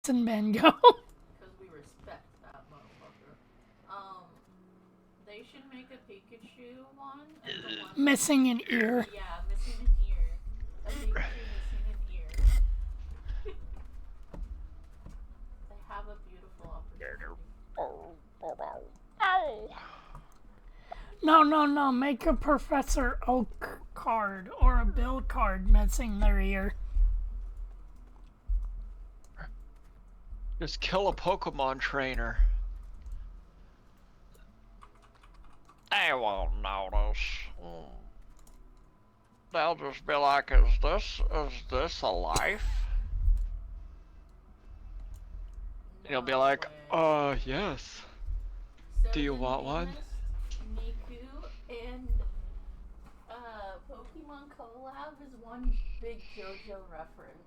and Bingo. Because we respect that motherfucker. They should make a Pikachu one, and the one Missing an ear. yeah, missing an ear. A Pikachu missing an ear. They have a beautiful opportunity. No. Make a Professor Oak card or a Bill card missing their ear. Just kill a Pokemon trainer. They won't notice. They'll just be like, is this a life? And you'll be like, yes. So Do you the want one? newest Miku and Pokemon collab is one big JoJo reference.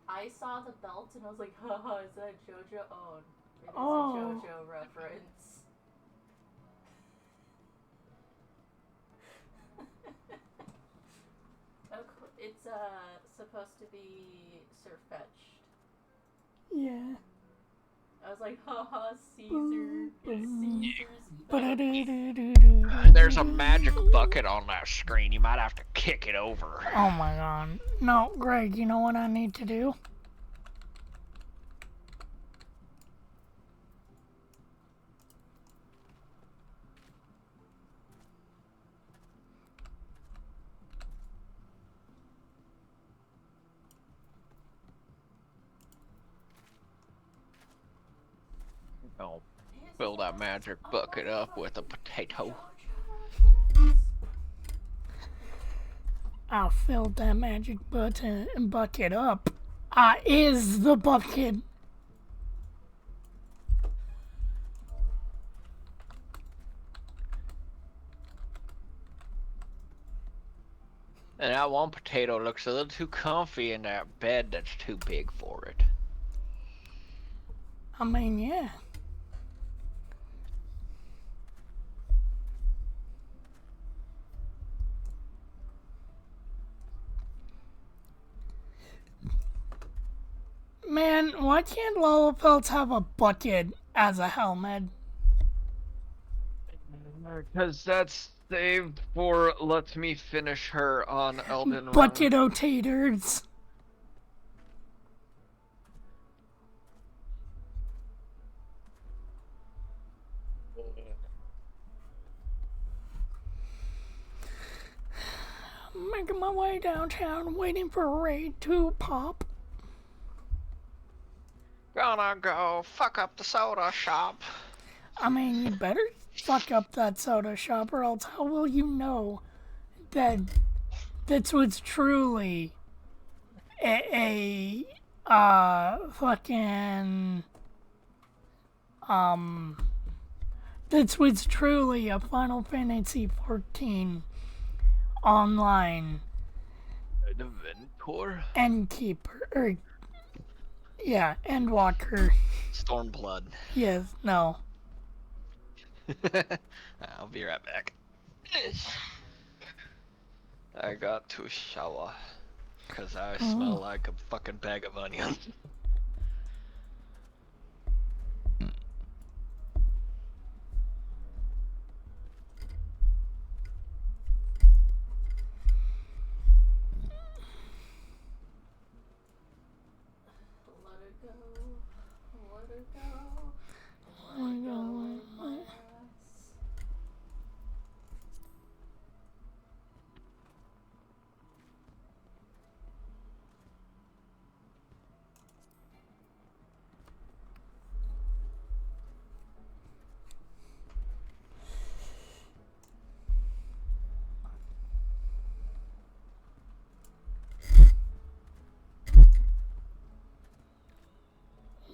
I saw the belt and I was like, haha, is that JoJo? Oh, it is a JoJo reference. It's supposed to be Sirfetch'd. Yeah. I was like, haha, Caesar. It's Caesar's There's a magic bucket on that screen. You might have to kick it over. Oh my god. No, Greg, you know what I need to do? Don't fill that magic bucket up with a potato. I'll fill that magic bucket up. I is the bucket. And that one potato looks a little too comfy in that bed that's too big for it. I mean, yeah. Man, why can't Lillipels have a bucket as a helmet? Because that's saved for let me finish her on Elden Ring. Bucket o' taters. Making my way downtown, waiting for a raid to pop. Gonna go fuck up the soda shop. I mean, you better fuck up that soda shop, or else how will you know that this was truly a fucking this was truly a Final Fantasy 14 online Adventure? Endkeeper, or yeah, Endwalker. Stormblood. Yes, no. I'll be right back. I got to shower. Because I smell like a fucking bag of onions. Let it go. Let it go. Oh my god.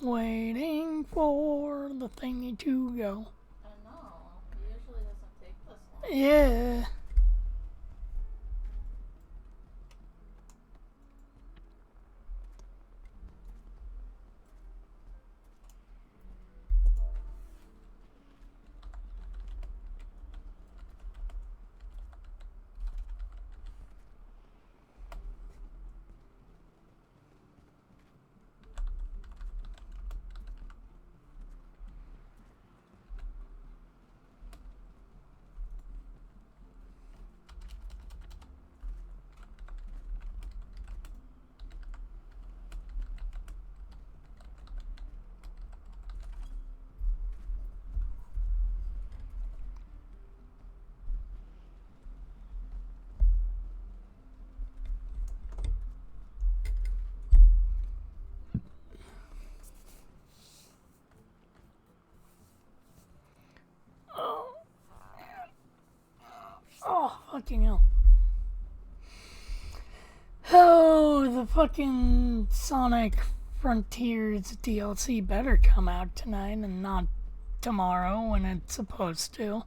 Waiting for the thingy to go. I know. It usually doesn't take this long. Yeah. fucking hell. Oh, the fucking Sonic Frontiers DLC better come out tonight and not tomorrow when it's supposed to.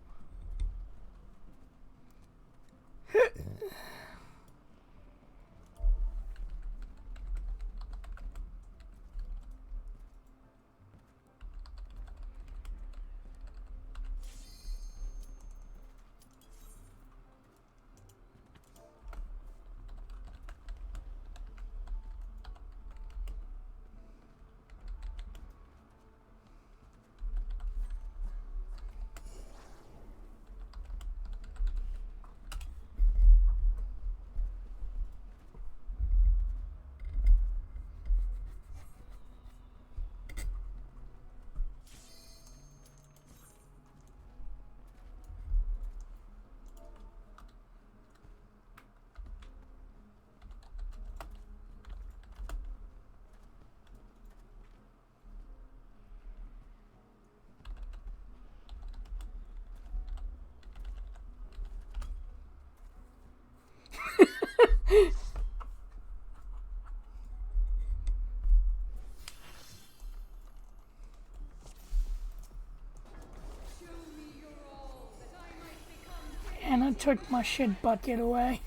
Anna took my shit bucket away.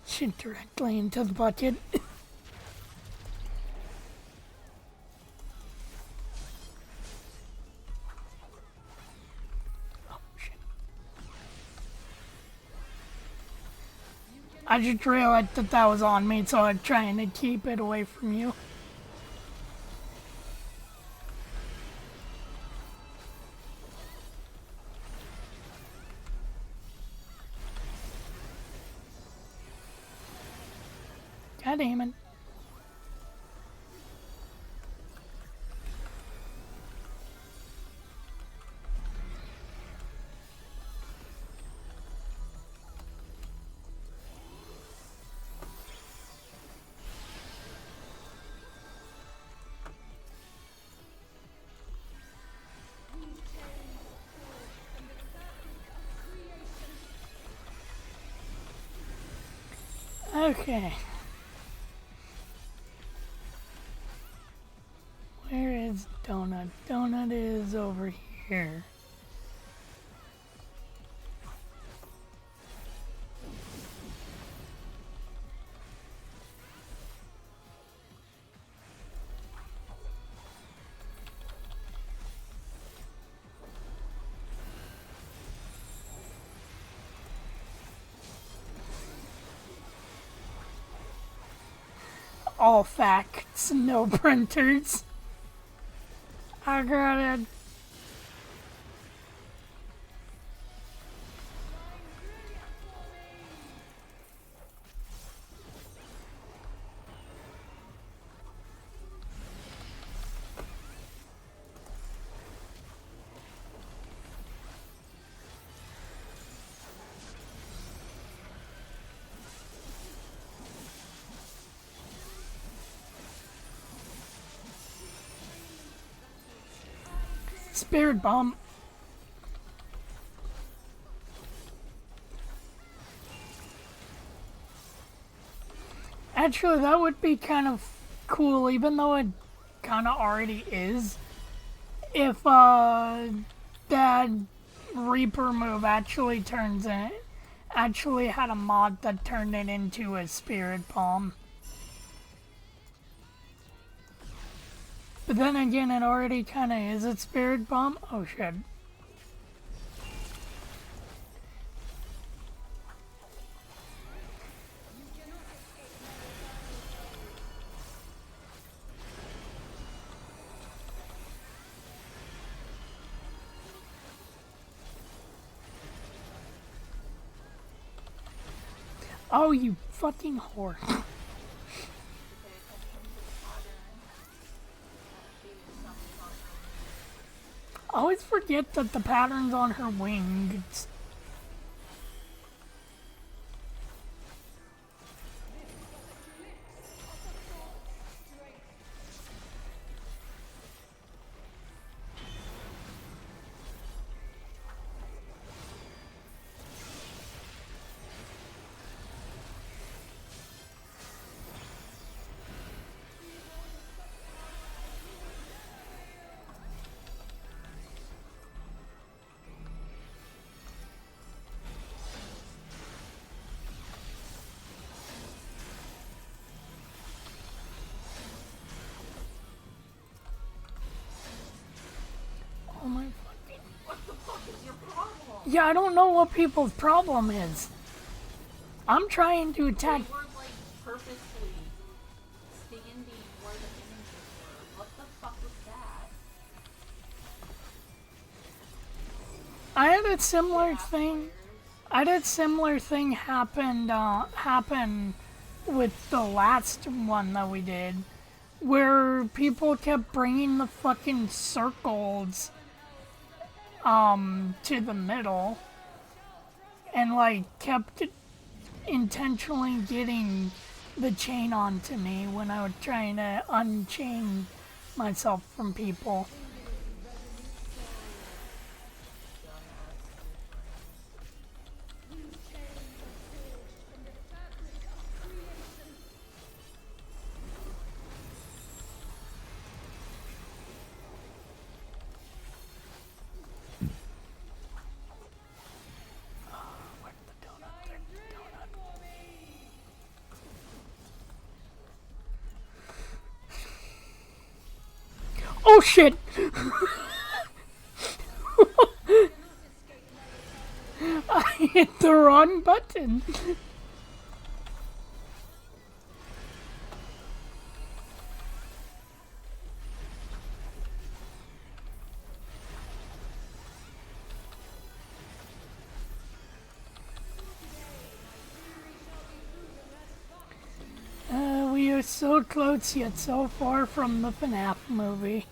Shit directly into the bucket. Oh, shit. I just realized that that was on me, so I'm trying to keep it away from you. God damn it. Okay. Where is Donut? Donut is over here. All facts, no printers. I got it. Spirit bomb. Actually, that would be kind of cool, even though it kind of already is. If that Reaper move actually actually had a mod that turned it into a Spirit bomb. But then again, it already kind of is a Spirit bomb. Oh shit. Oh, you fucking whore. To pay attention to the pattern that she is something on her wings. I always forget that the pattern's on her wings. Oh my fucking... What the fuck is your problem? Yeah, I don't know what people's problem is. I'm trying to attack... They were like purposely standing where the images were. What the fuck was that? I had a similar thing. I had a similar thing happen with the last one that we did, where people kept bringing the fucking circles to the middle and like kept intentionally getting the chain onto me when I was trying to unchain myself from people. Oh shit! I hit the wrong button. We are so close yet so far from the FNAF movie.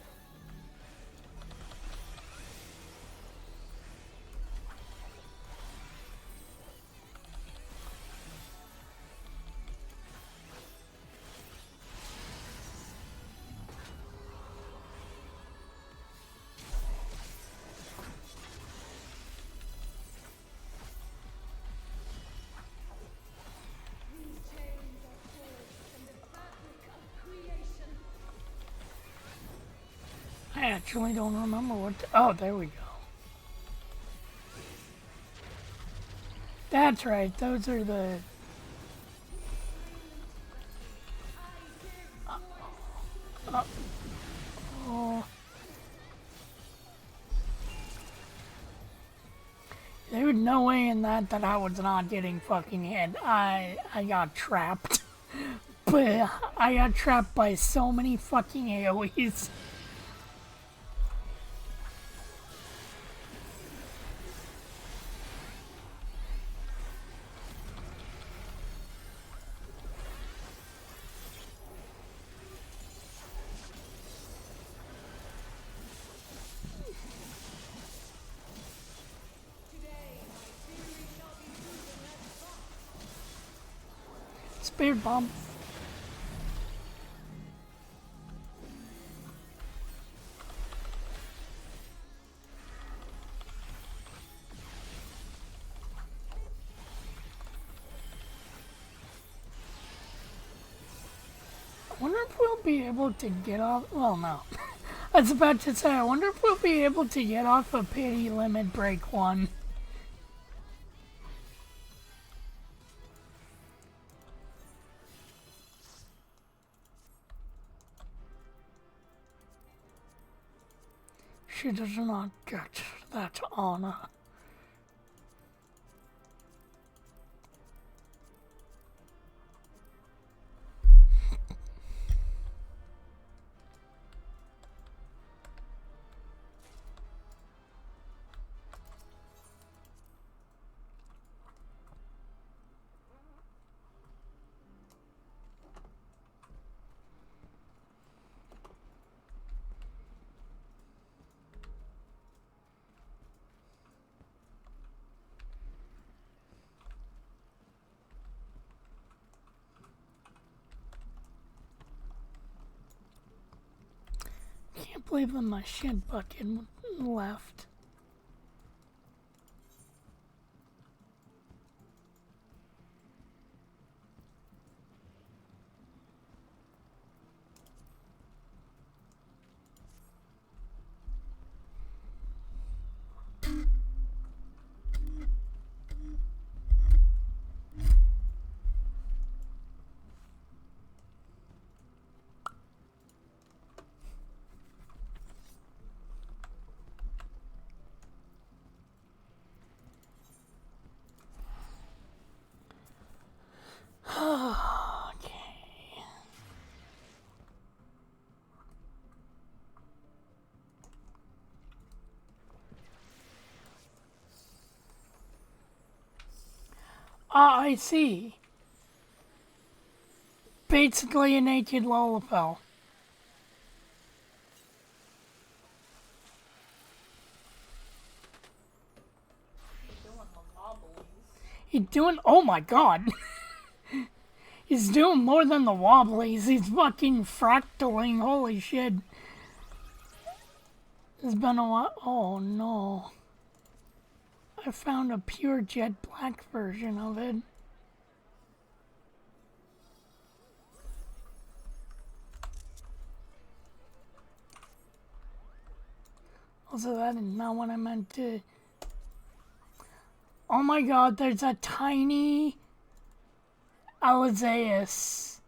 I actually don't remember what... Oh, there we go. That's right, those are the... Oh. There was no way in that I was not getting fucking hit. I got trapped. But I got trapped by so many fucking AoEs. Spirit bomb. I wonder if we'll be able to get off... Well, no. I was about to say, I wonder if we'll be able to get off a pity limit break one. She does not get that honor. believe that my shit bucket left. Okay. Ah, I see. Basically a naked Lullafell. You're doing the wobblies. He's doing, oh my god. He's doing more than the wobblies. He's fucking fractaling. Holy shit. It's been a while. Oh no. I found a pure jet black version of it. Also, that is not what I meant to. Oh my god, there's a tiny Alizeus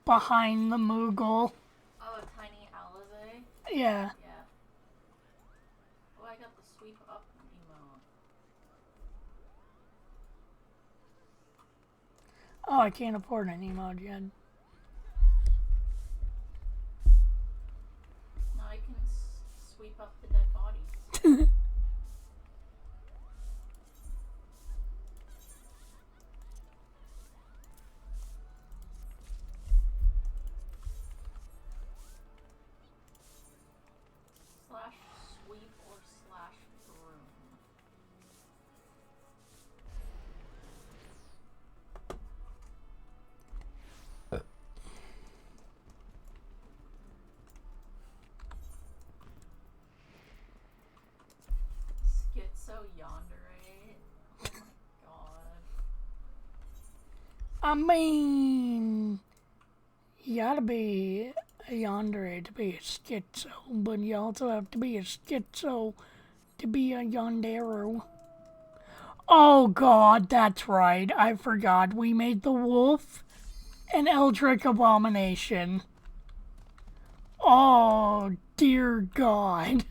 behind the Moogle. Oh, a tiny Alizé? Yeah. Yeah. Oh, I got the sweep up emote. Oh, I can't afford an emote yet. Now I can sweep up the dead bodies. Slash sweep or slash broom. Schizo yandere. Oh my god. I mean, you gotta be a yandere to be a schizo, but you also have to be a schizo to be a yandero. Oh god, that's right. I forgot. We made the wolf an eldritch abomination. Oh, dear god.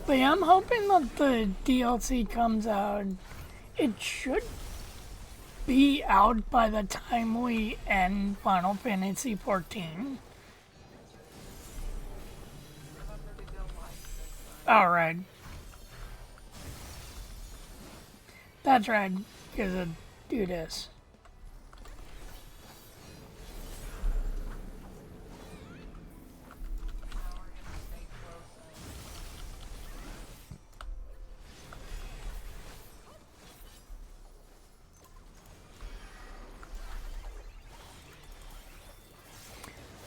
But yeah, I'm hoping that the DLC comes out. It should be out by the time we end Final Fantasy XIV. Remember to go live. Alright. That's right, because I do this. Now we're gonna stay close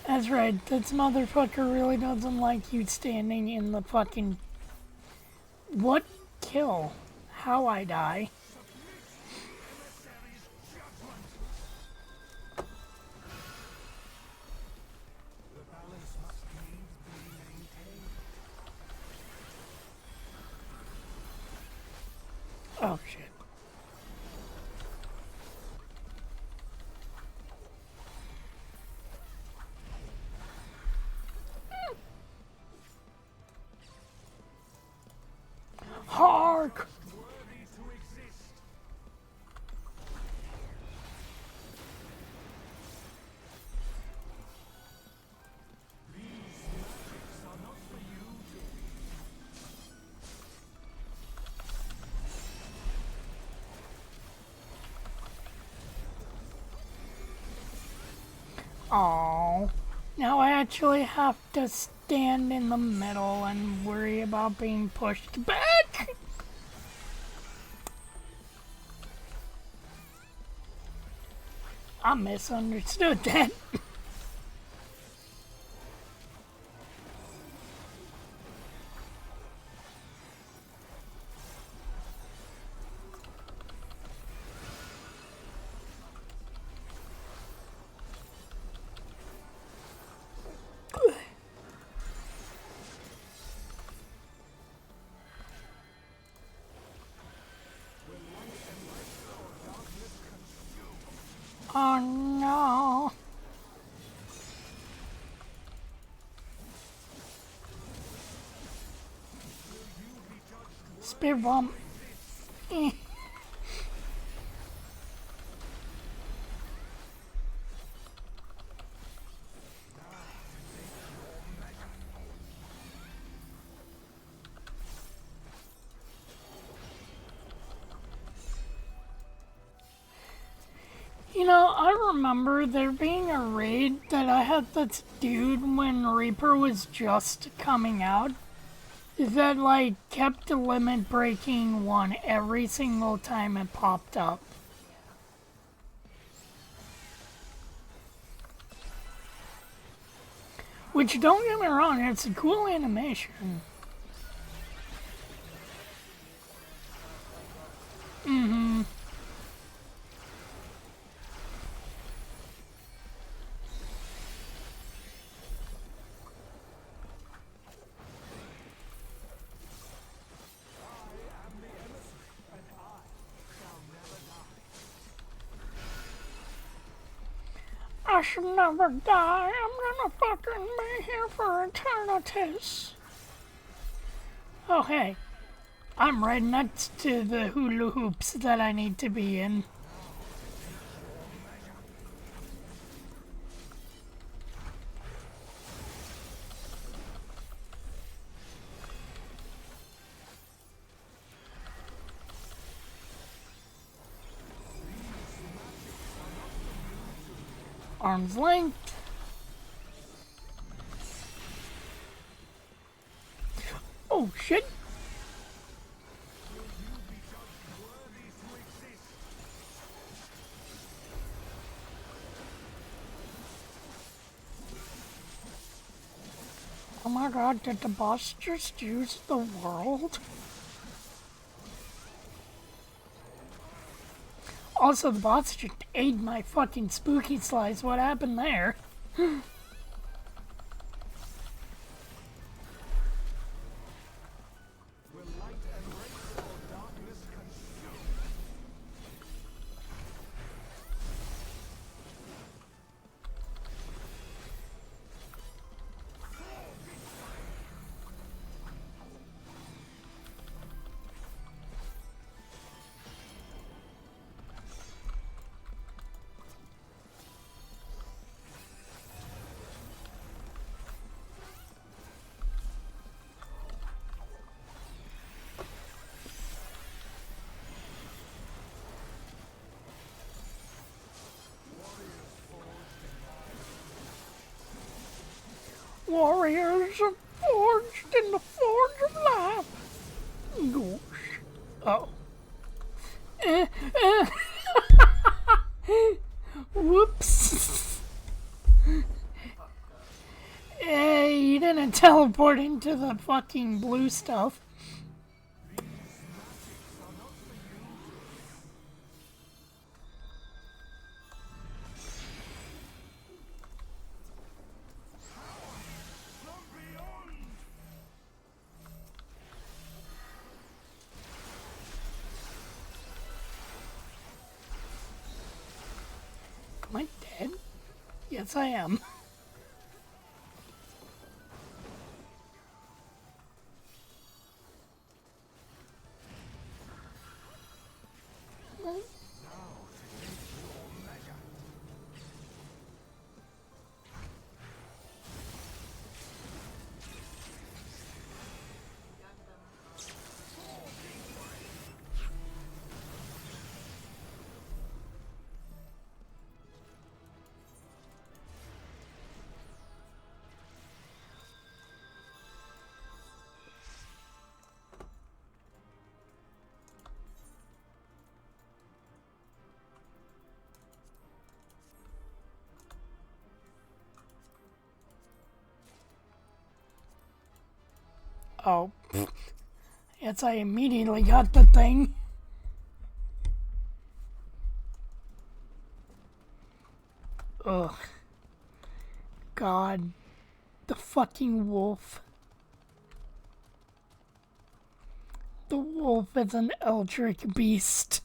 That's right, this motherfucker really doesn't like you standing in the fucking... What kill? How I die? Oh shit. Oh, now I actually have to stand in the middle and worry about being pushed back. I misunderstood that. Oh no. Spear bomb. Eh. You know, I remember there being a raid that I had this dude when Reaper was just coming out that, like, kept limit breaking one every single time it popped up. Which, don't get me wrong, it's a cool animation. Mm-hmm. I should never die. I'm gonna fucking be here for eternities. Oh, hey. I'm right next to the hula hoops that I need to be in. Arm's length. Oh, shit. Oh my god, did the boss just use the world? Also, the boss just ate my fucking spooky slice. What happened there? Warriors are forged in the forge of life. Gosh. Oh. Whoops. Hey, you didn't teleport into the fucking blue stuff. Am I dead? Yes, I am. Oh. Yes, I immediately got the thing. Ugh. God. The fucking wolf. The wolf is an eldritch beast.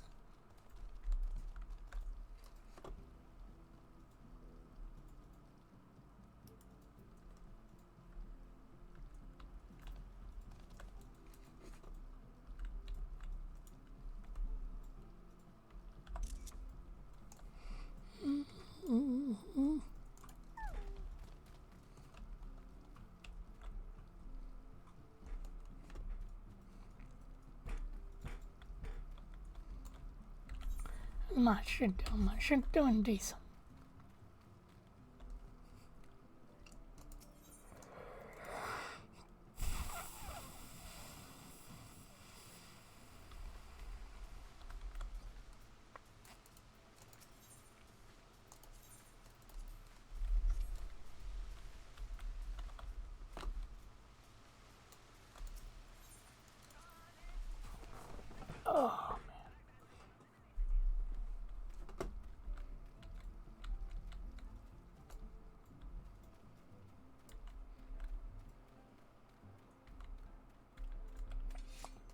My shit doing decent. Oh,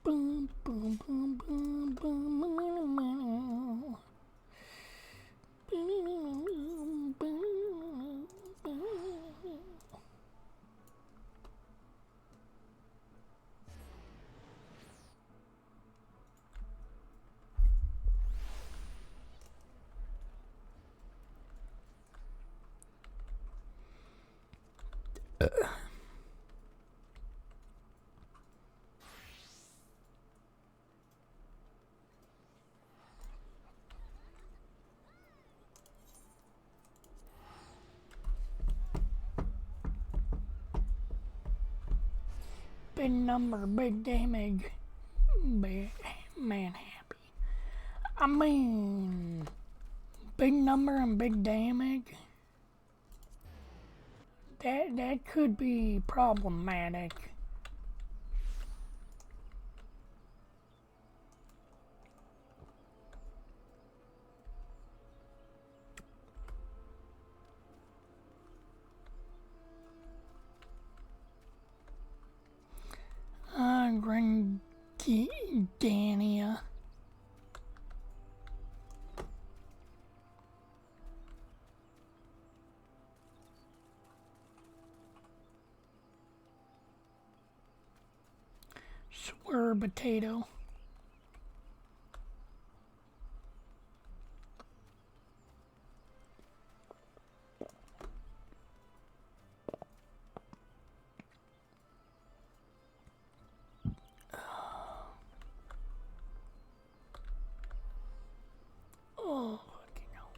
boom, boom, boom, boom, boom, boom, boom. Big number, big damage. Big man happy. I mean, big number and big damage. That could be problematic. Granddania. Swerve potato. Oh, fucking hell.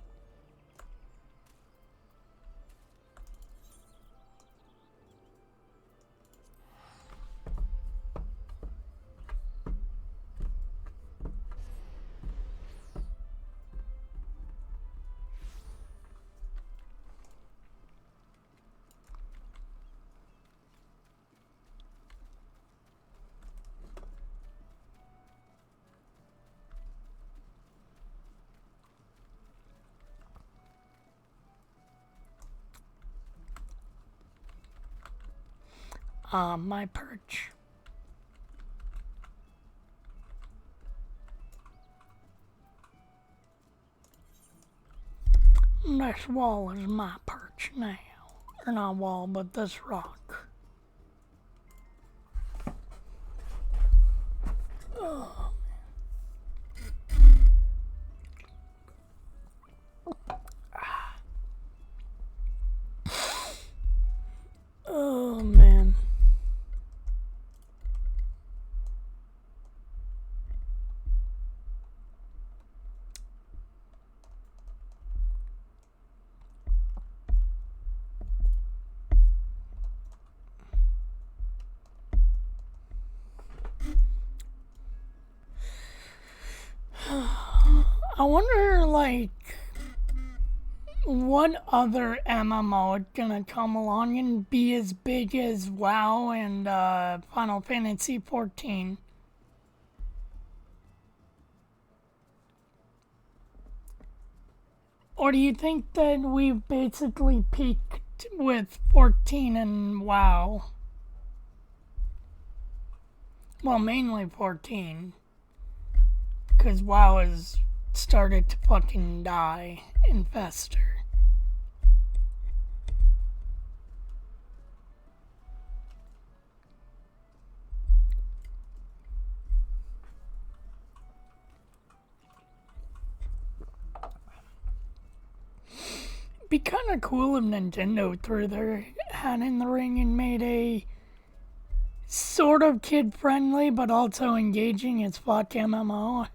My perch. This wall is my perch now. Or not wall, but this rock. Oh. Oh, man. I wonder, like, what other MMO is gonna come along and be as big as WoW and Final Fantasy 14? Or do you think that we've basically peaked with 14 and WoW? Well, mainly 14. Because WoW has started to fucking die and fester. Be kind of cool if Nintendo threw their hat in the ring and made a sort of kid-friendly but also engaging as fuck MMO.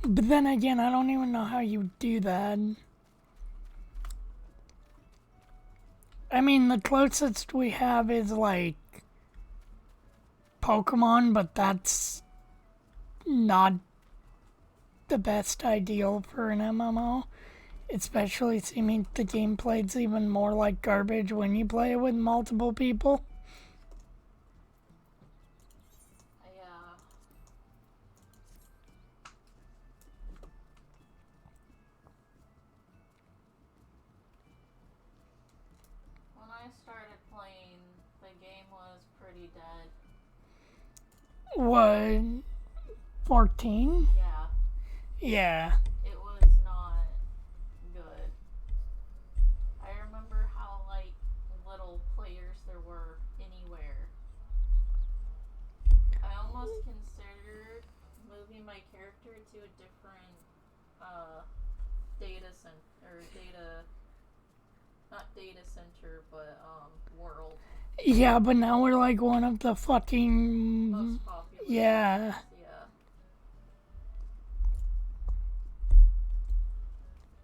But then again, I don't even know how you do that. I mean, the closest we have is like Pokemon, but that's not the best ideal for an MMO. Especially seeming the gameplay's even more like garbage when you play it with multiple people. Yeah. When I started playing, the game was pretty dead. What? 14? Yeah. Yeah. It was not good. I remember how, like, little players there were anywhere. I almost considered moving my character to a different, data center, not data center, but, world. Yeah, but now we're like one of the fucking... Most popular. Yeah. Yeah.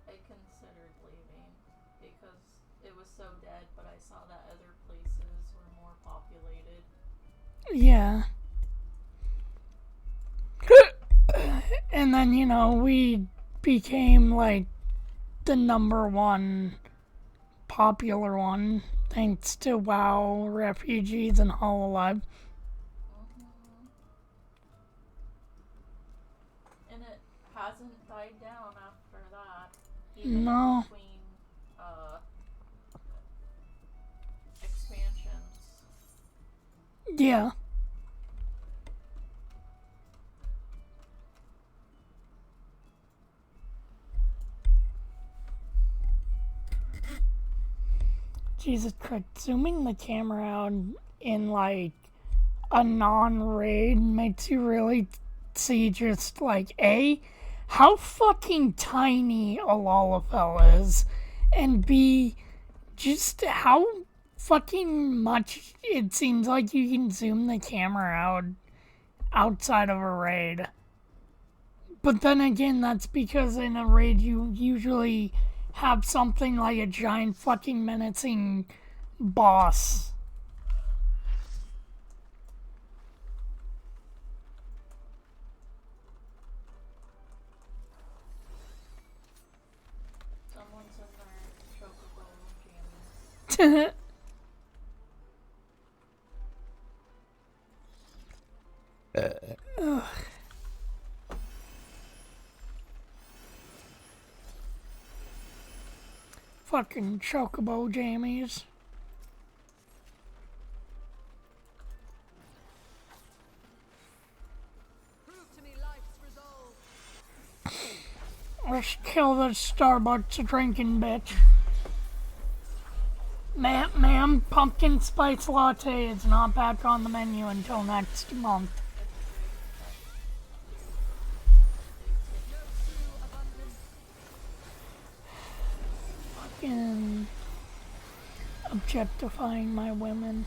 I considered leaving because it was so dead, but I saw that other places were more populated. Yeah. And then, you know, we became like the number one popular one thanks to WoW, Refugees, and Hololive. And it hasn't died down after that. Even No. between expansions. Yeah. Jesus Christ, zooming the camera out in like a non-raid makes you really see just like how fucking tiny a Lalafell is, and B, just how fucking much it seems like you can zoom the camera out outside of a raid. But then again, that's because in a raid you usually have something like a giant fucking menacing boss. Someone's in their chocobo jammies. Fucking chocobo jammies. Let's kill this Starbucks drinking bitch. Ma'am, pumpkin spice latte is not back on the menu until next month. Fucking objectifying my women.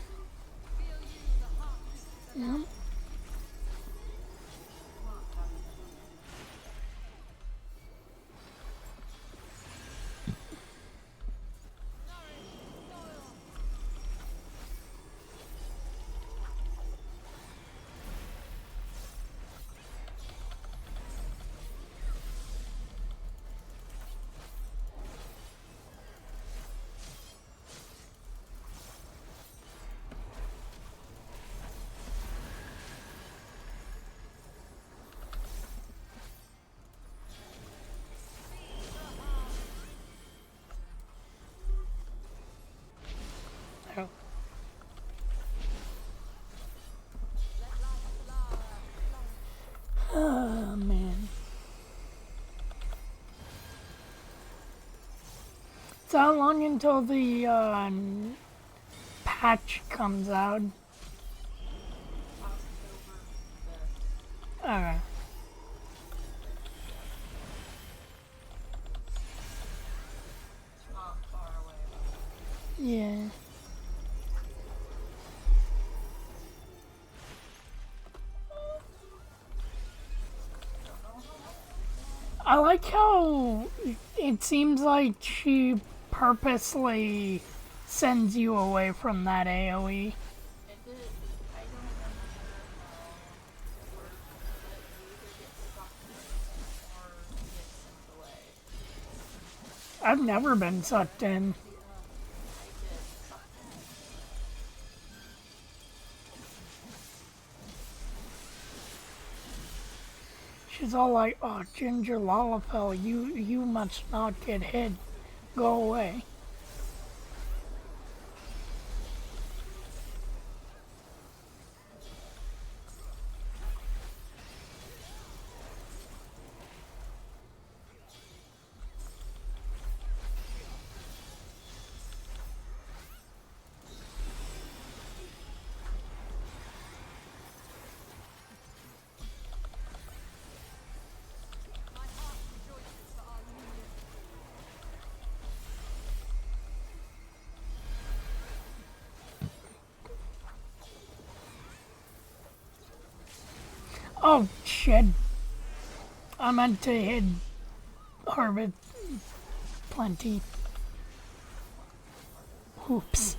Yep. So how long until the patch comes out? October 5th. Okay. It's not far away. Yeah. I like how it seems like she purposely sends you away from that AoE. It did. I don't remember how it works, but you either get stuck in or get sent away. I've never been sucked in. I did. Sucked in. She's all like, "Oh, Ginger Lalafell, you must not get hit. Go away." Oh shit! I meant to hit her with plenty. Oops.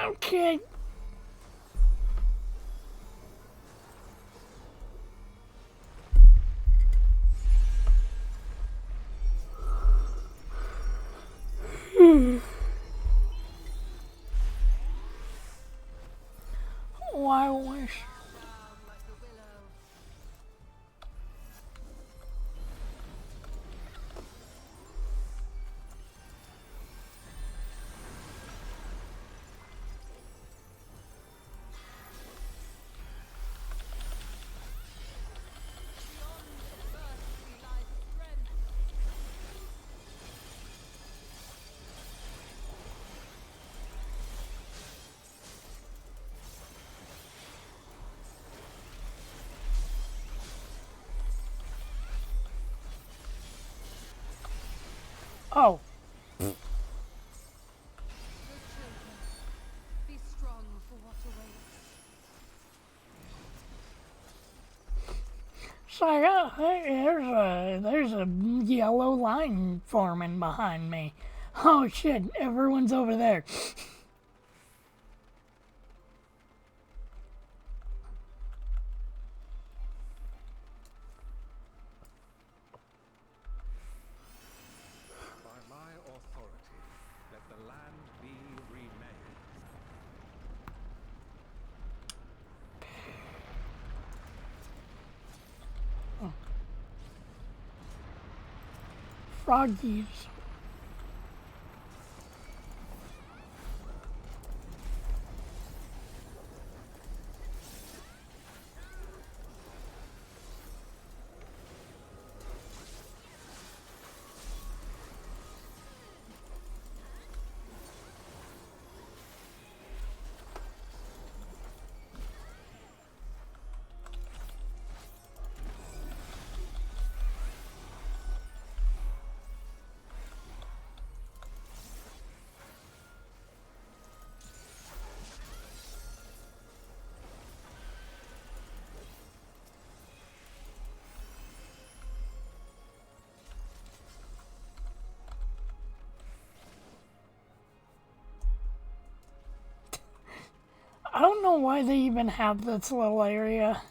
Okay. Why wish? Oh. Be strong for what awaits. So there's a yellow line forming behind me. Oh shit! Everyone's over there. By my authority, let the land be remade. Froggies. I don't know why they even have this little area.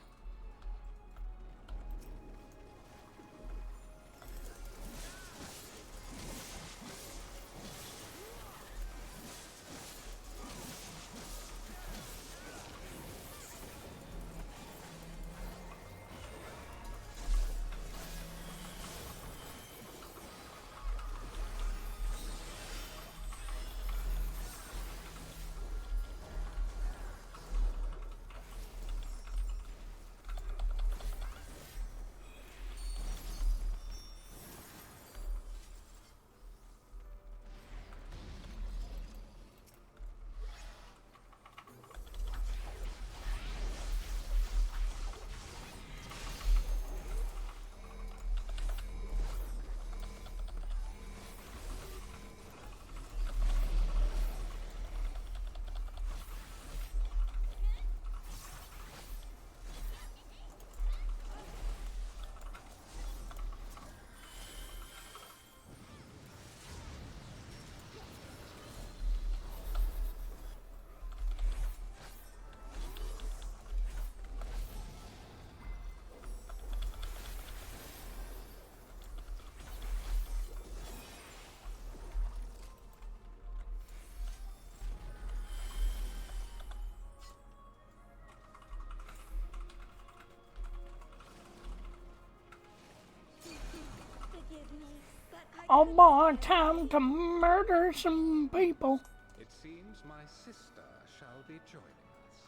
All my time to murder some people. It seems my sister shall be joining us.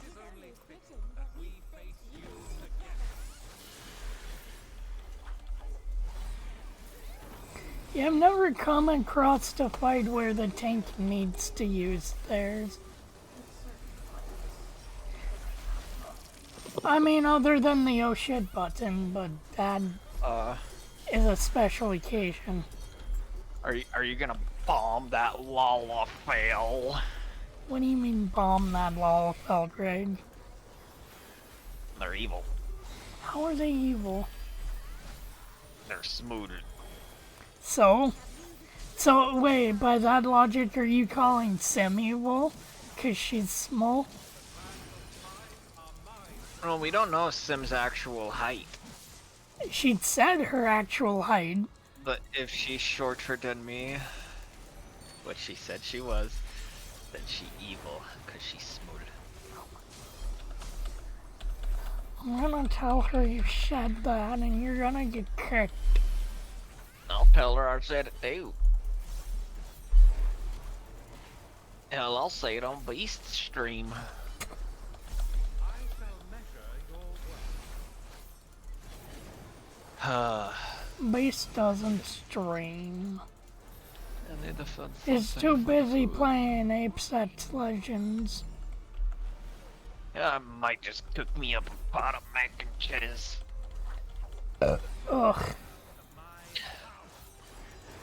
It is only fitting that we face you together. Yeah, I've never come across a fight where the tank needs to use theirs. I mean, other than the oh shit button, but that is a special occasion. Are you gonna bomb that Lala fail? What do you mean bomb that Lalafell, Greg? They're evil. How are they evil? They're smooth. So wait, by that logic, are you calling Sim evil? 'Cause she's small? Well, we don't know Sim's actual height. She'd said her actual height. But if she's shorter than me, what she said she was, then she evil, cause she's smooth. I'm gonna tell her you said that and you're gonna get kicked. I'll tell her I said it too. Hell, I'll say it on Beast Stream. I shall measure your worth. Beast doesn't stream. I need to find He's something too for busy food. playing Apex Legends. Yeah, I might just cook me up a pot of mac and cheese. Ugh.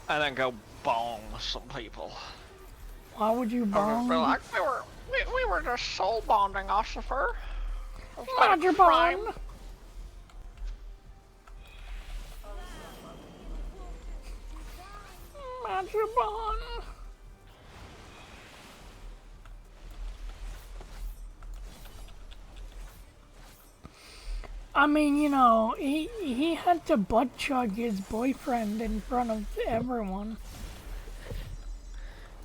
And then go bong some people. Why would you We're bong? like, we were just soul bonding, Ossifer. Roger bond. Roger bond. I mean, you know, he had to butt chug his boyfriend in front of everyone.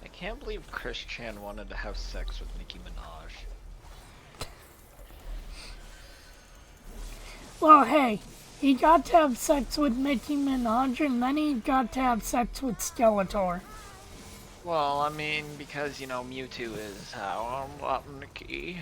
I can't believe Chris Chan wanted to have sex with Nicki Minaj. Well, hey, he got to have sex with Nicki Minaj and then he got to have sex with Skeletor. Well, I mean, because, you know, Mewtwo is how I'm not Nicki.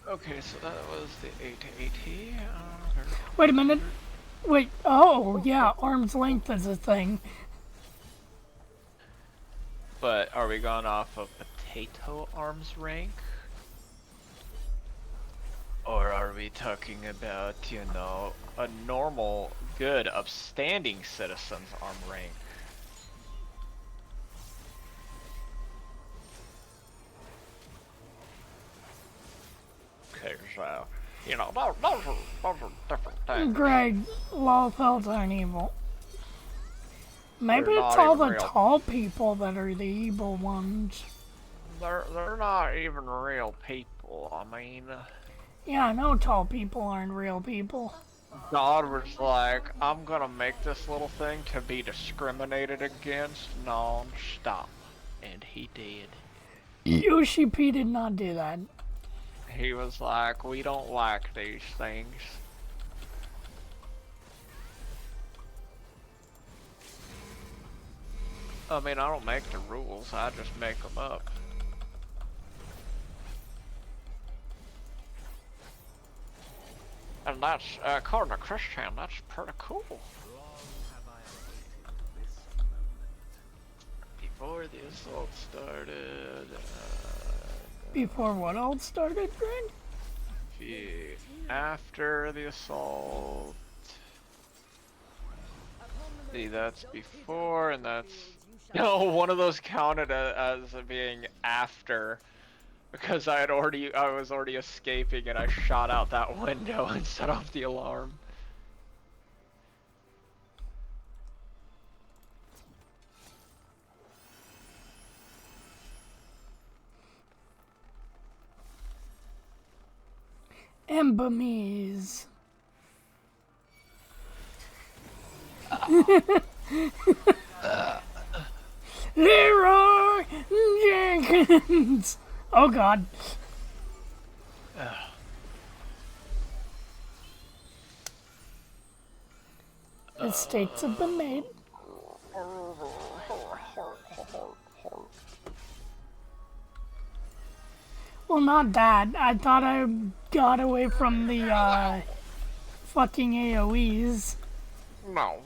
Okay, so that was the 880. Wait a minute. Wait, oh, yeah, arm's length is a thing. But are we going off of potato arms rank? Or are we talking about, you know, a normal, good, upstanding citizen's arm rank? Okay, so, you know, those are different things. Greg, Lawfelds aren't evil. Maybe They're it's not all even the real. tall people that are the evil ones. They're not even real people. I mean, Yeah, I know tall people aren't real people. God was like, I'm gonna make this little thing to be discriminated against non-stop. And he did. Yoshi P did not do that. He was like, we don't like these things. I mean, I don't make the rules, I just make them up. And that's, according to Christian, that's pretty cool. Long have I awaited this moment. Before the assault started, Before what all started, Greg? after the assault. See, that's before, and that's... No, one of those counted as being after. Because I was already escaping and I shot out that window and set off the alarm. Embamies. Leroy Jenkins. Oh God. Mistakes have been made. Well, not that. I thought I got away from the fucking AoEs. No.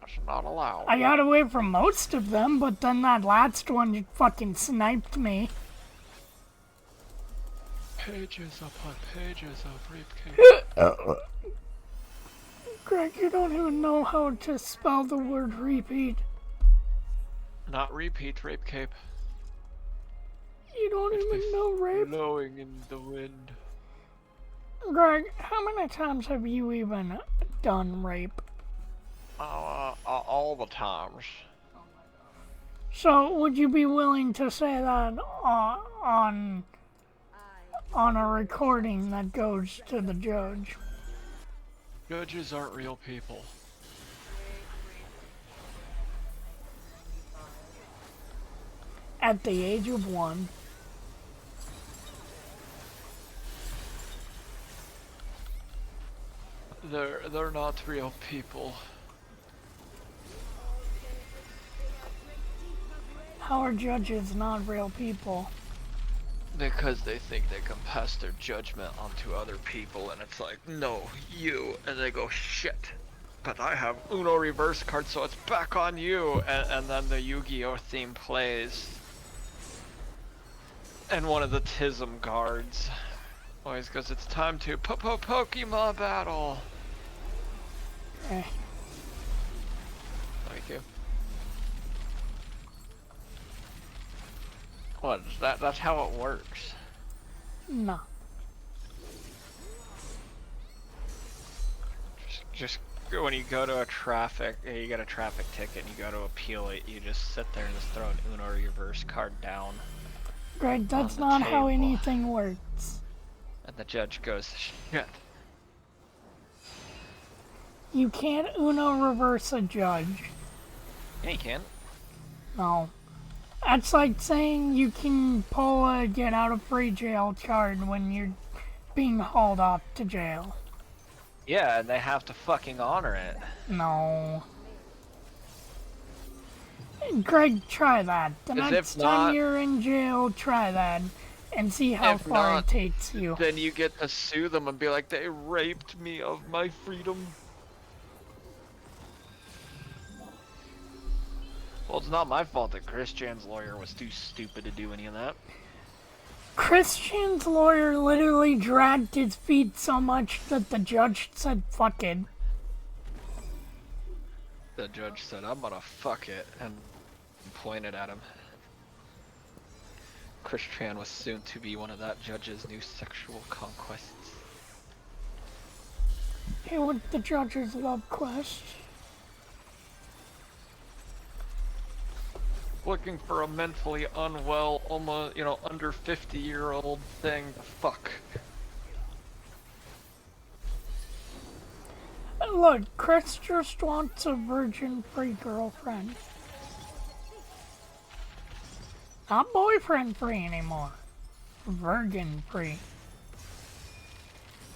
That's not allowed. I got away from most of them, but then that last one fucking sniped me. Pages upon pages of briefcase. Greg, you don't even know how to spell the word repeat. Not repeat, rape cape. You don't even know rape. Blowing in the wind. Greg, how many times have you even done rape? All the times. So, would you be willing to say that on a recording that goes to the judge? Judges aren't real people. At the age of 1. They're not real people. How are judges not real people? Because they think they can pass their judgment onto other people, and it's like, no, you, and they go, shit, but I have Uno reverse card, so it's back on you, and then the Yu-Gi-Oh theme plays, and one of the Tism guards always goes, it's time to Pokemon battle. Eh. Thank you. What, that's how it works. No. Just when you go to a traffic, you get a traffic ticket and you go to appeal it, you just sit there and just throw an Uno reverse card down. Greg, that's not how anything works. And the judge goes, shit. You can't Uno reverse a judge. Yeah, you can. No. That's like saying you can pull a get out of free jail card when you're being hauled off to jail. Yeah, and they have to fucking honor it. No. Greg, try that. The next time you're in jail, try that. And see how far it takes you. Then you get to sue them and be like, they raped me of my freedom. Well, it's not my fault that Christian's lawyer was too stupid to do any of that. Christian's lawyer literally dragged his feet so much that the judge said, fuck it. The judge said, I'm gonna fuck it, and pointed at him. Christian was soon to be one of that judge's new sexual conquests. Hey, what's the judge's love quest? Looking for a mentally unwell, almost, under 50-year-old thing to fuck. Look, Chris just wants a virgin-free girlfriend. Not boyfriend-free anymore. Virgin-free.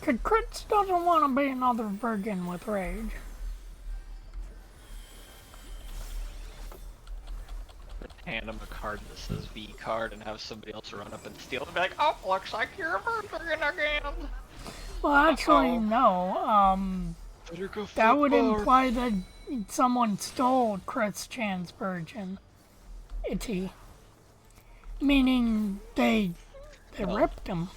Cause Chris doesn't want to be another virgin with rage. Hand him a card that says V card and have somebody else run up and steal it and be like, oh, looks like you're a virgin again. Well, actually, no. That would imply that someone stole Chris Chan's virginity. Meaning they ripped him.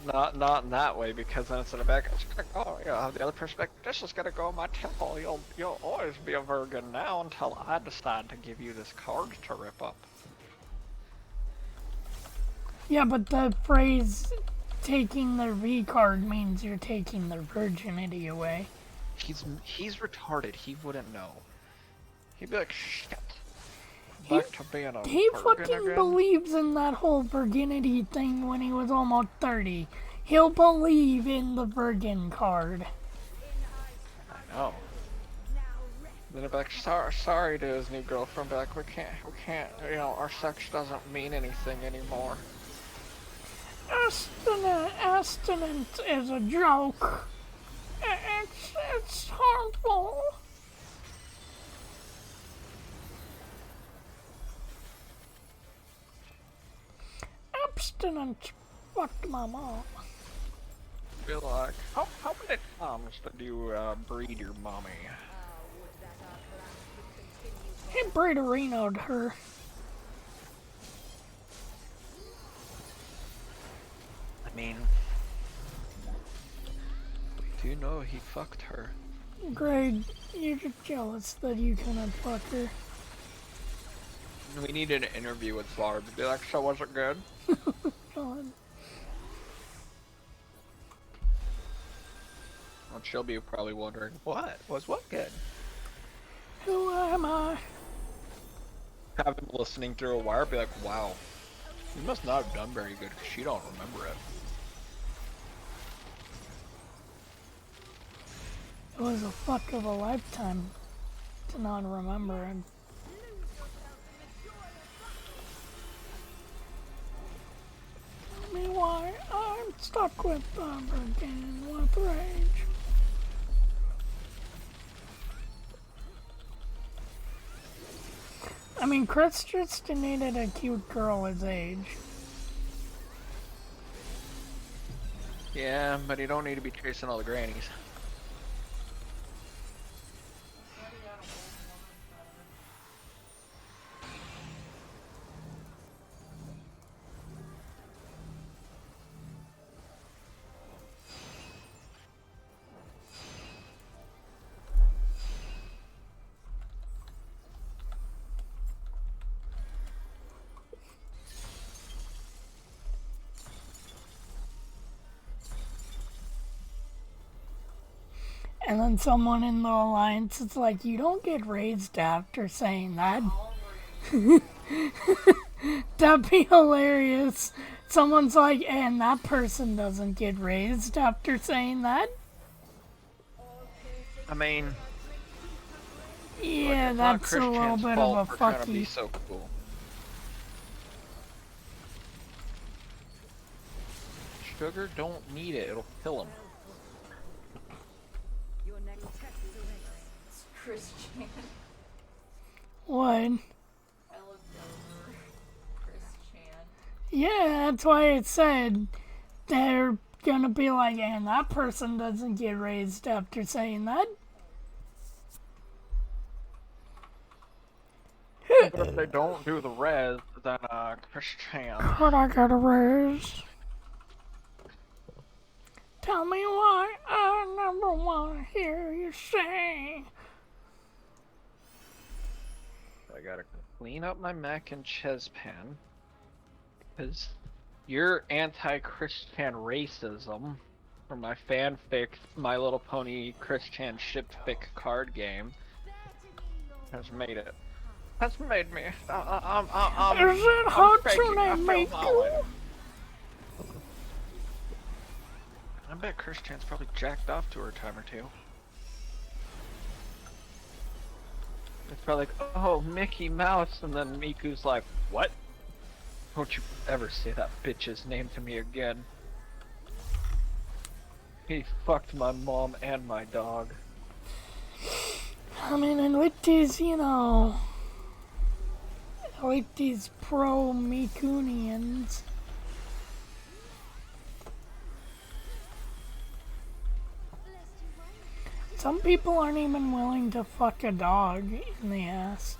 Not in that way, because then it's in the back. It's gonna go, the other perspective. This is gonna go in my temple. You'll always be a virgin now until I decide to give you this card to rip up. Yeah, but the phrase "taking their V card" means you're taking their virginity away. He's retarded. He wouldn't know. He'd be like, shit. Back to being a He virgin fucking again? believes in that whole virginity thing when he was almost 30. He'll believe in the virgin card. know. Then I'd be like, sorry to his new girlfriend, be like, we can't, you know, our sex doesn't mean anything anymore. Abstinence is a joke. It's harmful. Abstinence fucked my mom. Be like, how many times did you breed your mommy? He breederino'd her. I mean, do you know he fucked her? Greg, you're just jealous that you couldn't fuck her. We needed an interview with Barb. Be like, so was it good? God. Well, she'll be probably wondering, what good? Who am I? Have him listening through a wire, be like, wow, you must not have done very good because she don't remember it. It was a fuck of a lifetime to not remember it. Tell me why I'm stuck with again with rage. I mean, Chris just needed a cute girl his age. Yeah, but you don't need to be chasing all the grannies. And then someone in the alliance is like, you don't get raised after saying that. That'd be hilarious. Someone's like, and that person doesn't get raised after saying that. I mean, Yeah, it's not that's a little Christian's bit fault of a for trying to be fucky. so cool. Sugar don't need it, it'll kill him. It's Christian. What? I looked over. Christian. Yeah, that's why it said they're gonna be like, and that person doesn't get raised after saying that. But if they don't do the res, then Christian. Could I get a raise? Tell me why I never want to hear you say. I gotta clean up my mac and cheese pan. Because your anti-Christian racism from my fanfic My Little Pony Christian shipfic card game has made it. Has made me. Is it Hatsune Miku? I bet Christian's probably jacked off to her a time or two. It's probably like, oh, Mickey Mouse, and then Miku's like, what? Don't you ever say that bitch's name to me again. He fucked my mom and my dog. I mean, and with these, you know, with these pro-Mikunians. Some people aren't even willing to fuck a dog in the ass.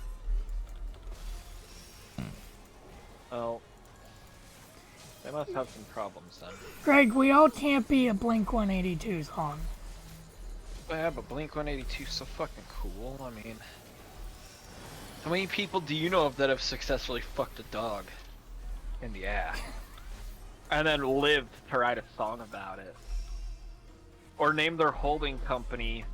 Oh. They must have some problems then. Greg, we all can't be a Blink-182 song. Yeah, but Blink-182 is so fucking cool. I mean, how many people do you know of that have successfully fucked a dog in the ass? And then lived to write a song about it? Or name their holding company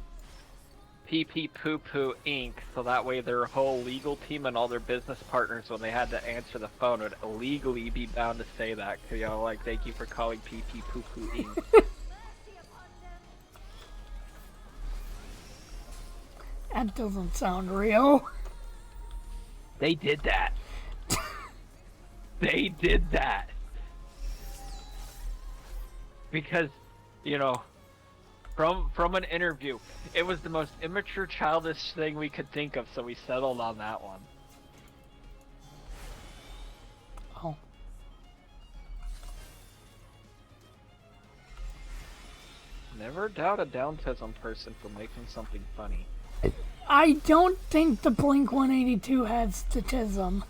Pee Pee Poo Poo Inc. So that way their whole legal team and all their business partners, when they had to answer the phone, would illegally be bound to say that. Cause, you know, like, thank you for calling Pee Pee Poo Poo Inc. That doesn't sound real. They did that. They did that. Because, you know, from an interview, it was the most immature, childish thing we could think of, so we settled on that one. Oh. Never doubt a Downtism person for making something funny. I don't think the Blink-182 has statism.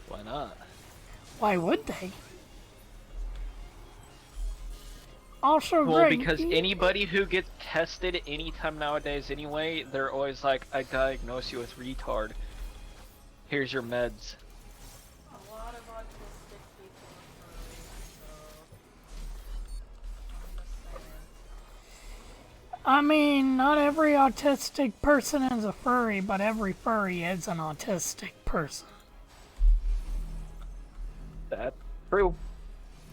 Why not? Why would they? Also, Well, Greg, because anybody who gets tested anytime nowadays anyway, they're always like, I diagnose you with retard. Here's your meds. A lot of autistic people are furry, so I'm just saying. I mean, not every autistic person is a furry, but every furry is an autistic person. That's true.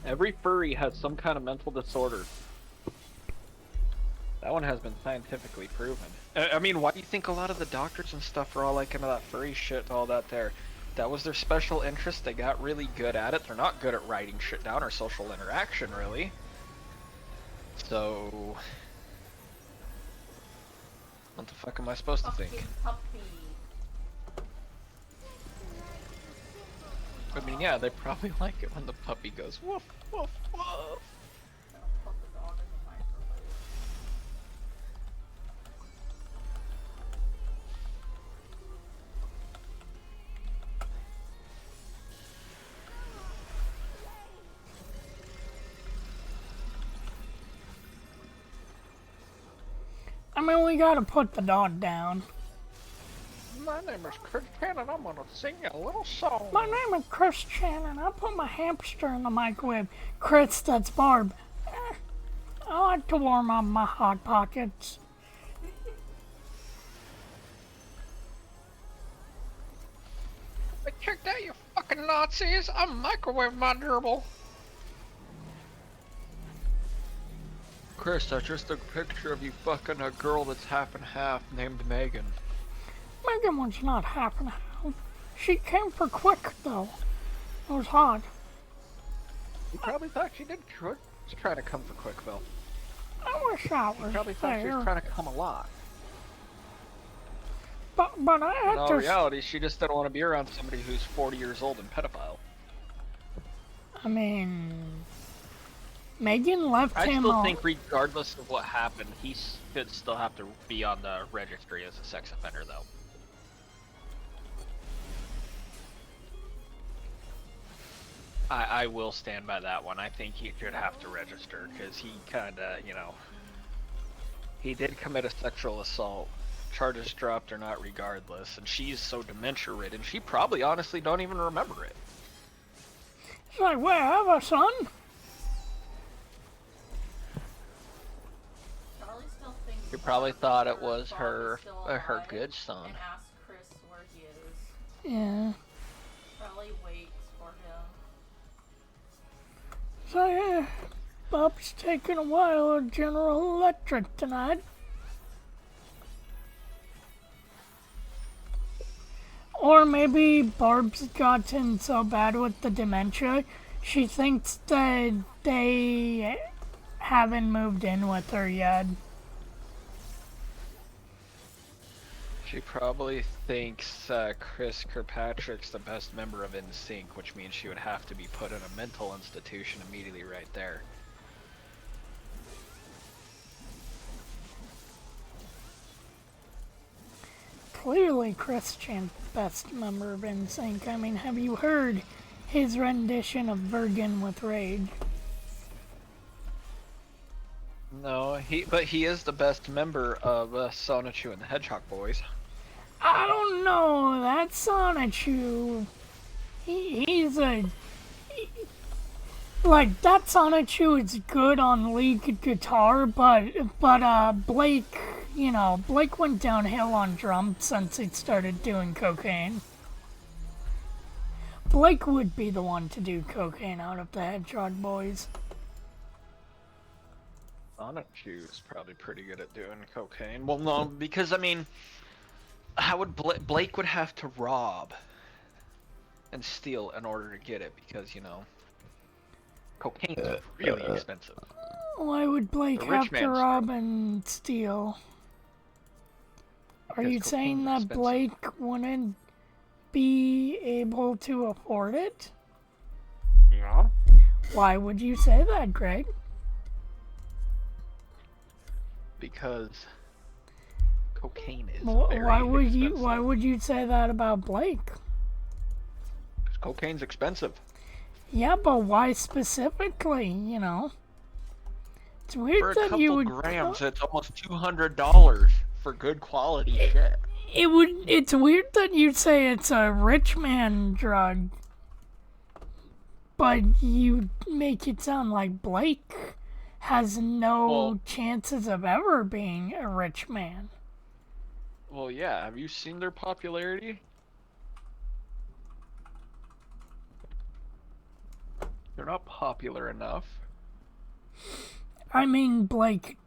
Every furry has some kind of mental disorder. That one has been scientifically proven. I mean, why do you think a lot of the doctors and stuff are all like into that furry shit and all that there? That was their special interest. They got really good at it. They're not good at writing shit down or social interaction, really. So... what the fuck am I supposed to think? Puppy. I mean, yeah, they probably like it when the puppy goes woof, woof, woof. Gonna put the dog in the microwave. I mean, we gotta put the dog down. My name is Chris Pan and I'm gonna sing you a little song. My name is Chris Shannon. I put my hamster in the microwave. Chris, that's Barb. I like to warm up my hot pockets. But check that, you fucking Nazis! I'm microwave my gerbil. Chris, that's just a picture of you fucking a girl that's half and half named Megan. Megan was not half and half. She came for quick, though. It was hot. You probably thought she did just try to come for quick, though. I wish I was You probably thought she was there. trying to come a lot. But I In had all to... reality, she just didn't want to be around somebody who's 40 years old and pedophile. I mean... Megan left I him still al- think regardless of what happened, he should still have to be on the registry as a sex offender, though. I will stand by that one. I think he should have to register, because he kinda, you know... He did commit a sexual assault. Charges dropped or not regardless, and she's so dementia-ridden, she probably honestly don't even remember it. She's like, wait, I have a son? Charlie still thinks She probably thought it was Bob her is still her alive good son. And ask Chris where he is. Yeah. Charlie waits for him. So yeah, Bob's taking a while at General Electric tonight. Or maybe Barb's gotten so bad with the dementia, she thinks that they haven't moved in with her yet. She probably thinks Chris Kirkpatrick's the best member of NSYNC, which means she would have to be put in a mental institution immediately right there. Clearly Christian's best member of NSYNC. I mean, have you heard his rendition of Virgin with Rage? No, but he is the best member of Sonichu and the Hedgehog Boys. I don't know, that Sonichu, he's a... Like, that Sonichu is good on lead guitar, but Blake, you know, Blake went downhill on drums since he started doing cocaine. Blake would be the one to do cocaine out of the Hedgehog Boys. Anachu is probably pretty good at doing cocaine. Well, no, because I mean, how would Blake would have to rob and steal in order to get it because cocaine is really expensive. Why would Blake The rich have to man's rob and steal? Are Because you saying cocaine's that expensive. Blake wouldn't be able to afford it? Yeah. Why would you say that, Greg? Because cocaine is Why very would you? expensive. Why would you say that about Blake? Cocaine's expensive. Yeah, but why specifically? It's weird For a that you couple would. grams, it's almost $200 for good quality shit. It's weird that you say it's a rich man drug, but you make it sound like Blake has no chances of ever being a rich man. Well, yeah. Have you seen their popularity? They're not popular enough. I mean, Blake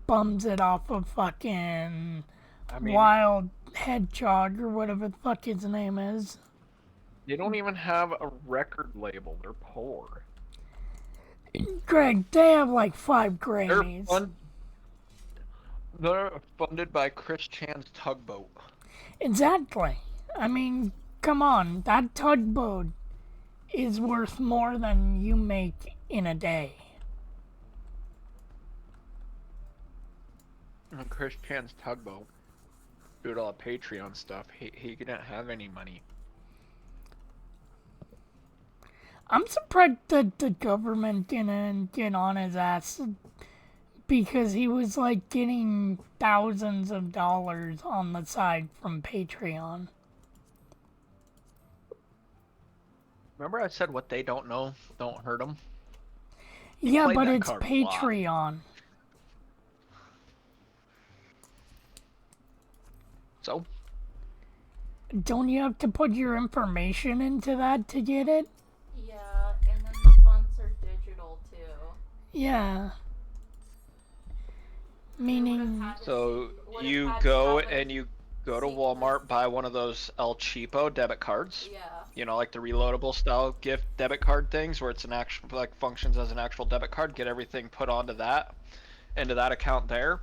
bums it off of fucking I mean, Wild Hedgehog or whatever the fuck his name is. they don't even have a record label. They're poor. Greg, they have like 5 They're Grammys. They're funded by Chris Chan's tugboat. Exactly. I mean, come on, that tugboat is worth more than you make in a day. And Chris Chan's tugboat did all the Patreon stuff. He didn't have any money. I'm surprised that the government didn't get on his ass because he was like getting thousands of dollars on the side from Patreon. Remember I said what they don't know don't hurt them? Yeah, played but that it's card a lot. Patreon. So? Don't you have to put your information into that to get it? Yeah, and then the funds are digital too. Yeah. Meaning, So you go and you go to Walmart, buy one of those El Cheapo debit cards. Yeah. You know, like the reloadable style gift debit card things where it's an actual, like, functions as an actual debit card. Get everything put onto that, into that account there,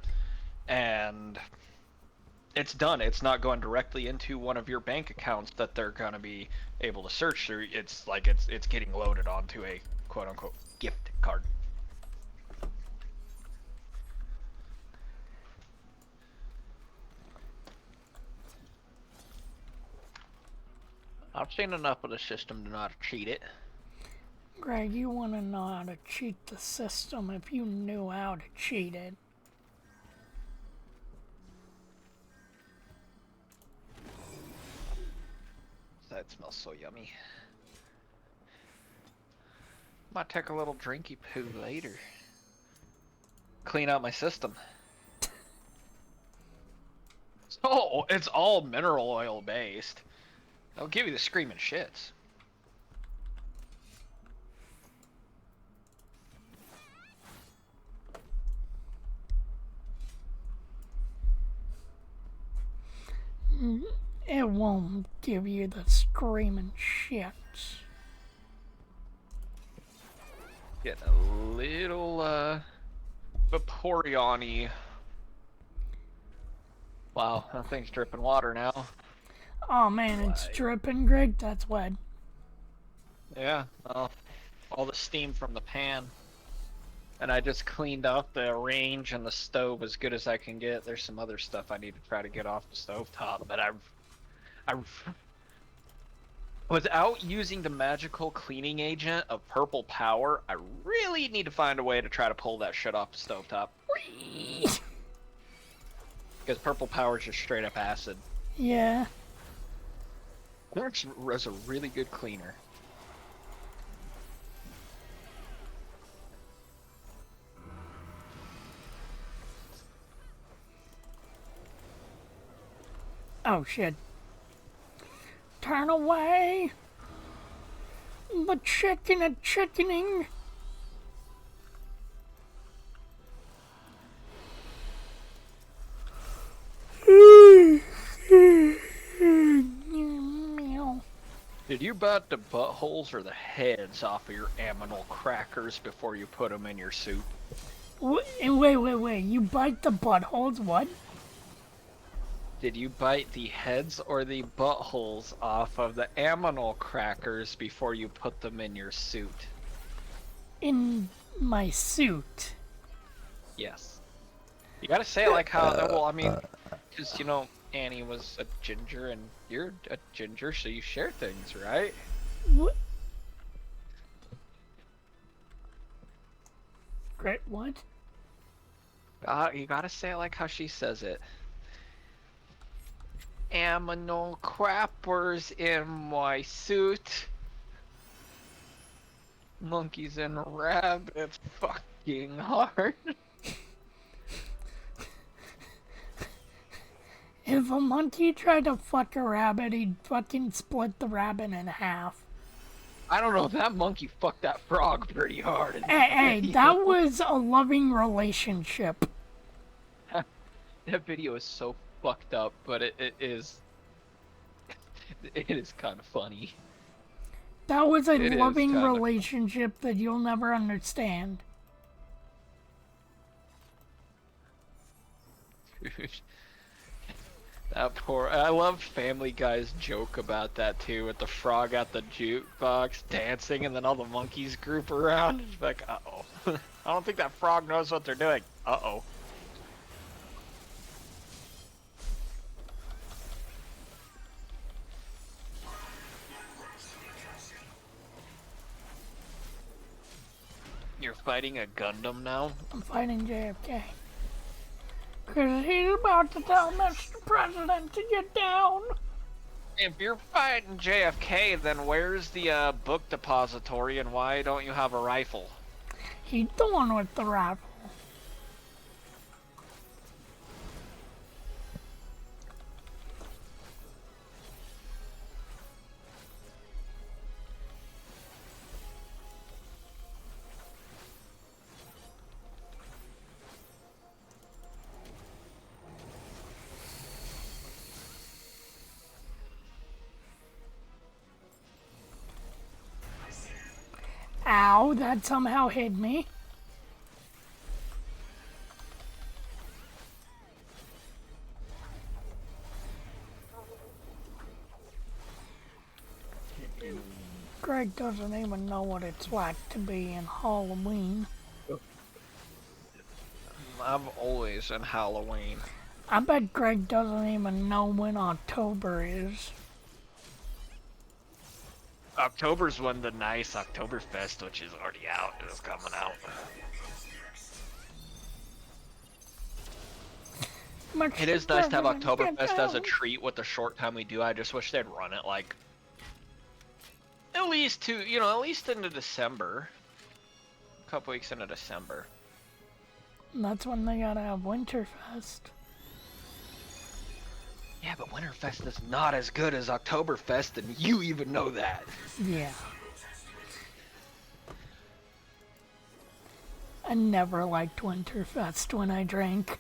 and it's done. It's not going directly into one of your bank accounts that they're gonna be able to search through. It's like it's getting loaded onto a quote unquote gift card. I've seen enough of the system to know how to cheat it. Greg, you want to know how to cheat the system if you knew how to cheat it. That smells so yummy. Might take a little drinky poo later. Clean out my system. So it's all mineral oil based. They'll give you the screaming shits. It won't give you the screaming shits. Getting a little Vaporeon-y. Wow, that thing's dripping water now. Oh man, it's dripping, Greg. That's wet. Yeah, well, all the steam from the pan. And I just cleaned off the range and the stove as good as I can get. There's some other stuff I need to try to get off the stovetop, but without using the magical cleaning agent of purple power, I really need to find a way to try to pull that shit off the stovetop. Because purple power is just straight up acid. Yeah. Quartz is a really good cleaner. Oh shit. Turn away. The chicken is chickening. Did you bite the buttholes or the heads off of your aminal crackers before you put them in your soup? Wait. You bite the buttholes? What? Did you bite the heads or the buttholes off of the aminal crackers before you put them in your suit? In my suit. Yes. You gotta say it like how, well, I mean, because, you know, Annie was a ginger and you're a ginger, so you share things, right? What? Great, what? You gotta say it like how she says it. Aminal crappers in my suit. Monkeys and rabbits fucking hard. If a monkey tried to fuck a rabbit, he'd fucking split the rabbit in half. I don't know, that monkey fucked that frog pretty hard. Hey, that was a loving relationship. That video is so fucked up, but it is kind of funny. That was a It is loving kinda- relationship that you'll never understand. That poor. I love Family Guy's joke about that too, with the frog at the jukebox dancing, and then all the monkeys group around. It's like, uh-oh. I don't think that frog knows what they're doing. Uh-oh. You're fighting a Gundam now? I'm fighting JFK. Because he's about to tell Mr. President to get down. If you're fighting JFK, then where's the book depository, and why don't you have a rifle? He's the one with the rifle. Ow, that somehow hit me. Greg doesn't even know what it's like to be in Halloween. I'm always in Halloween. I bet Greg doesn't even know when October is. October's when the nice Oktoberfest, which is already out, is coming out. It is nice to have Oktoberfest as a treat with the short time we do. I just wish they'd run it like at least at least into December. A couple weeks into December. And that's when they gotta have Winterfest. Yeah, but Winterfest is not as good as Oktoberfest, and you even know that. Yeah. I never liked Winterfest when I drank.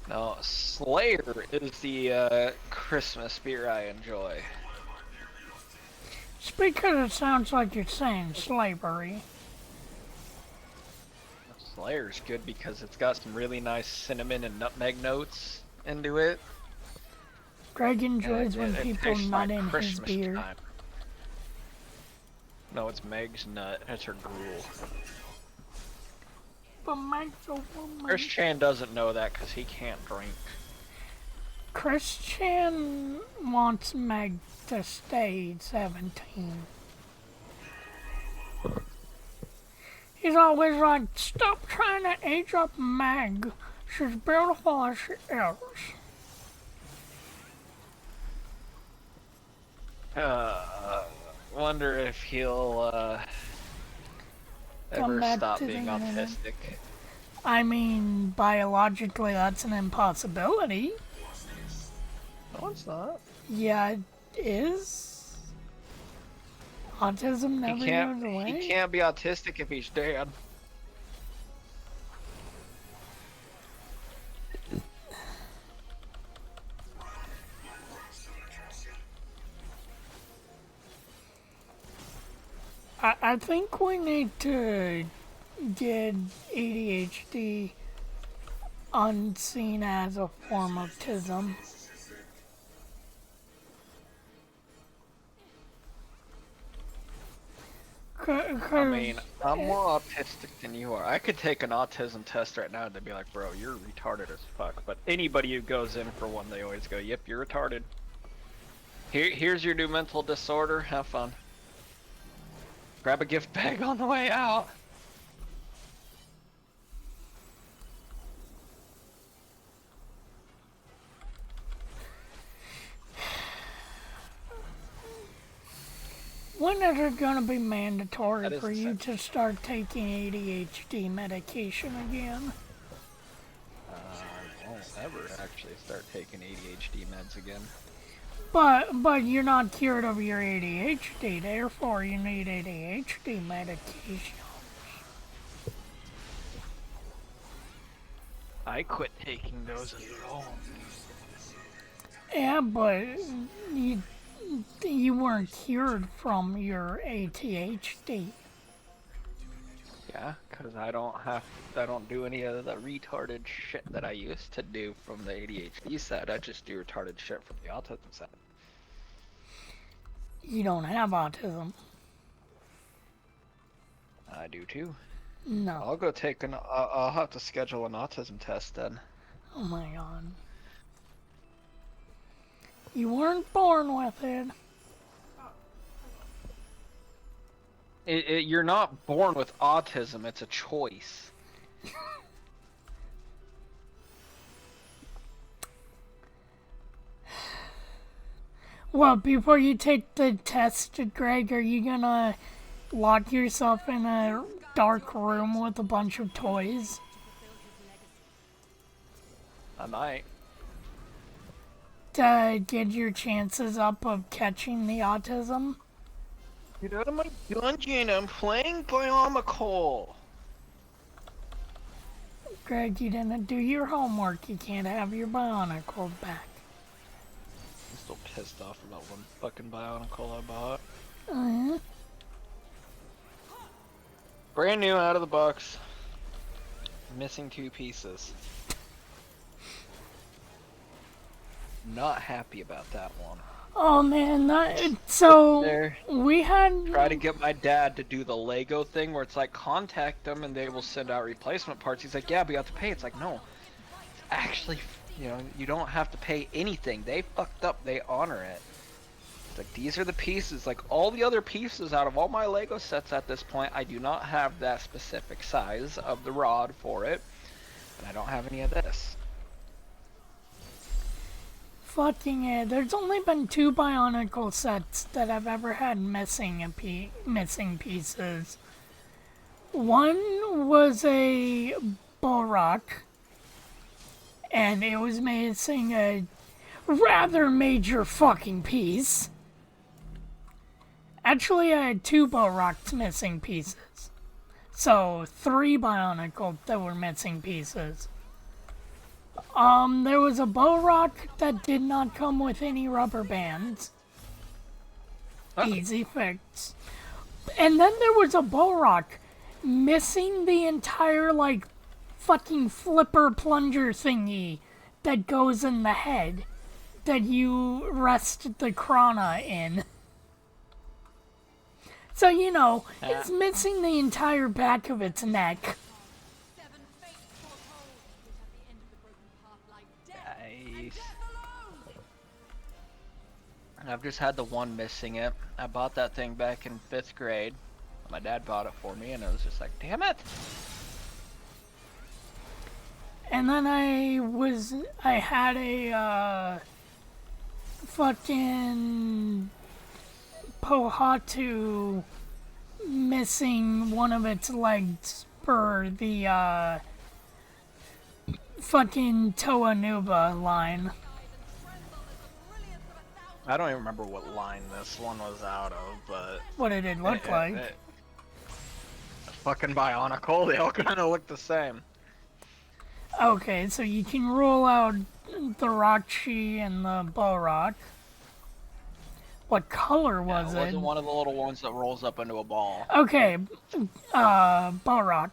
No, Slayer is the Christmas beer I enjoy. It's because it sounds like you're saying slavery. Slayer's good because it's got some really nice cinnamon and nutmeg notes into it. Greg enjoys when It people tastes nut like in his Christmas beer. time. No, it's Meg's nut. That's her gruel. But Mike's a woman. Chris Chan doesn't know that because he can't drink. Chris Chan wants Meg to stay 17. He's always like, stop trying to age up Meg. She's beautiful as she is. Wonder if he'll Come ever back stop to being the internet. autistic. I mean, biologically, that's an impossibility. No, it's not. Yeah, it is. Autism never goes away. He can't be autistic if he's dead. I think we need to get ADHD unseen as a form of autism. I mean, I'm more autistic than you are. I could take an autism test right now and they'd be like, bro, you're retarded as fuck. But anybody who goes in for one, they always go, yep, you're retarded. Here's your new mental disorder. Have fun. Grab a gift bag on the way out. When is it gonna be mandatory That is for you essential. to start taking ADHD medication again? I won't ever actually start taking ADHD meds again. But you're not cured of your ADHD, therefore you need ADHD medication. I quit taking those as well. Yeah, but you weren't cured from your ADHD. Yeah, cause I don't do any of the retarded shit that I used to do from the ADHD side. I just do retarded shit from the autism side. You don't have autism. I do too. No. I'll go take an. I'll have to schedule an autism test then. Oh my god. You weren't born with it. You're not born with autism. It's a choice. Well, before you take the test, Greg, are you gonna lock yourself in a dark room with a bunch of toys? I might. To get your chances up of catching the autism? Get out of my dungeon! I'm playing Bionicle! Greg, you didn't do your homework. You can't have your Bionicle back. I'm still pissed off about one fucking Bionicle I bought. Uh-huh. Brand new, out of the box. Missing 2 pieces. Not happy about that one. Oh man, so There. we had... Try to get my dad to do the Lego thing where it's like, contact them and they will send out replacement parts. He's like, yeah, but you have to pay. It's like, no. It's actually, you know, you don't have to pay anything. They fucked up. They honor it. It's like, these are the pieces. Like, all the other pieces out of all my Lego sets at this point, I do not have that specific size of the rod for it. And I don't have any of this. Fucking there's only been 2 Bionicle sets that I've ever had missing pieces. One was a Bulrock, and it was missing a rather major fucking piece. Actually, I had 2 Bulrocks missing pieces. So, 3 Bionicle that were missing pieces. There was a Bulrock that did not come with any rubber bands. Easy fix. And then there was a Bulrock missing the entire, like, fucking flipper plunger thingy that goes in the head that you rest the Krana in. So, you know, it's missing the entire back of its neck. Nice. I've just had the one missing it. I bought that thing back in 5th grade. My dad bought it for me and it was just like, damn it! And then I had a, fucking Pohatu missing one of its legs for the, fucking Toanuba line. I don't even remember what line this one was out of, but... What did it look like? Fucking Bionicle, they all kind of look the same. Okay, so you can rule out the Rockchi and the Bulrock. What color Yeah, was it wasn't one of the little ones that rolls up into a ball. Okay, Balrock.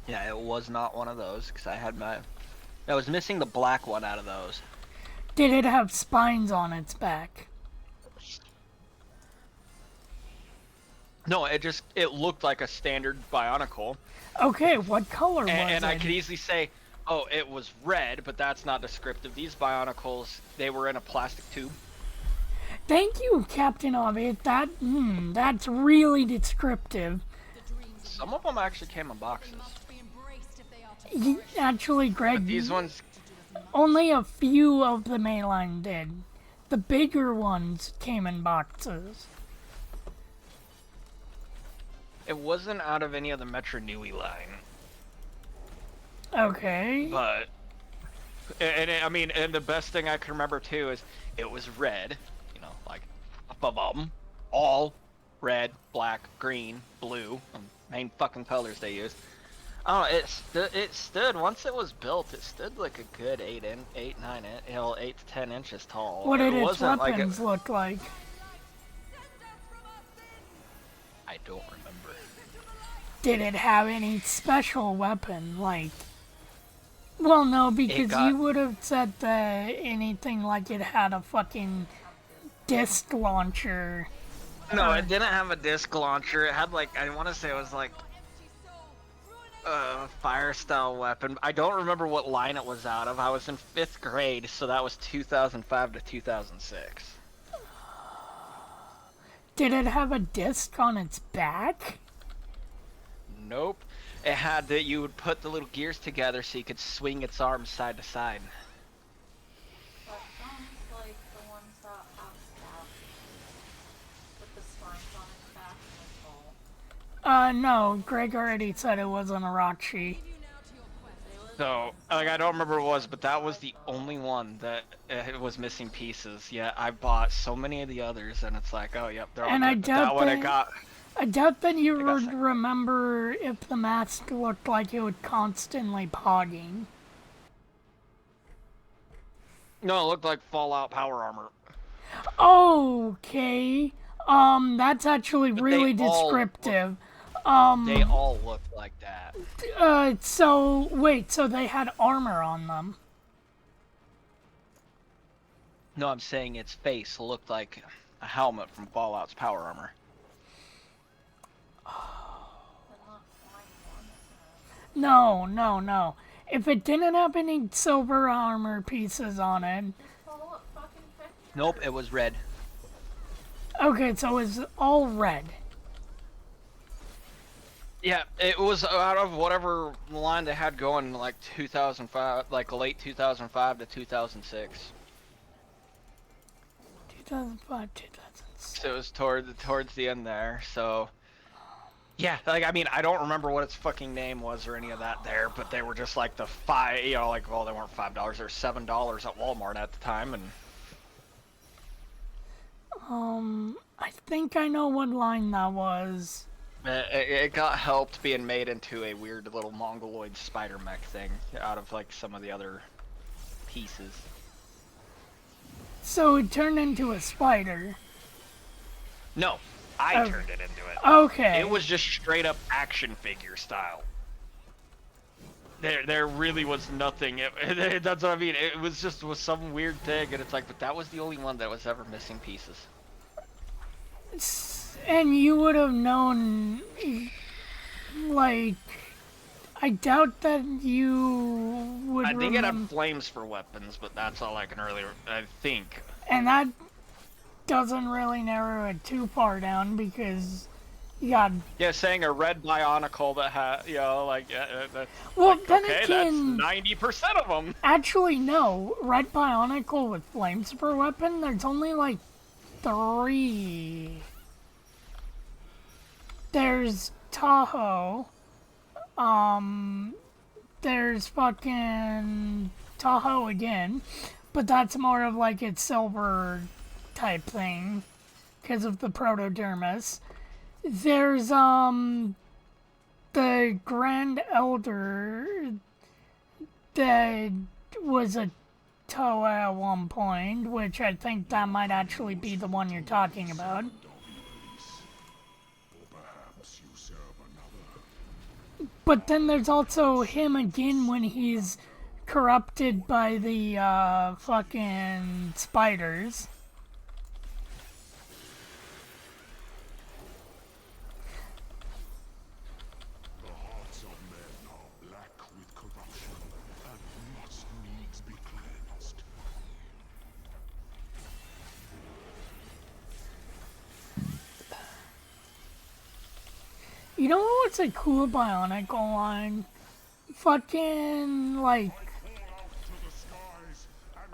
Yeah, it was not one of those, because I was missing the black one out of those. Did it have spines on its back? No, it looked like a standard Bionicle. Okay, what color was And it? I could easily say, oh, it was red, but that's not descriptive. These Bionicles, they were in a plastic tube. Thank you, Captain Obvious. That's really descriptive. Some of them actually came in boxes. Actually, Greg, But these ones, only a few of the mainline did. The bigger ones came in boxes. it wasn't out of any of the Metro Nui line. Okay. But, and the best thing I can remember too is it was red, like above them, all red, black, green, blue, main fucking colors they used. Oh, it stood once it was built. It stood like a good 8 to 10 inches tall. What did its wasn't weapons look like? I don't remember. Did it have any special weapon? Like, well, no, because you would have said that anything like it had a fucking disc launcher. No, it didn't have a disc launcher. It had like, I want to say it was like a fire style weapon. I don't remember what line it was out of. I was in 5th grade, so that was 2005 to 2006. Did it have a disc on its back? Nope. It had that you would put the little gears together so you could swing its arms side to side. That sounds like the ones that have stabs with the spines on its back and its ball. No, Greg already said it wasn't a Orochi. So, like, I don't remember what it was, but that was the only one that was missing pieces. Yeah, I bought so many of the others, and it's like, oh, yep, they're all And good. I But doubt that one I that- got. I doubt that you got would sick. remember if the mask looked like it would constantly pogging. No, it looked like Fallout power armor. Okay. That's actually really they all descriptive. They all looked like that. So, wait, so they had armor on them? No, I'm saying its face looked like a helmet from Fallout's power armor. But not flying one, isn't it? No. If it didn't have any silver armor pieces on it, Pull up fucking picture. Nope, it was red. okay, so it's all red. Yeah, it was out of whatever line they had going, like 2005, like late 2005 to 2006. 2005, 2006. So it was towards the end there. So yeah, like I mean, I don't remember what its fucking name was or any of that there, but they were just like the like, well, they weren't $5, they were $7 at Walmart at the time, and I think I know what line that was. it got helped being made into a weird little mongoloid spider mech thing out of like some of the other pieces. So it turned into a spider. No, I Oh. turned it into it. Okay. It was just straight up action figure style. There really was nothing. That's what I mean. It was some weird thing, and it's like, but that was the only one that was ever missing pieces. And you would have known, like, I doubt that you would I think it remem- had flames for weapons, but that's all I can really, I think. And that doesn't really narrow it too far down because you got... Yeah, saying a red Bionicle that had, like, that's, Well, like, then okay, again, that's 90% of them. actually no. Red Bionicle with flames per weapon, there's only like 3. There's Tahoe. There's fucking Tahoe again, but that's more of like its silver type thing because of the protodermis. There's the Grand Elder that was a Toa at one point, which I think that might actually be the one you're talking about. But then there's also him again when he's corrupted by the fucking spiders. The hearts of men are black with corruption and must needs be cleansed. You know what's a cool Bionicle line? Fucking, like,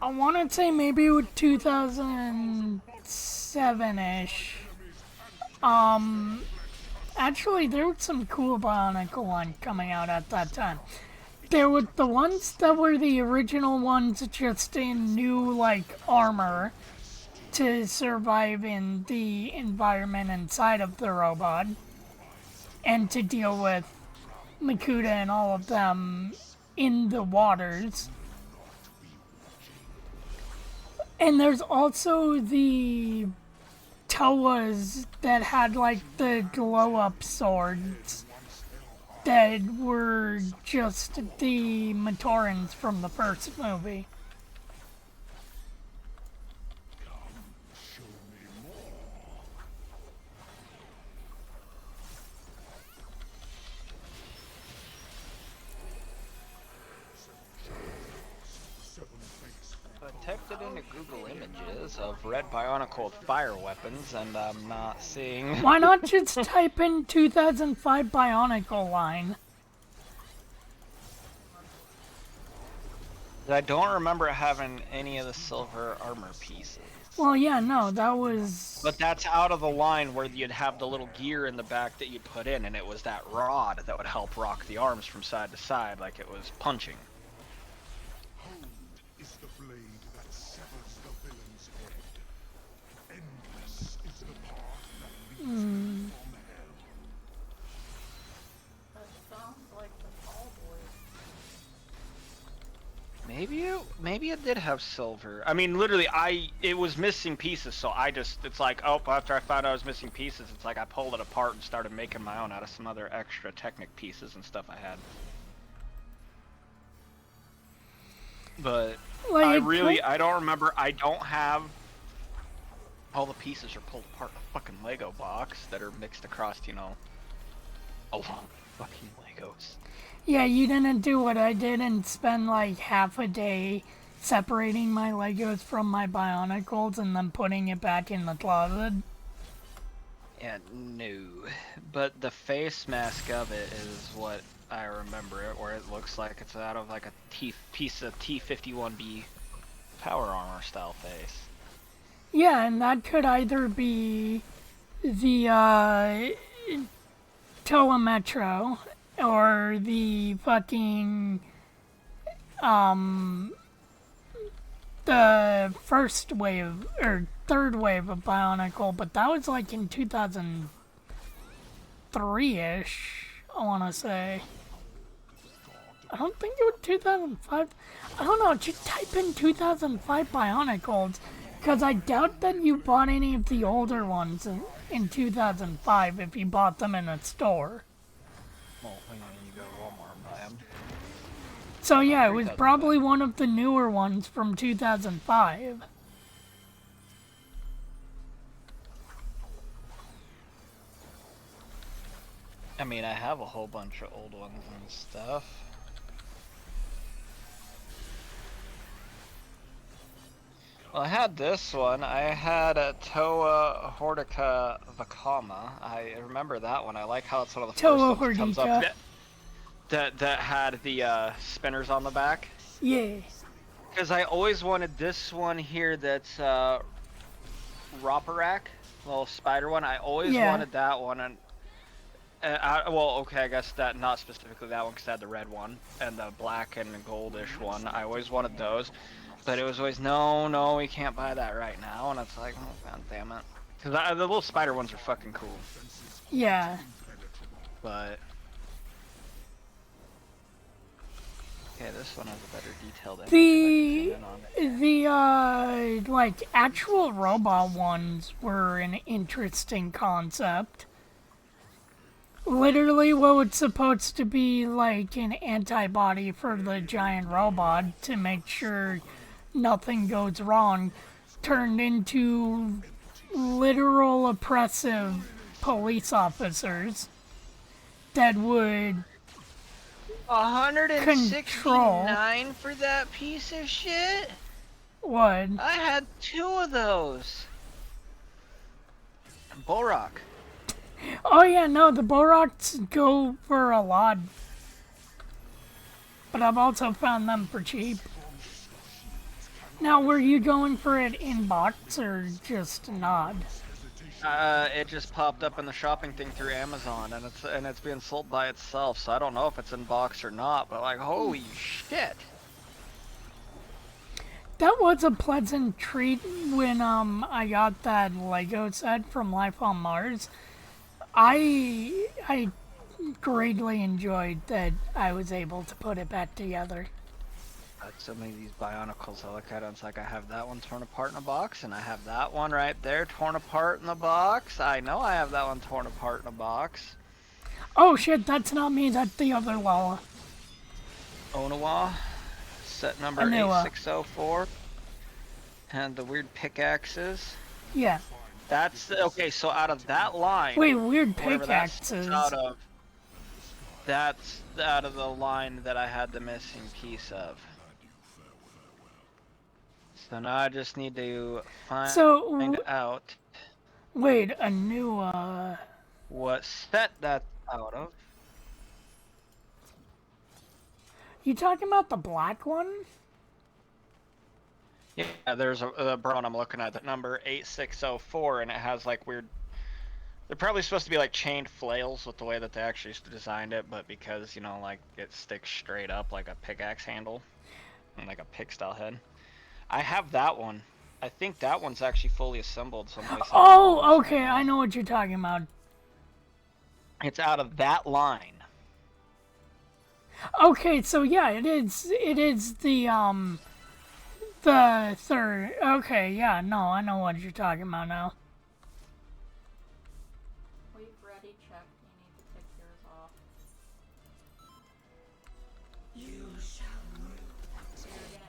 I want to say maybe with 2007-ish. Actually, there was some cool Bionicle line coming out at that time. There were the ones that were the original ones just in new, like, armor to survive in the environment inside of the robot and to deal with Makuta and all of them in the waters. And there's also the Toas that had like the glow-up swords that were just the Matorans from the first movie. I typed it into Google Images of red Bionicle with fire weapons, and I'm not seeing. Why not just type in 2005 Bionicle line? I don't remember having any of the silver armor pieces. Well, yeah, no, that was... But that's out of the line where you'd have the little gear in the back that you'd put in, and it was that rod that would help rock the arms from side to side like it was punching. Hold is the blade that severs the villain's head. Endless is the path that leads them from hell. That sounds like the Tall Boy. Maybe it did have silver. I mean, literally, it was missing pieces, so it's like, oh, after I found out I was missing pieces, it's like I pulled it apart and started making my own out of some other extra Technic pieces and stuff I had. But Well, I don't remember. I don't have all the pieces are pulled apart in a fucking Lego box that are mixed across, a lot of fucking Legos. Yeah, you didn't do what I did and spend like half a day separating my Legos from my Bionicles and then putting it back in the closet. Yeah, no. But the face mask of it is what I remember it, where it looks like it's out of like a piece of T-51B power armor style face. Yeah, and that could either be the Toa Metro or the fucking the first wave or third wave of Bionicle, but that was like in 2003-ish, I want to say. I don't think it was 2005. I don't know, just type in 2005 Bionicles, because I doubt that you bought any of the older ones in 2005 if you bought them in a store. Well, when you go to Walmart and buy them. So yeah, it was probably one of the newer ones from 2005. I mean, I have a whole bunch of old ones and stuff. Well, I had this one. I had a Toa Hortica Vakama. I remember that one. I like how it's one of the Toa first ones that comes up. Hortica. That had the spinners on the back. Yeah. Because I always wanted this one here that's Roparak, little spider one. I always wanted that one. And well, okay, I guess that not specifically that one because I had the red one and the black and goldish one. I always wanted those. But it was always, no, we can't buy that right now. And it's like, oh, god damn it. Because the little spider ones are fucking cool. Yeah. But Okay, this one has a better detailed image. The if I can zoom in on it. like actual robot ones were an interesting concept. Literally, what was supposed to be like an antibody for the giant robot to make sure nothing goes wrong turned into literal oppressive police officers that would 169 for that piece of shit? what? I had 2 of those. Bullrock. Oh yeah, no, the Boraks go for a lot. But I've also found them for cheap. Now, were you going for it in box or just not? It just popped up in the shopping thing through Amazon, and it's being sold by itself. So I don't know if it's in box or not. But like, holy shit! That was a pleasant treat when I got that Lego set from Life on Mars. I greatly enjoyed that I was able to put it back together. So many of these Bionicles, I look at it, it's like I have that one torn apart in a box, and I have that one right there torn apart in the box. I know I have that one torn apart in a box. Oh shit, that's not me, that's the other Lala. Onawa, set number Anawa. 8604, and the weird pickaxes. Yeah. That's okay. So out of that line, Wait, weird whatever pickaxes. That's out of the line that I had the missing piece of. So now I just need to find out Wait, a new what set that's out of. You talking about the black one? Yeah, there's a brown I'm looking at, that number 8604, and it has like weird. They're probably supposed to be like chained flails with the way that they actually designed it, but because, you know, like it sticks straight up like a pickaxe handle and like a pick style head. I have that one. I think that one's actually fully assembled someplace. Oh, okay, I know what you're talking about. It's out of that line. Okay, so yeah, it is the third. Okay, yeah, no, I know what you're talking about now. We've already checked. You need to take yours off.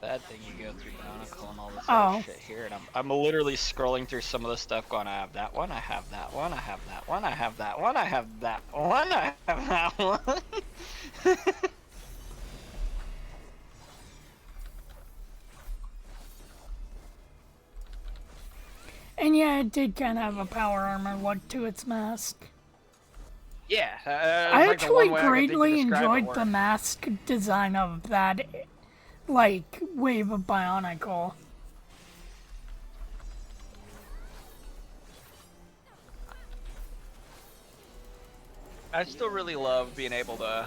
Bad thing you go through Bionicle and all this Oh. other shit here, and I'm literally scrolling through some of the stuff going, I have that one, I have that one, I have that one, I have that one, I have that one, I have that one. And yeah, it did kind of have a power armor look to its mask. Yeah, I actually greatly enjoyed the mask design of that, like, wave of Bionicle. I still really love being able to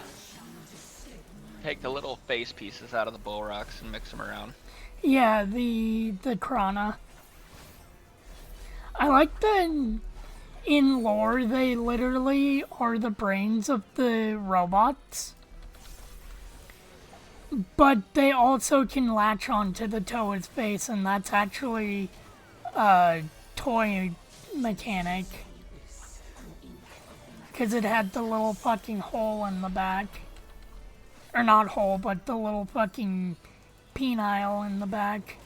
take the little face pieces out of the bull rocks and mix them around. Yeah, the Krana. I like that in lore they literally are the brains of the robots. But they also can latch onto the Toa's face, and that's actually a toy mechanic. Because it had the little fucking hole in the back. Or not hole, but the little fucking penile in the back.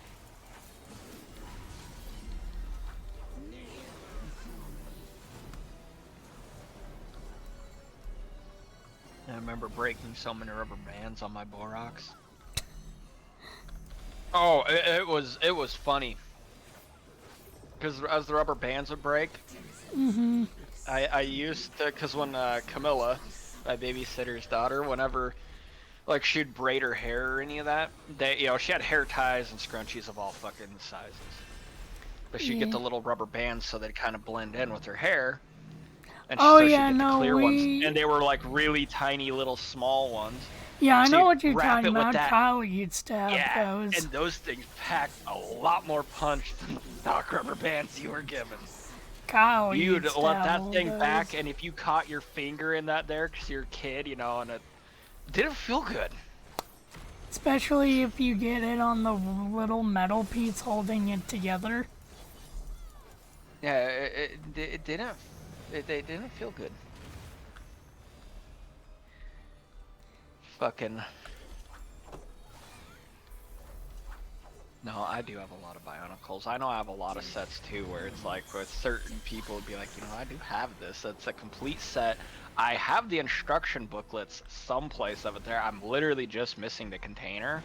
I remember breaking so many rubber bands on my Borox. Oh, it was funny. Because as the rubber bands would break, I used to, because when Camilla, my babysitter's daughter, whenever like she'd braid her hair or any of that, she had hair ties and scrunchies of all fucking sizes. But she'd get the little rubber bands so they'd kind of blend in with her hair. And Oh, so she'd yeah, get no, the clear we- ones, and they were like really tiny little small ones. Yeah, I So know you what you're wrap talking it with about. that. Kyle used to have Yeah, those. and those things packed a lot more punch than the stock rubber bands you were given. Kyle You'd used to let have that all thing those. back, and if you caught your finger in that there, because you're a kid, and it didn't feel good. Especially if you get it on the little metal piece holding it together. Yeah, it didn't. They didn't feel good. Fucking. No, I do have a lot of Bionicles. I know I have a lot of sets too, where it's like with certain people, it'd be like, you know, I do have this. It's a complete set. I have the instruction booklets someplace of it there. I'm literally just missing the container.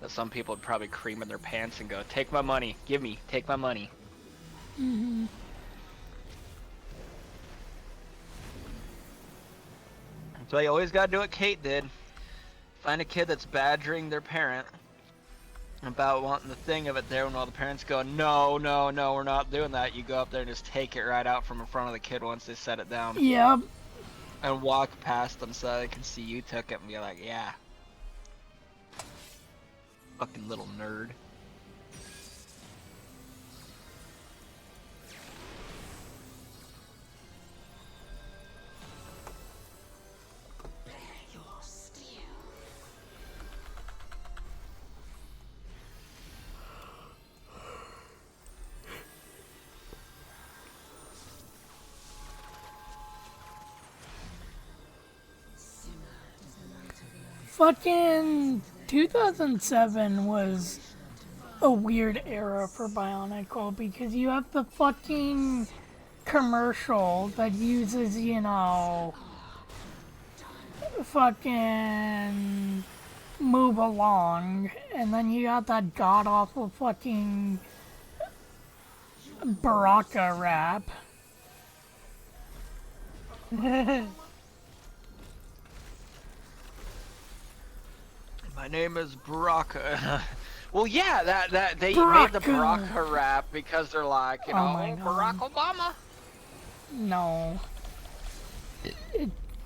That some people would probably cream in their pants and go, take my money, give me, take my money. Mm-hmm. So you always gotta do what Kate did. Find a kid that's badgering their parent about wanting the thing of it there, when all the parents go, no, no, no, we're not doing that. You go up there and just take it right out from in front of the kid once they set it down. Yep. And walk past them so they can see you took it and be like, yeah. Fucking little nerd. Fucking 2007 was a weird era for Bionicle because you have the fucking commercial that uses, you know, fucking move along, and then you got that god awful fucking Baraka rap. My name is Baraka. Well, yeah, that they Baraka. made the Baraka rap because they're like, you know, Oh my Barack God. Obama. No.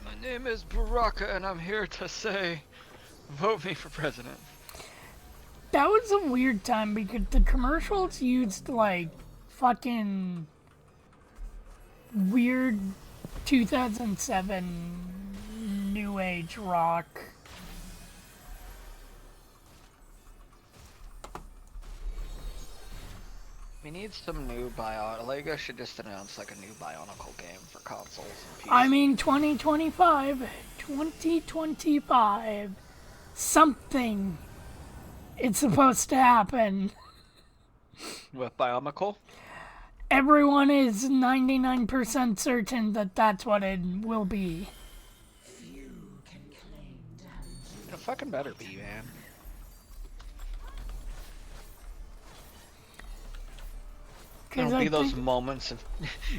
My name is Baraka, and I'm here to say, vote me for president. That was a weird time because the commercials used like fucking weird 2007 new age rock. We need some new Bionicle. Lego should just announce like a new Bionicle game for consoles and PC. I mean 2025, something. It's supposed to happen. With Bionicle? Everyone is 99% certain that that's what it will be. It fucking better be, man. It'll be those moments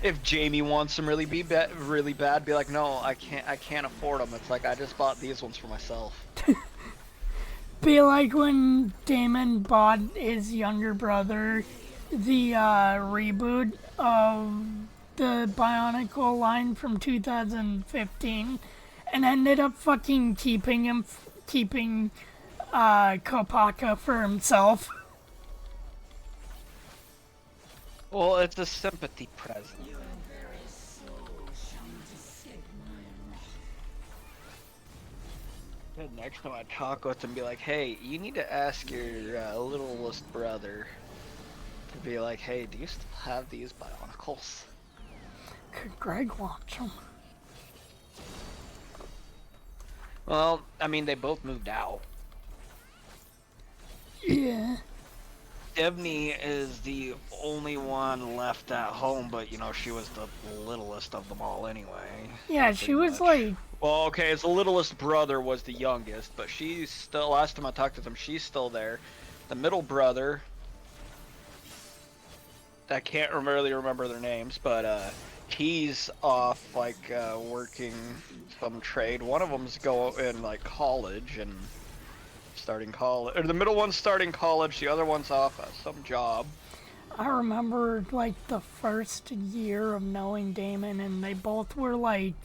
if Jamie wants them really really bad, be like, no, I can't afford them. It's like, I just bought these ones for myself. Be like when Damon bought his younger brother the reboot of the Bionicle line from 2015 and ended up fucking keeping Kopaka for himself. Well, it's a sympathy present. And next time I talk with him, be like, hey, you need to ask your littlest brother to be like, hey, do you still have these Bionicles? Could Greg watch them? Well, I mean, they both moved out. Yeah. Ebony is the only one left at home, but you know, she was the littlest of them all anyway. Yeah, she was like... Well, okay, his littlest brother was the youngest, but she's still, last time I talked to them, she's still there. The middle brother, I can't really remember their names, but he's off, like, working some trade. One of them's in, like, college, and starting college, or the middle one's starting college, the other one's off at some job. I remember, like, the first year of knowing Damon, and they both were, like,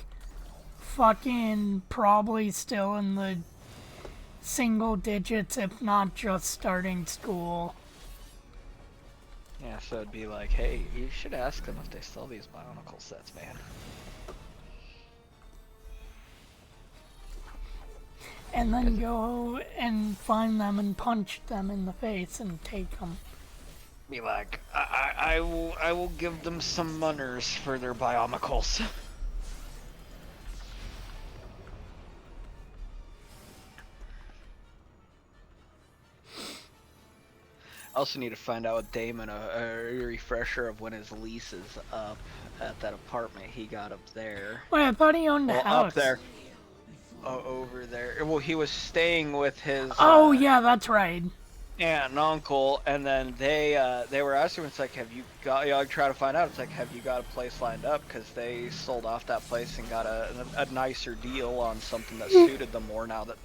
fucking probably still in the single digits, if not just starting school. Yeah, so it'd be like, hey, you should ask them if they sell these Bionicle sets, man. and then go and find them and punch them in the face and take them. Be like, I will give them some munners for their biomicals. I also need to find out with Damon a refresher of when his lease is up at that apartment he got up there. Wait, I thought he owned a Well, house. up there. Oh, over there. Well, he was staying with his Oh, yeah, that's right. aunt and uncle, and then they were asking him, it's like, have you got, try to find out, it's like, have you got a place lined up? Because they sold off that place and got a nicer deal on something that suited them more now that,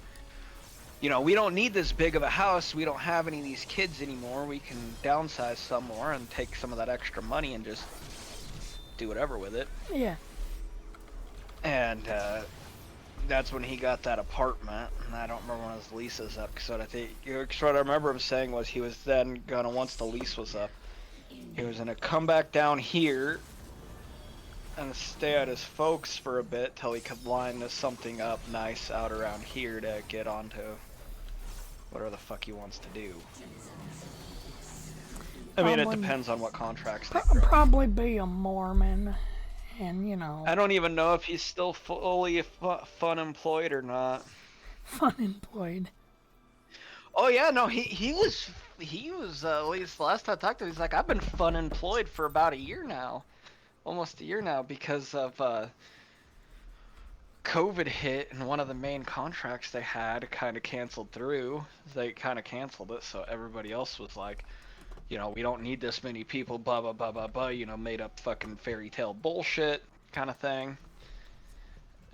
you know, we don't need this big of a house, we don't have any of these kids anymore, we can downsize some more and take some of that extra money and just do whatever with it. Yeah. And that's when he got that apartment, and I don't remember when his lease is up, because what I remember him saying was he was then gonna, once the lease was up, he was gonna come back down here and stay at his folks for a bit till he could line something up nice out around here to get onto whatever the fuck he wants to do. I mean, it depends on what contracts they grow. Probably be a Mormon, and you know. I don't even know if he's still fully fun employed or not. Fun employed. Oh yeah, no, he was at least the last time I talked to him, he's like, I've been fun employed for about a year now, almost a year now, because of COVID hit and one of the main contracts they had kind of canceled through. They kind of canceled it, so everybody else was like, you know, we don't need this many people, blah blah blah blah blah, you know, made up fucking fairy tale bullshit kind of thing.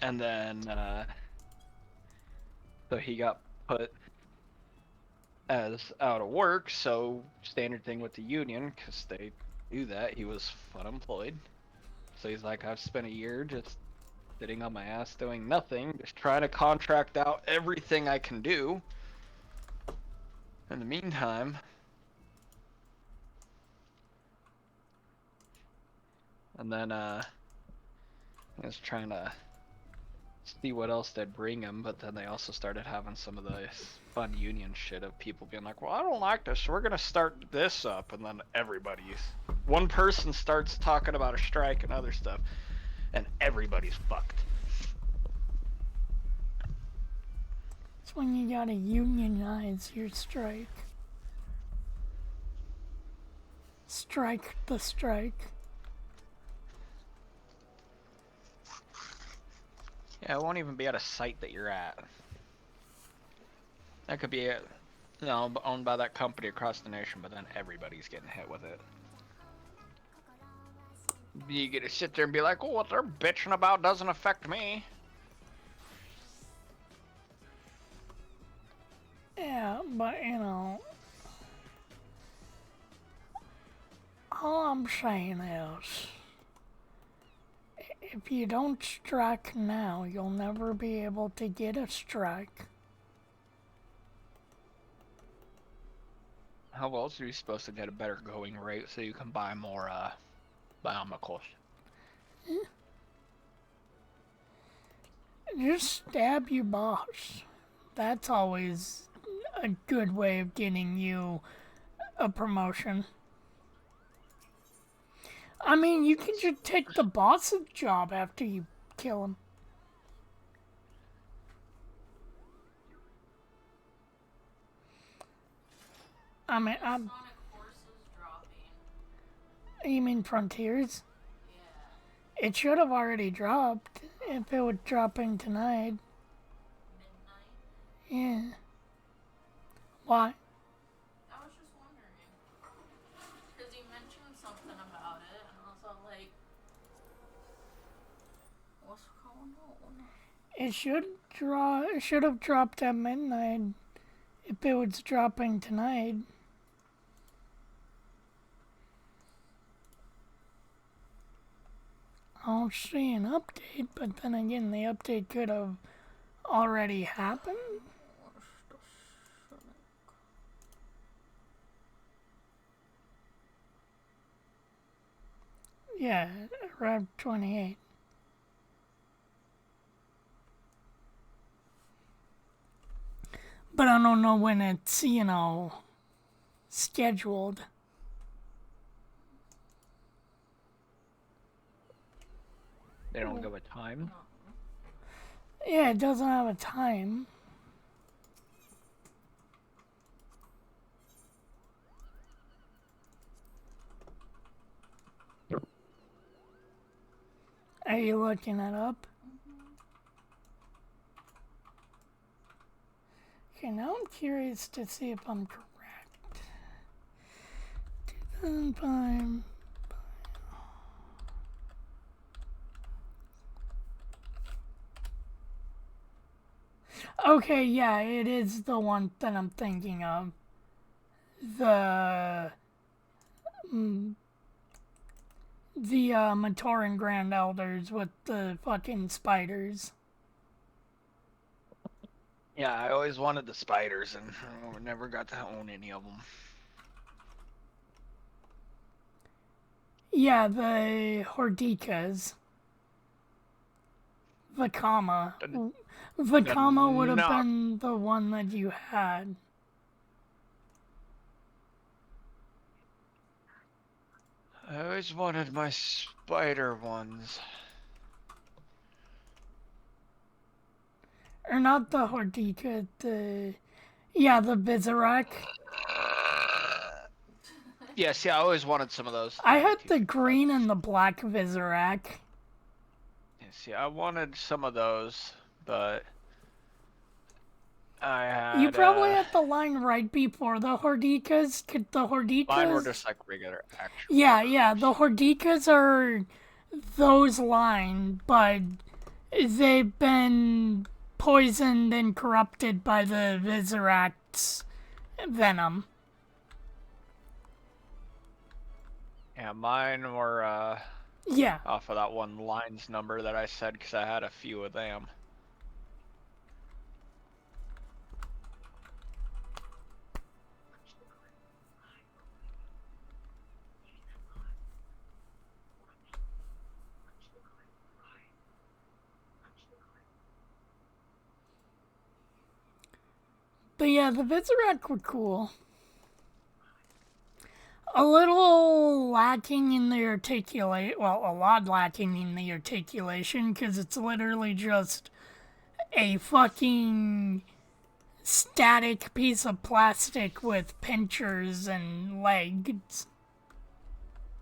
And then so he got put as out of work, so standard thing with the union, because they do that, he was unemployed. So he's like, I've spent a year just sitting on my ass doing nothing, just trying to contract out everything I can do. In the meantime, and then I was trying to see what else they'd bring him, but then they also started having some of the fun union shit of people being like, well, I don't like this, so we're gonna start this up, and then one person starts talking about a strike and other stuff, and everybody's fucked. It's when you gotta unionize your strike. Strike the strike. Yeah, it won't even be at a site that you're at. That could be, you know, owned by that company across the nation, but then everybody's getting hit with it. You get to sit there and be like, oh, what they're bitching about doesn't affect me. Yeah, but you know, all I'm saying is, if you don't strike now, you'll never be able to get a strike. How else are you supposed to get a better going rate so you can buy more biomicals? Just stab your boss. That's always a good way of getting you a promotion. I mean, you can just take the boss's job after you kill him. I mean, Sonic Forces dropping. you mean Frontiers? Yeah. It should have already dropped if it was dropping tonight. Midnight. Yeah. Why? I was just wondering. Because you mentioned something about it, and I was all like, what's going on? It should have dropped at midnight if it was dropping tonight. I don't see an update, but then again, the update could have already happened. Yeah, around 28. But I don't know when it's, scheduled. They don't give a time. Yeah, it doesn't have a time. Are you looking it up? Okay, now I'm curious to see if I'm correct. 2005. Okay, yeah, it is the one that I'm thinking of. The Matoran Grand Elders with the fucking spiders. Yeah, I always wanted the spiders, and I never got to own any of them. Yeah, the Hordekas. Vakama. Vakama would have been the one that you had. I always wanted my spider ones. Or not the Hordika, the Vizorak. Yes, yeah, I always wanted some of those. I had the green and the black Vizorak. See, I wanted some of those, but I had. You probably had the line right before the Hordekas. The Hordekas. Mine were just like regular actual. Yeah. The Hordekas are those line, but they've been poisoned and corrupted by the Vizorak's venom. Yeah, mine were Yeah. off of that one lines number that I said because I had a few of them. But yeah, the Vizorak were cool. A little lacking in the a lot lacking in the articulation, because it's literally just a fucking static piece of plastic with pinchers and legs.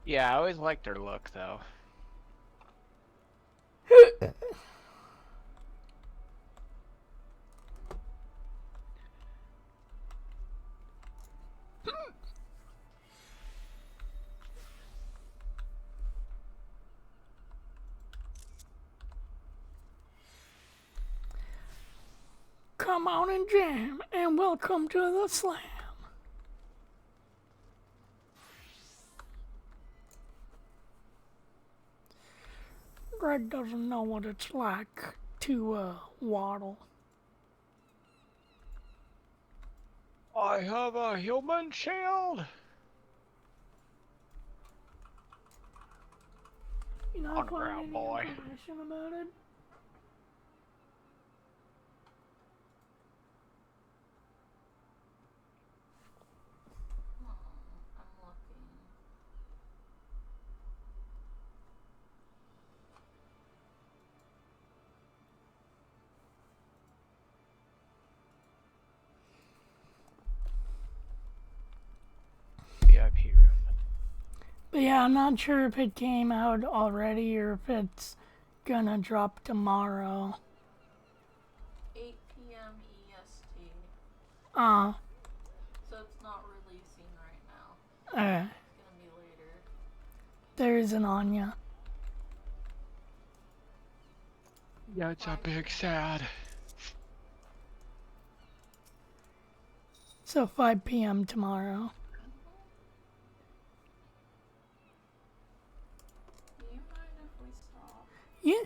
Yeah, I always liked their look though. Come on and jam, and welcome to the slam. Greg doesn't know what it's like to waddle. I have a human shield. You not On finding ground, any boy. information about it? I'm looking. VIP room. But yeah, I'm not sure if it came out already or if it's gonna drop tomorrow. 8 p.m. EST. So it's not releasing right now. It's gonna be later. There is an Anya. Yeah, it's a big sad. So 5 p.m. tomorrow. Do you mind if we stop? Yeah. Okay.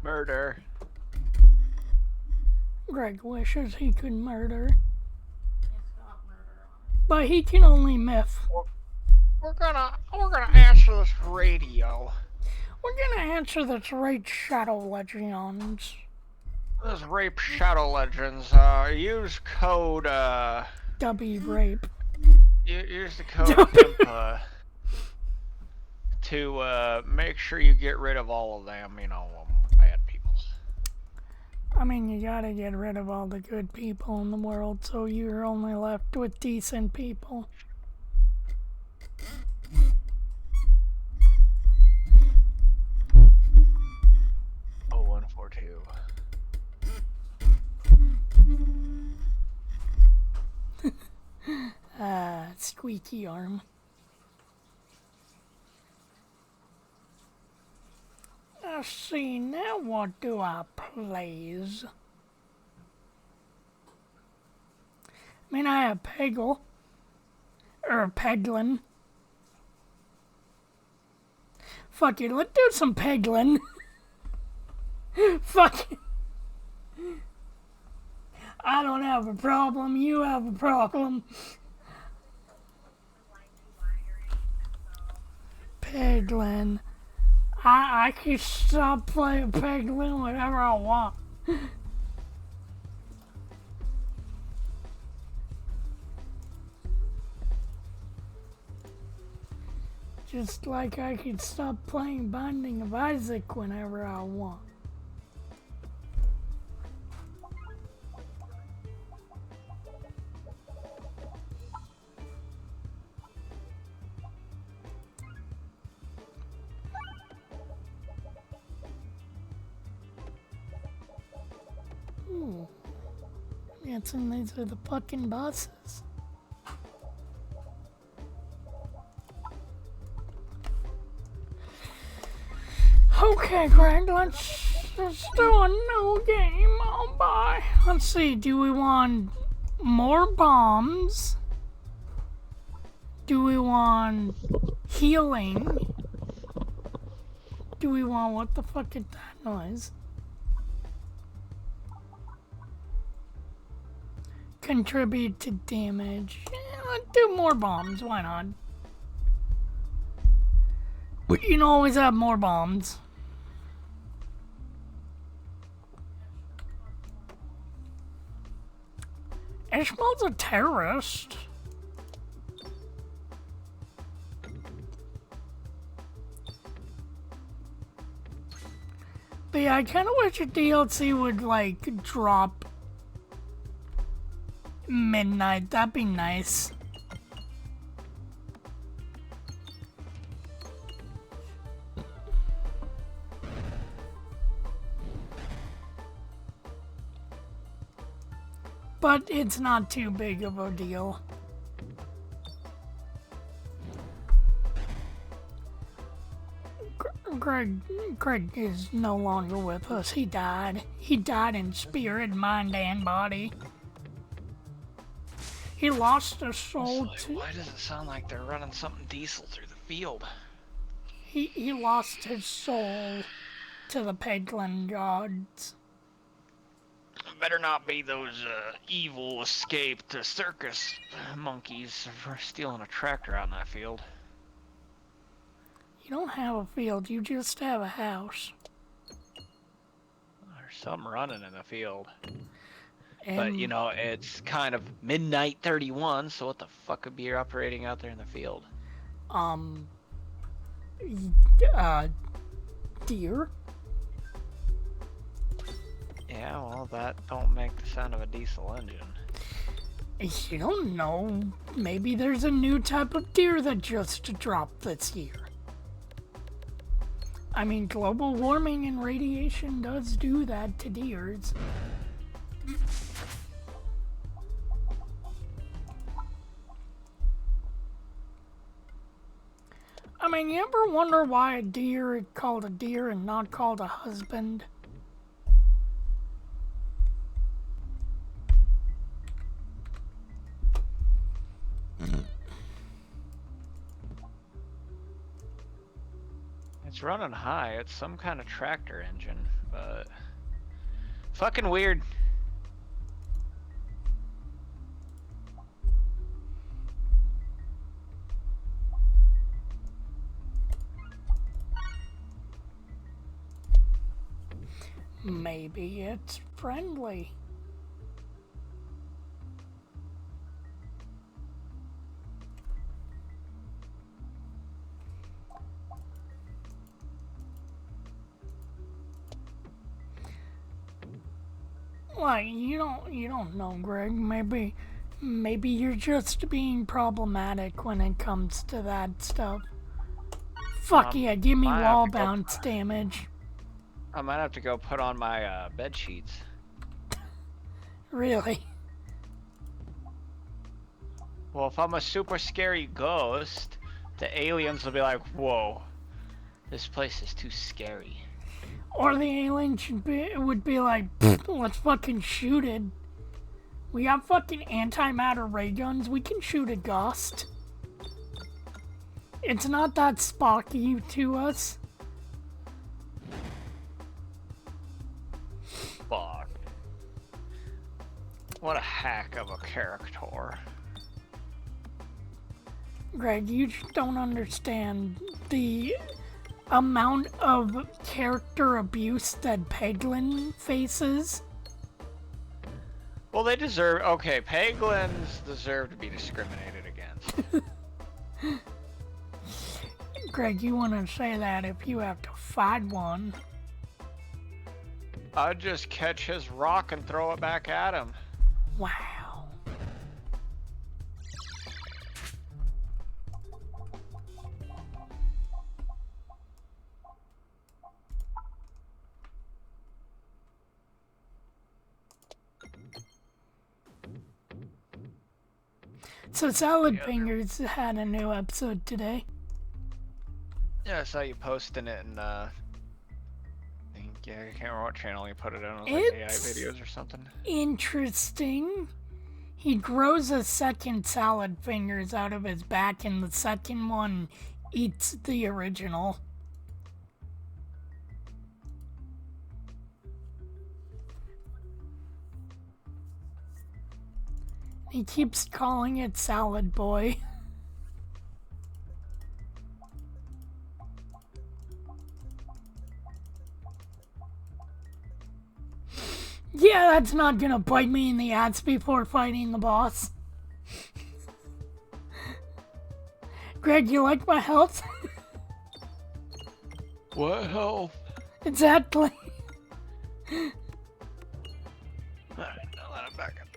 Murder. Greg wishes he could murder, It's got murder on it. but he can only myth. We're gonna answer this radio. We're gonna answer this right, Shadow Legends. This Rape Shadow Legends, use code, W rape. use the code IMPA to, make sure you get rid of all of them, you know, bad people. I mean, you gotta get rid of all the good people in the world, so you're only left with decent people. 0142. Squeaky arm. Let's see, now what do I plays? I mean, I have Peggle. Or Peglin. Fuck it, let's do some Peglin. Fuck it. I don't have a problem, you have a problem. Peglin. I can stop playing Peglin whenever I want. Just like I can stop playing Binding of Isaac whenever I want. Ooh. Guessing these are the fucking bosses. Okay, Greg, let's do a new game. Oh, bye. Let's see, do we want more bombs? Do we want healing? Do we want, what the fuck is that noise? Contribute to damage. Let's do more bombs, why not? We can always have more bombs. Ishmael's a terrorist. But yeah, I kinda wish a DLC would, like, drop midnight. That'd be nice. But it's not too big of a deal. Greg is no longer with us. He died. He died in spirit, mind, and body. He lost his soul to... Why does it sound like they're running something diesel through the field? He lost his soul to the Peglin gods. Better not be those evil escaped circus monkeys for stealing a tractor out in that field. You don't have a field, you just have a house. There's some running in the field. And, But, you know, it's kind of midnight 31, so what the fuck could be operating out there in the field? Deer? Yeah, well, that don't make the sound of a diesel engine. You don't know. Maybe there's a new type of deer that just dropped this year. I mean, global warming and radiation does do that to deers. I mean, you ever wonder why a deer is called a deer and not called a husband? It's running high. It's some kind of tractor engine, but fucking weird. Maybe it's friendly. Like, you don't know, Greg. Maybe you're just being problematic when it comes to that stuff. Fuck yeah, give me I have wall to go- bounce damage. I might have to go put on my bed sheets. Really? Well, if I'm a super scary ghost, the aliens will be like, whoa, this place is too scary. Or the alien would be like, let's fucking shoot it. We have fucking antimatter ray guns. We can shoot a ghost. It's not that Spocky to us. Fuck. What a hack of a character. Greg, you just don't understand the amount of character abuse that Peglin faces. Well, they deserve. Okay, Peglins deserve to be discriminated against. Greg, you want to say that if you have to fight one. I'd just catch his rock and throw it back at him. Wow. So Salad Fingers had a new episode today. Yeah, I saw you posting it, and I can't remember what channel you put it on. It was like AI It's videos or something. interesting. He grows a second Salad Fingers out of his back, and the second one eats the original. He keeps calling it Salad Boy. Yeah, that's not gonna bite me in the ass before fighting the boss. Greg, you like my health? What health? Exactly. Alright, now let him back up.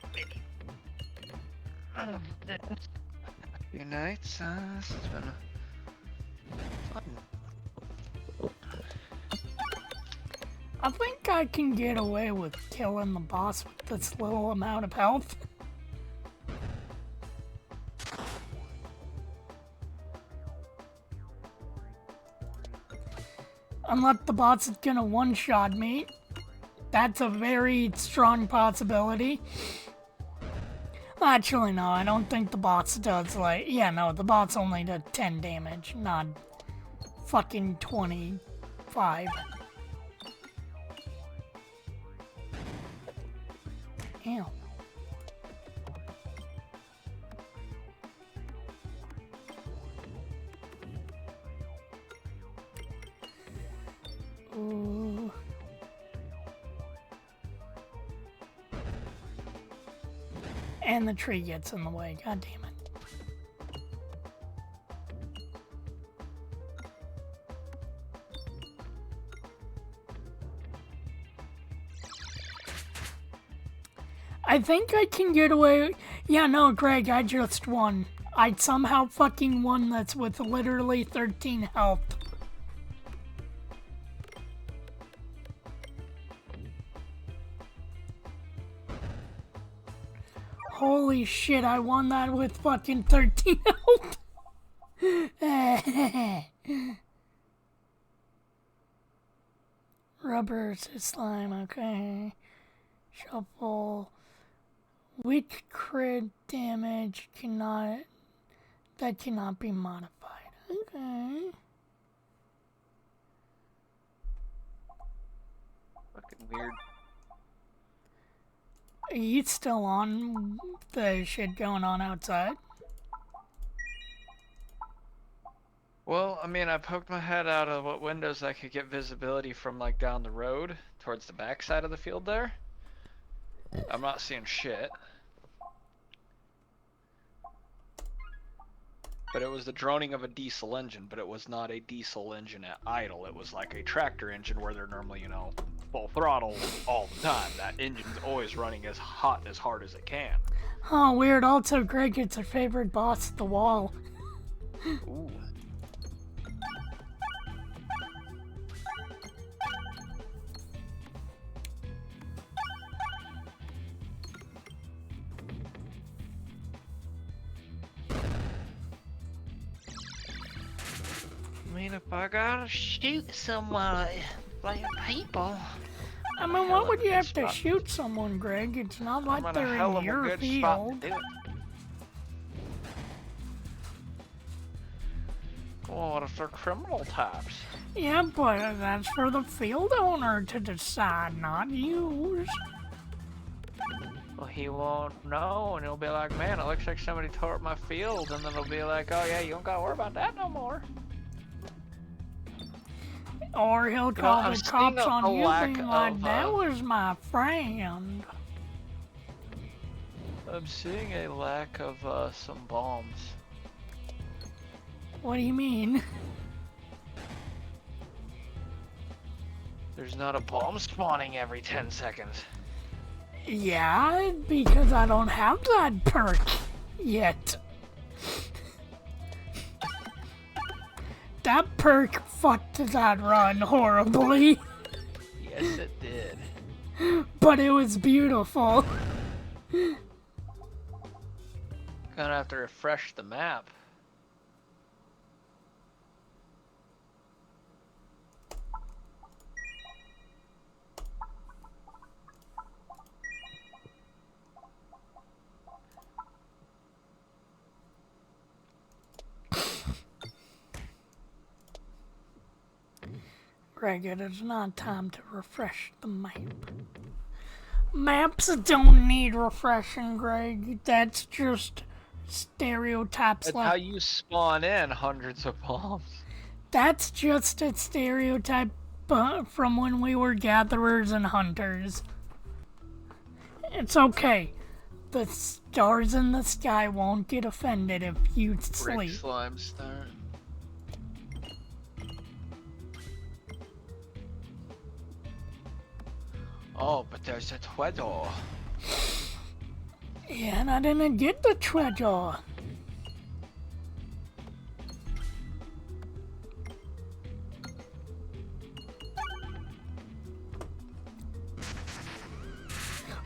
Good night, this has been fun. I think I can get away with killing the boss with this little amount of health. Unless the boss is gonna one-shot me. That's a very strong possibility. Actually, no, I don't think the boss does, like... Yeah, no, the boss only does 10 damage, not fucking 25. Ew. Ooh. And the tree gets in the way, god damn it. I think I can get away. Yeah, no, Greg, I just won. I somehow fucking won this with literally 13 health. Holy shit, I won that with fucking 13 health. Rubber to slime, okay. Shuffle. Which crit damage cannot be modified. Okay. Fucking weird. Are you still on the shit going on outside? Well, I mean, I poked my head out of what windows I could get visibility from, like, down the road towards the back side of the field there. I'm not seeing shit. But it was the droning of a diesel engine, but it was not a diesel engine at idle. It was like a tractor engine where they're normally, you know, full throttle all the time. That engine's always running as hot and as hard as it can. Oh, weird. Also, Greg gets her favorite boss at the wall. Ooh. I mean, if I gotta shoot someone, like people. I mean, what would you have to shoot someone, Greg? It's not like they're in your field. Well, what if they're criminal types? Yeah, but that's for the field owner to decide, not you. Well, he won't know, and he'll be like, man, it looks like somebody tore up my field, and then he'll be like, oh yeah, you don't gotta worry about that no more. Or he'll call the cops on you being like, of, that was my friend. I'm seeing a lack of some bombs. What do you mean? There's not a bomb spawning every 10 seconds. Yeah, because I don't have that perk yet. That perk fucked that run horribly. Yes, it did. But it was beautiful. Gonna have to refresh the map. Greg, it is not time to refresh the map. Maps don't need refreshing, Greg. That's just stereotypes. That's how you spawn in hundreds of bombs. That's just a stereotype from when we were gatherers and hunters. It's okay. The stars in the sky won't get offended if you sleep. Brick slime start. Oh, but there's a treasure. Yeah, and I didn't get the treasure.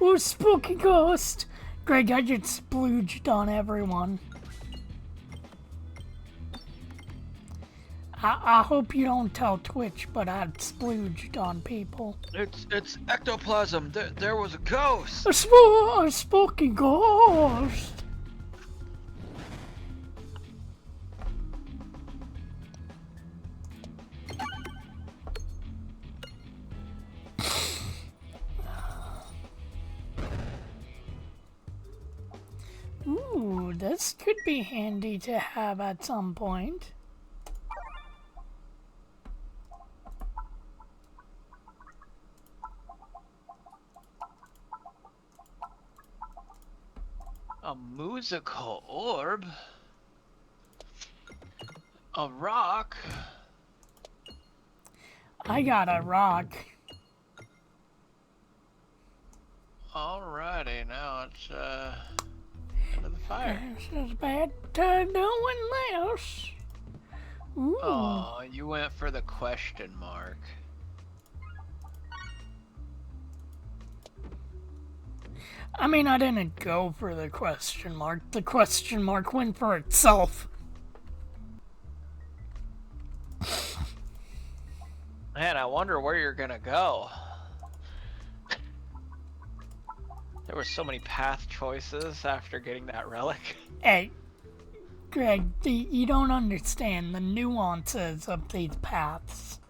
Oh, spooky ghost! Greg, I just splooged on everyone. I hope you don't tell Twitch, but I splooged on people. It's ectoplasm. There was a ghost. A spooky ghost! Ooh, this could be handy to have at some point. A musical orb? A rock? I got a rock. Alrighty, now it's into the fire. This is bad to doing this. Ooh. Oh, you went for the question mark. I mean, I didn't go for the question mark. The question mark went for itself. Man, I wonder where you're gonna go. There were so many path choices after getting that relic. Hey, Greg, you don't understand the nuances of these paths.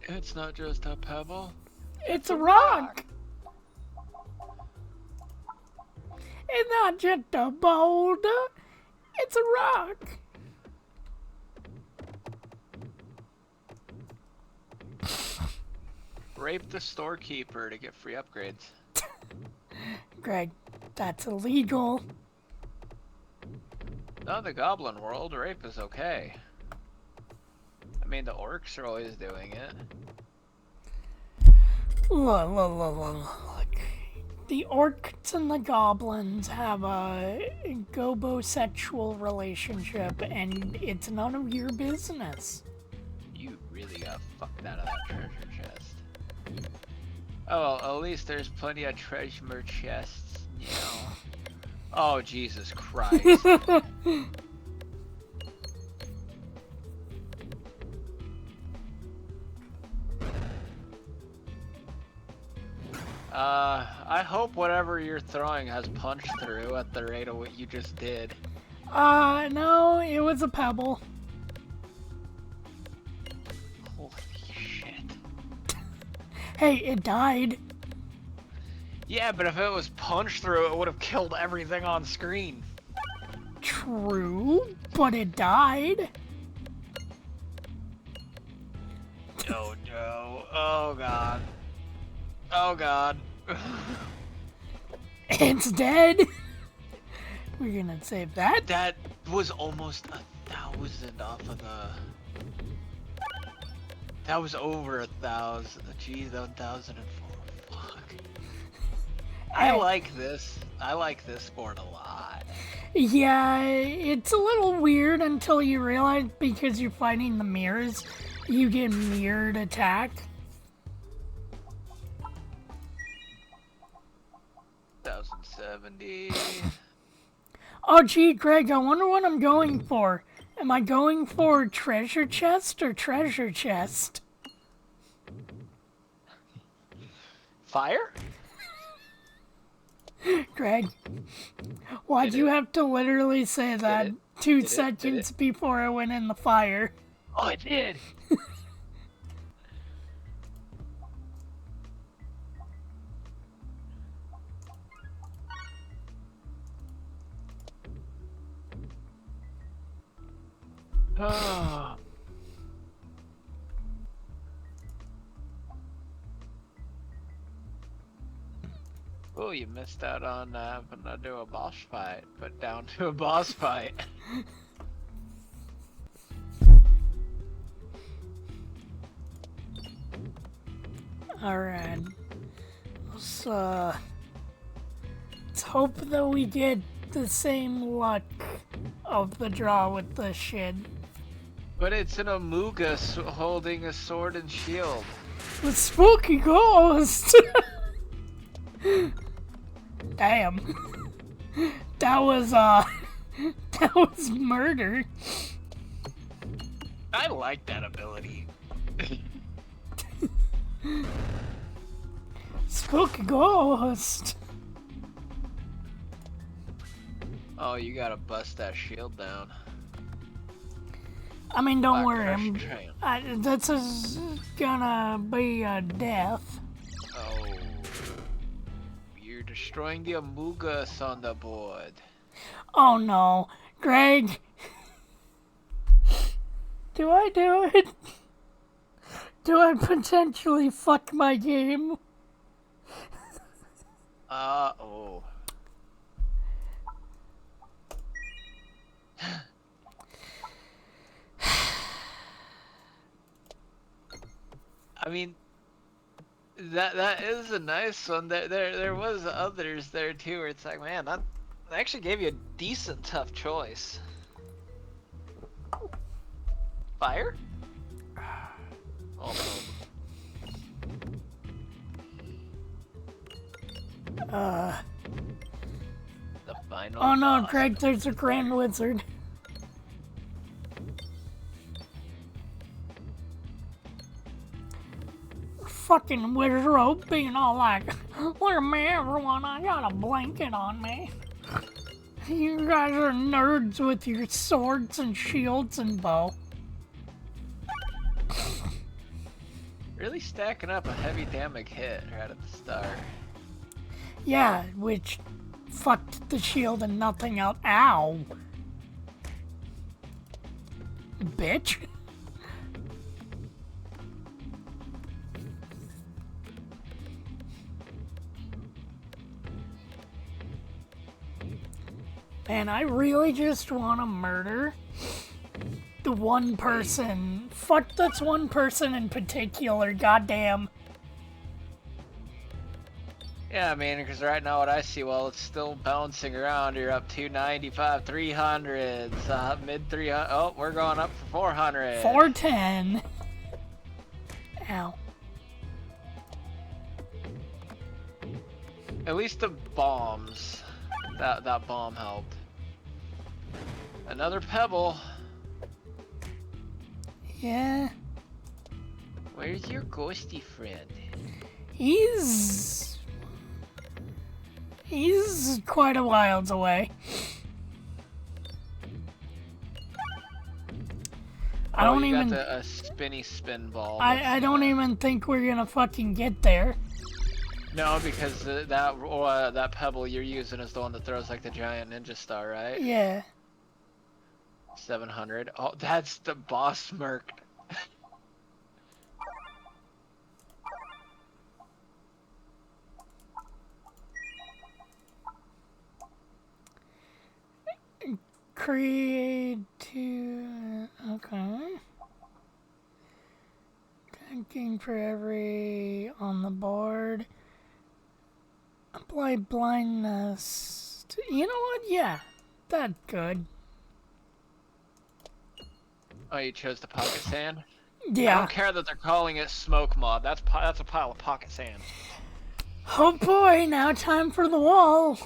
It's not just a pebble. It's a rock! It's not just a boulder. It's a rock. Rape the storekeeper to get free upgrades. Greg, that's illegal. Not in the goblin world, rape is okay. I mean, the orcs are always doing it. Look. The orcs and the goblins have a gobosexual relationship, and it's none of your business. You really got fucked out of that treasure chest. Oh, well, at least there's plenty of treasure chests, you know. Oh, Jesus Christ. I hope whatever you're throwing has punched through at the rate of what you just did. No, it was a pebble. Holy shit. Hey, it died. Yeah, but if it was punched through, it would have killed everything on screen. True, but it died. Oh no. Oh god. Oh god. It's dead. We're gonna save that. That was almost 1,000 off of the... That was over 1,000. Geez, 1,004. Fuck. I like this. I like this board a lot. Yeah, it's a little weird until you realize because you're fighting the mirrors, you get mirrored attack. 1,070. Oh gee, Greg, I wonder what I'm going for. Am I going for treasure chest or treasure chest? Fire? Greg, why'd you have to literally say that it? 2 Did it? seconds before I went in the fire? Oh, it did. Oh. Oh, you missed out on having to do a boss fight, but down to a boss fight. Alright. Let's hope that we get the same luck of the draw with the shit. But it's an Amuga holding a sword and shield. The spooky ghost! Damn. That was murder. I like that ability. Spooky ghost. Oh, you gotta bust that shield down. I mean, don't Fuck, worry. I This is gonna be a death. Oh. You're destroying the Amugas on the board. Oh no. Greg. Do I do it? Do I potentially fuck my game? Oh. I mean, that is a nice one. There was others there too, where it's like, man, that actually gave you a decent tough choice. Fire? Oh no. The final. Oh no, boss. Greg, there's a Grand Wizard. Fucking wizard being all like, look at me everyone, I got a blanket on me. You guys are nerds with your swords and shields and bow. Really stacking up a heavy damage hit right at the start. Yeah, which fucked the shield and nothing out. Ow. bitch. Man, I really just want to murder the one person. Fuck this one person in particular, goddamn. Yeah, I mean, because right now what I see, well, it's still bouncing around. You're up 295, 300s, mid 300. Oh, we're going up for 400. 410. Ow. At least the bombs. That bomb helped. Another pebble. Yeah. Where's your ghosty friend? He's quite a whiles away. I don't you even. got the spinny spin ball. I don't even think we're gonna fucking get there. No, because that pebble you're using is the one that throws like the giant ninja star, right? Yeah. 700. Oh, that's the boss merc. Create to. Okay. Tanking for every on the board. Apply blindness. You know what? Yeah. That's good. Oh, you chose the pocket sand? I Yeah. don't care that they're calling it smoke mod. That's a pile of pocket sand. Oh boy, now time for the wall.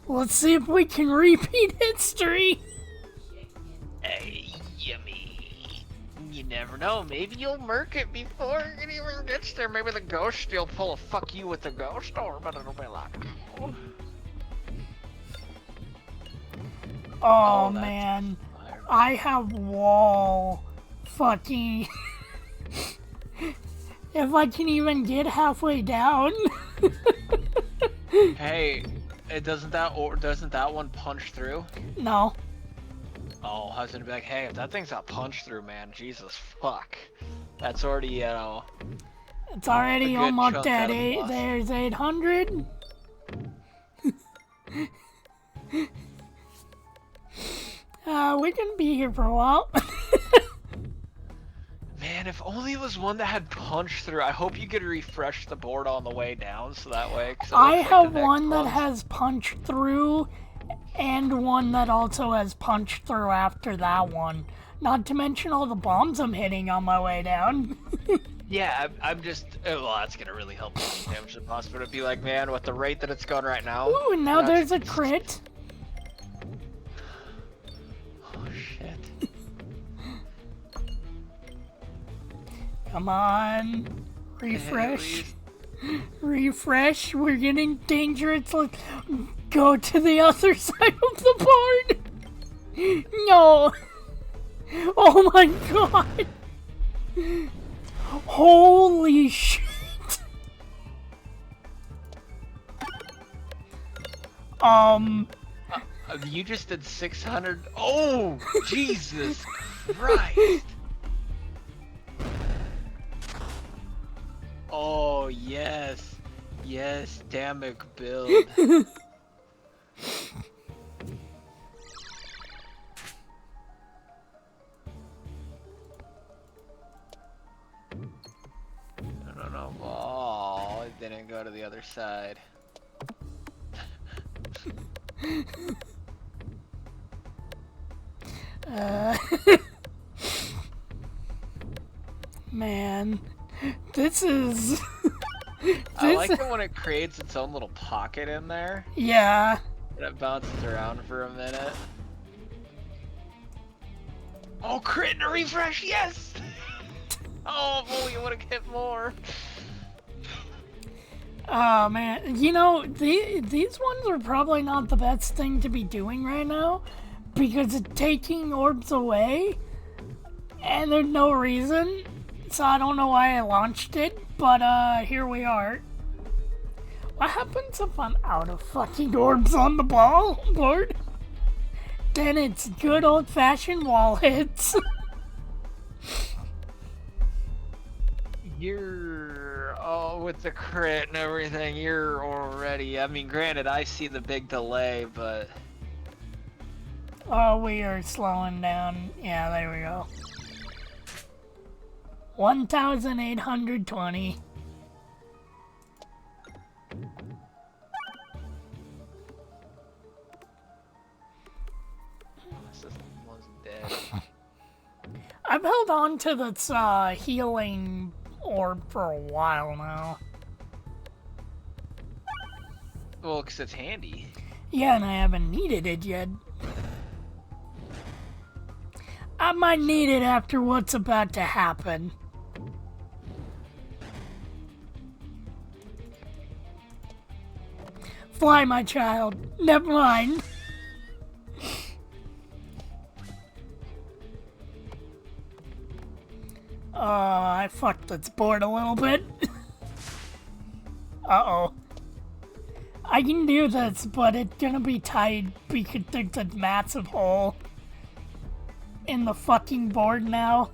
Let's see if we can repeat history. Hey, yummy. You never know. Maybe you'll murk it before it even gets there. Maybe the ghost will pull a fuck you with the ghost door, but it'll be like. Oh man. I have wall fucking. If I can even get halfway down. Hey, doesn't that one punch through? No. Oh, I was gonna be like, hey, if that thing's got punch through, man, Jesus fuck. That's already, you know. It's already good almost chunk at out of the 8. boss. There's 800. We can be here for a while. Man, if only it was one that had punch through. I hope you could refresh the board on the way down, so that way. I have one that has punch through, and one that also has punch through after that one. Not to mention all the bombs I'm hitting on my way down. Yeah, I'm just. Well, that's gonna really help with the damage to the boss, but it'd be like, man, with the rate that it's going right now. Ooh, and now that's- there's a crit. Oh shit. Come on. Refresh. Refresh. We're getting dangerous. Let's go to the other side of the board. No. Oh my god. Holy shit. You just did 600. Oh, Jesus Christ. Oh, yes. Yes, Damic build. No. Oh, it didn't go to the other side. Man, this is. I like it when it creates its own little pocket in there. Yeah. And it bounces around for a minute. Oh, crit and a refresh, yes! Oh, if only it would have hit more. Oh man, you know, these ones are probably not the best thing to be doing right now because it's taking orbs away and there's no reason. So I don't know why I launched it, but here we are. What happens if I'm out of fucking orbs on the board? Then it's good old-fashioned wall hits. You're with the crit and everything. You're already. I mean, granted, I see the big delay, but Oh, we are slowing down. Yeah, there we go. 1,820. this is almost dead. I've held on to this healing orb for a while now. Well, 'cause it's handy. Yeah, and I haven't needed it yet. I might need it after what's about to happen. Fly, my child. Never mind. I fucked this board a little bit. Uh-oh. I can do this, but it's gonna be tight because there's a massive hole in the fucking board now.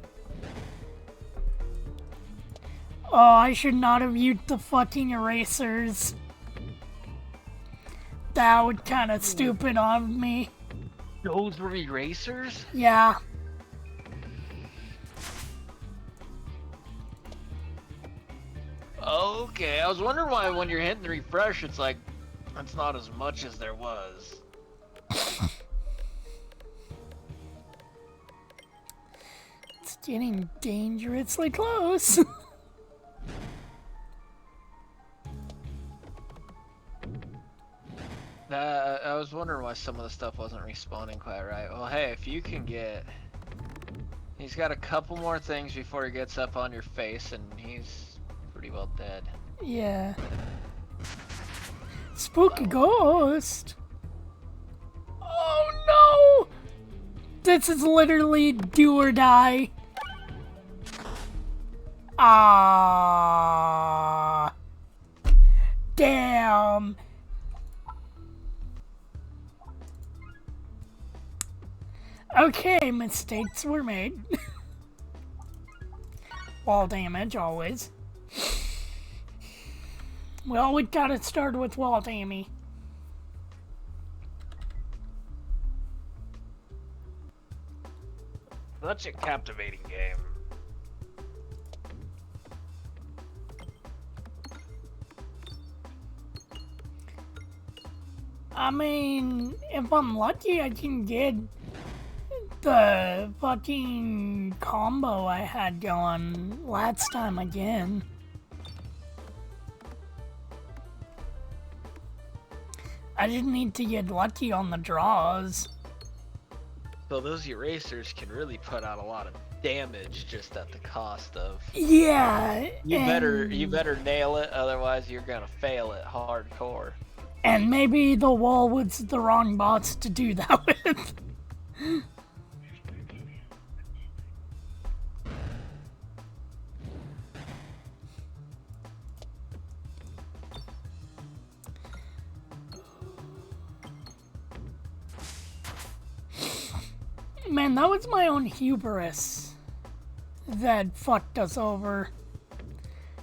Oh, I should not have used the fucking erasers. That was kind of stupid on me. Those were erasers? Yeah. Okay, I was wondering why when you're hitting the refresh, it's like, that's not as much as there was. It's getting dangerously close. I was wondering why some of the stuff wasn't respawning quite right. Well, hey, if you can get... He's got a couple more things before he gets up on your face, and he's pretty well dead. Yeah. Spooky ghost. Oh no! This is literally do or die. Ah. Damn. Okay, mistakes were made. Wall damage, always. We always gotta start with wall damage. Such a captivating game. I mean, if I'm lucky, I can get the fucking combo I had going last time again. I just need to get lucky on the draws. So those erasers can really put out a lot of damage just at the cost of... Yeah. You better nail it, otherwise you're gonna fail it hardcore. And maybe the wall was the wrong boss to do that with. Man, that was my own hubris that fucked us over.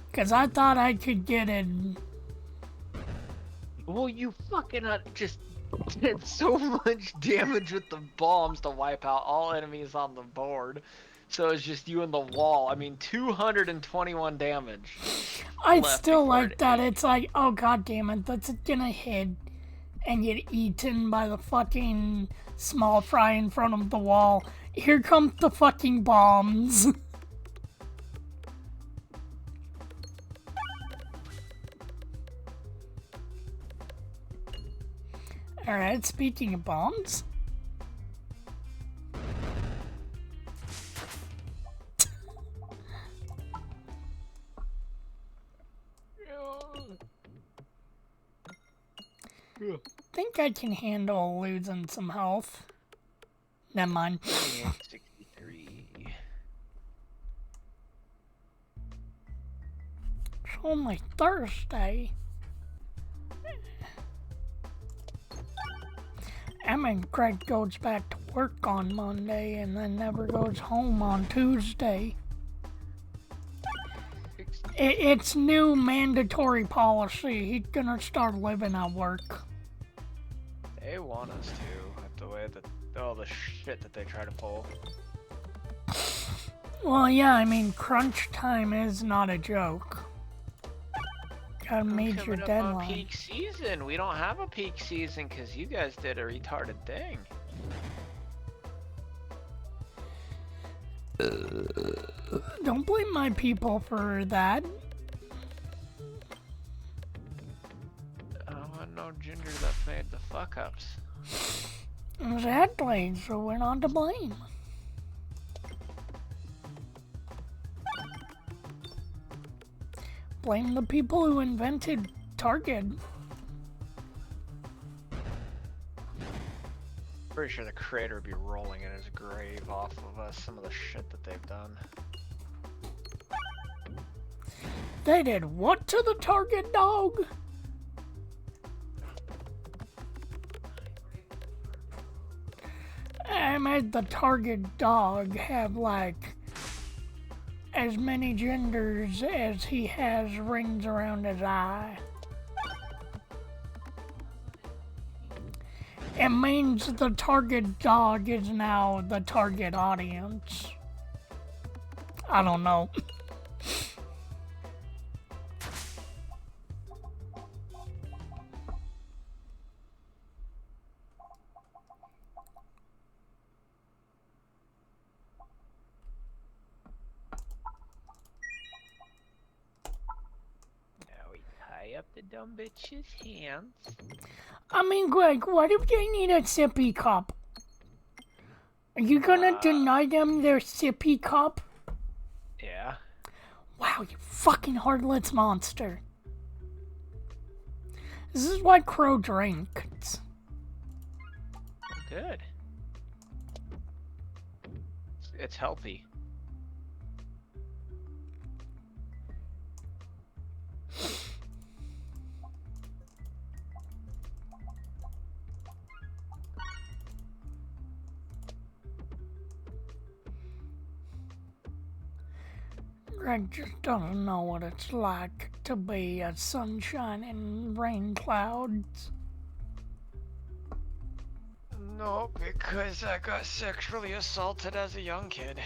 Because I thought I could get it. Well, you fucking just did so much damage with the bombs to wipe out all enemies on the board. So it's just you and the wall. I mean, 221 damage. I still like that. It's like, oh god damn it, that's gonna hit and get eaten by the fucking small fry in front of the wall. Here come the fucking bombs. Alright, speaking of bombs. Think I can handle losing some health. Never mind. 63. It's only Thursday. I mean, Craig goes back to work on Monday and then never goes home on Tuesday. It's new mandatory policy. He's gonna start living at work. They want us to, with the way that all the shit that they try to pull. Well, yeah, I mean, crunch time is not a joke. Got a major Coming up on deadline. peak season. We don't have a peak season because you guys did a retarded thing. Don't blame my people for that. I want no ginger that made the fuck ups. Exactly, so we're not to blame. Blame the people who invented Target. Pretty sure the creator would be rolling in his grave off of some of the shit that they've done. They did what to the Target dog? I made the Target dog have like as many genders as he has rings around his eye. It means the target dog is now the target audience. I don't know. Now we tie up the dumb bitch's hands. I mean, Greg, what if they need a sippy cup? Are you gonna deny them their sippy cup? Yeah. Wow, you fucking heartless monster. This is why Crow drinks. Good. It's healthy. Greg just doesn't know what it's like to be a sunshine and rain clouds. No, because I got sexually assaulted as a young kid.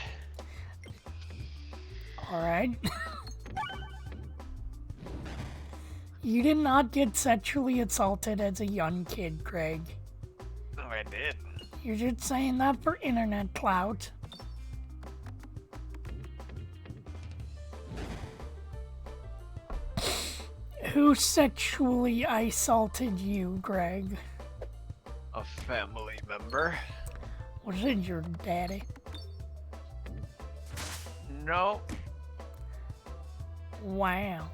Alright. You did not get sexually assaulted as a young kid, Greg. No, I did. You're just saying that for internet clout. Who sexually assaulted you, Greg? A family member? Was it your daddy? No, Wow.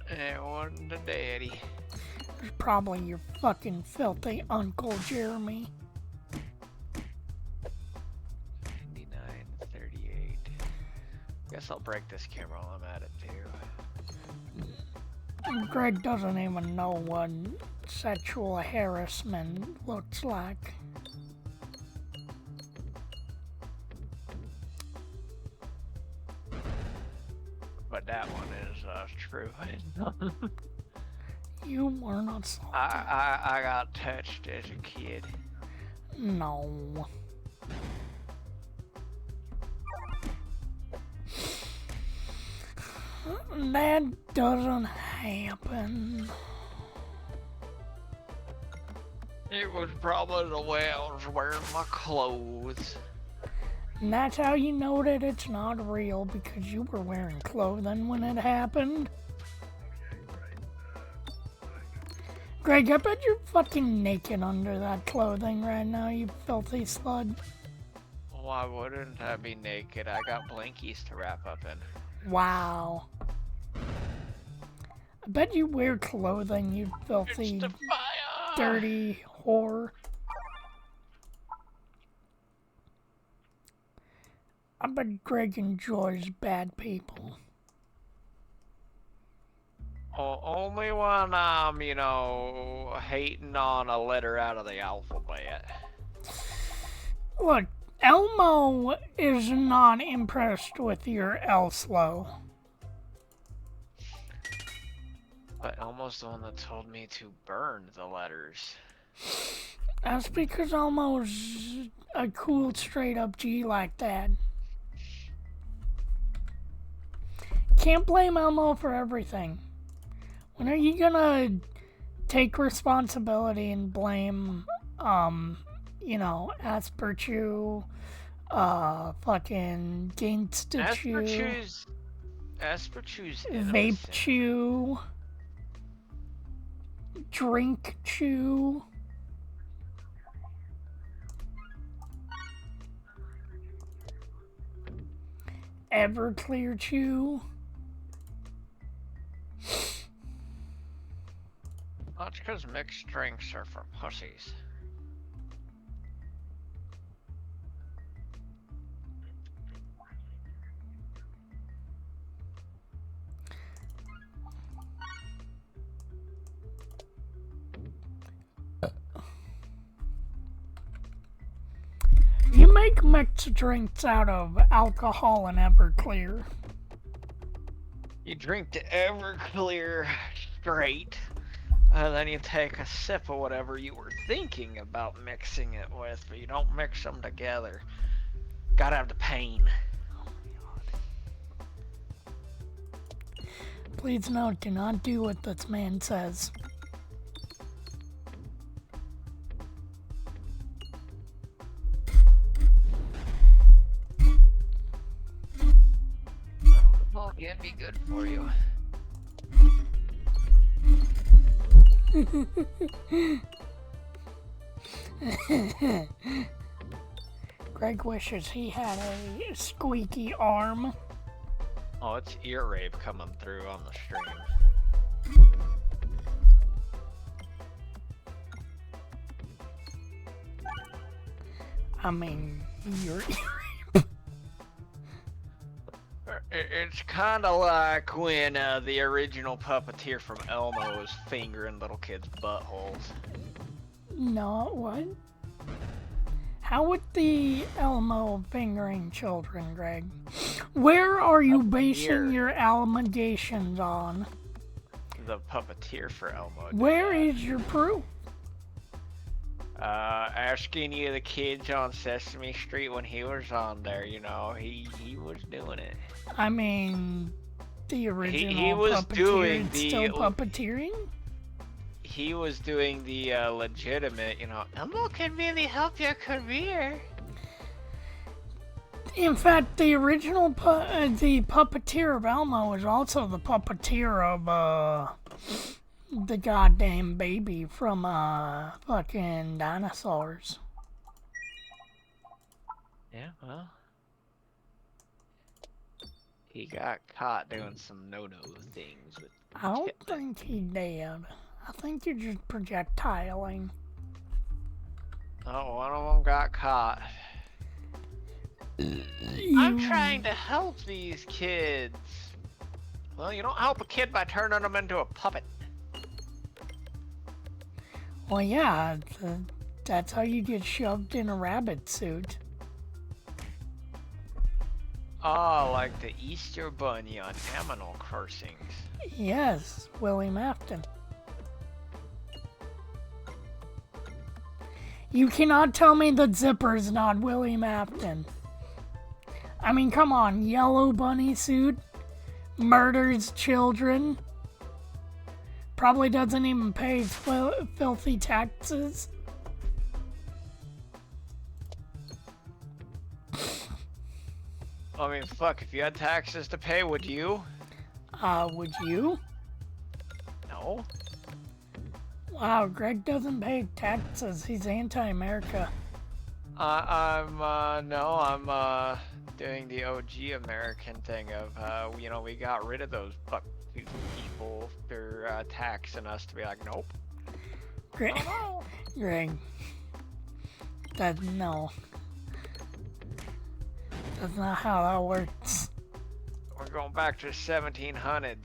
it wasn't a daddy. It was probably your fucking filthy Uncle Jeremy. 99.38. Guess I'll break this camera while I'm at it too. Greg doesn't even know what sexual harassment looks like. But that one is true. You weren't assaulted. I got touched as a kid. No. That doesn't happen. It was probably the way I was wearing my clothes. And that's how you know that it's not real, because you were wearing clothing when it happened. Greg, I bet you're fucking naked under that clothing right now, you filthy slut. Why wouldn't I be naked? I got blankies to wrap up in. Wow. I bet you wear clothing, you filthy, It's the fire! dirty whore. I bet Greg enjoys bad people. Oh, only when I'm, hating on a letter out of the alphabet. Look, Elmo is not impressed with your Elslo. But Elmo's the one that told me to burn the letters. That's because Elmo's a cool, straight up G like that. Can't blame Elmo for everything. When are you gonna take responsibility and blame, you know, Asperchew, fucking Gangsta Chew, Asperchew's Vape innocent. Chew, Drink Chew. Everclear Chew. That's because mixed drinks are for pussies. You make mixed drinks out of alcohol and Everclear. You drink the Everclear straight, and then you take a sip of whatever you were thinking about mixing it with, but you don't mix them together. Gotta have the pain. Please note, do not do what this man says. Well, can't be good for you. Greg wishes he had a squeaky arm. Oh, it's ear rape coming through on the stream. I mean, you're... It's kind of like when the original puppeteer from Elmo was fingering little kids' buttholes. No, what? How would the Elmo fingering children, Greg? Where are you basing your allegations on? The puppeteer for Elmo. Where is your proof? Asking you the kids on Sesame Street when he was on there, you know, he was doing it. I mean, the original he was puppeteer doing is still puppeteering? He was doing the legitimate, you know, Elmo can really help your career. In fact, the original the puppeteer of Elmo was also the puppeteer of the goddamn baby from fucking Dinosaurs. Yeah, well, he got caught doing some no-no things with. I don't think he did. I think you're just projectiling. Oh, one of them got caught. I'm trying to help these kids. Well, you don't help a kid by turning them into a puppet. Well, yeah, that's how you get shoved in a rabbit suit. Oh, like the Easter Bunny on Animal Crossings. Yes, William Afton. You cannot tell me that Zipper's not William Afton. I mean, come on, yellow bunny suit, murders children, probably doesn't even pay filthy taxes. I mean, fuck, if you had taxes to pay, would you? Would you? No. Wow, Greg doesn't pay taxes. He's anti-America. I'm doing the OG American thing of, you know, we got rid of those fuck people for taxing us to be like, nope. Greg, Greg, no. That's not how that works. We're going back to the 1700s.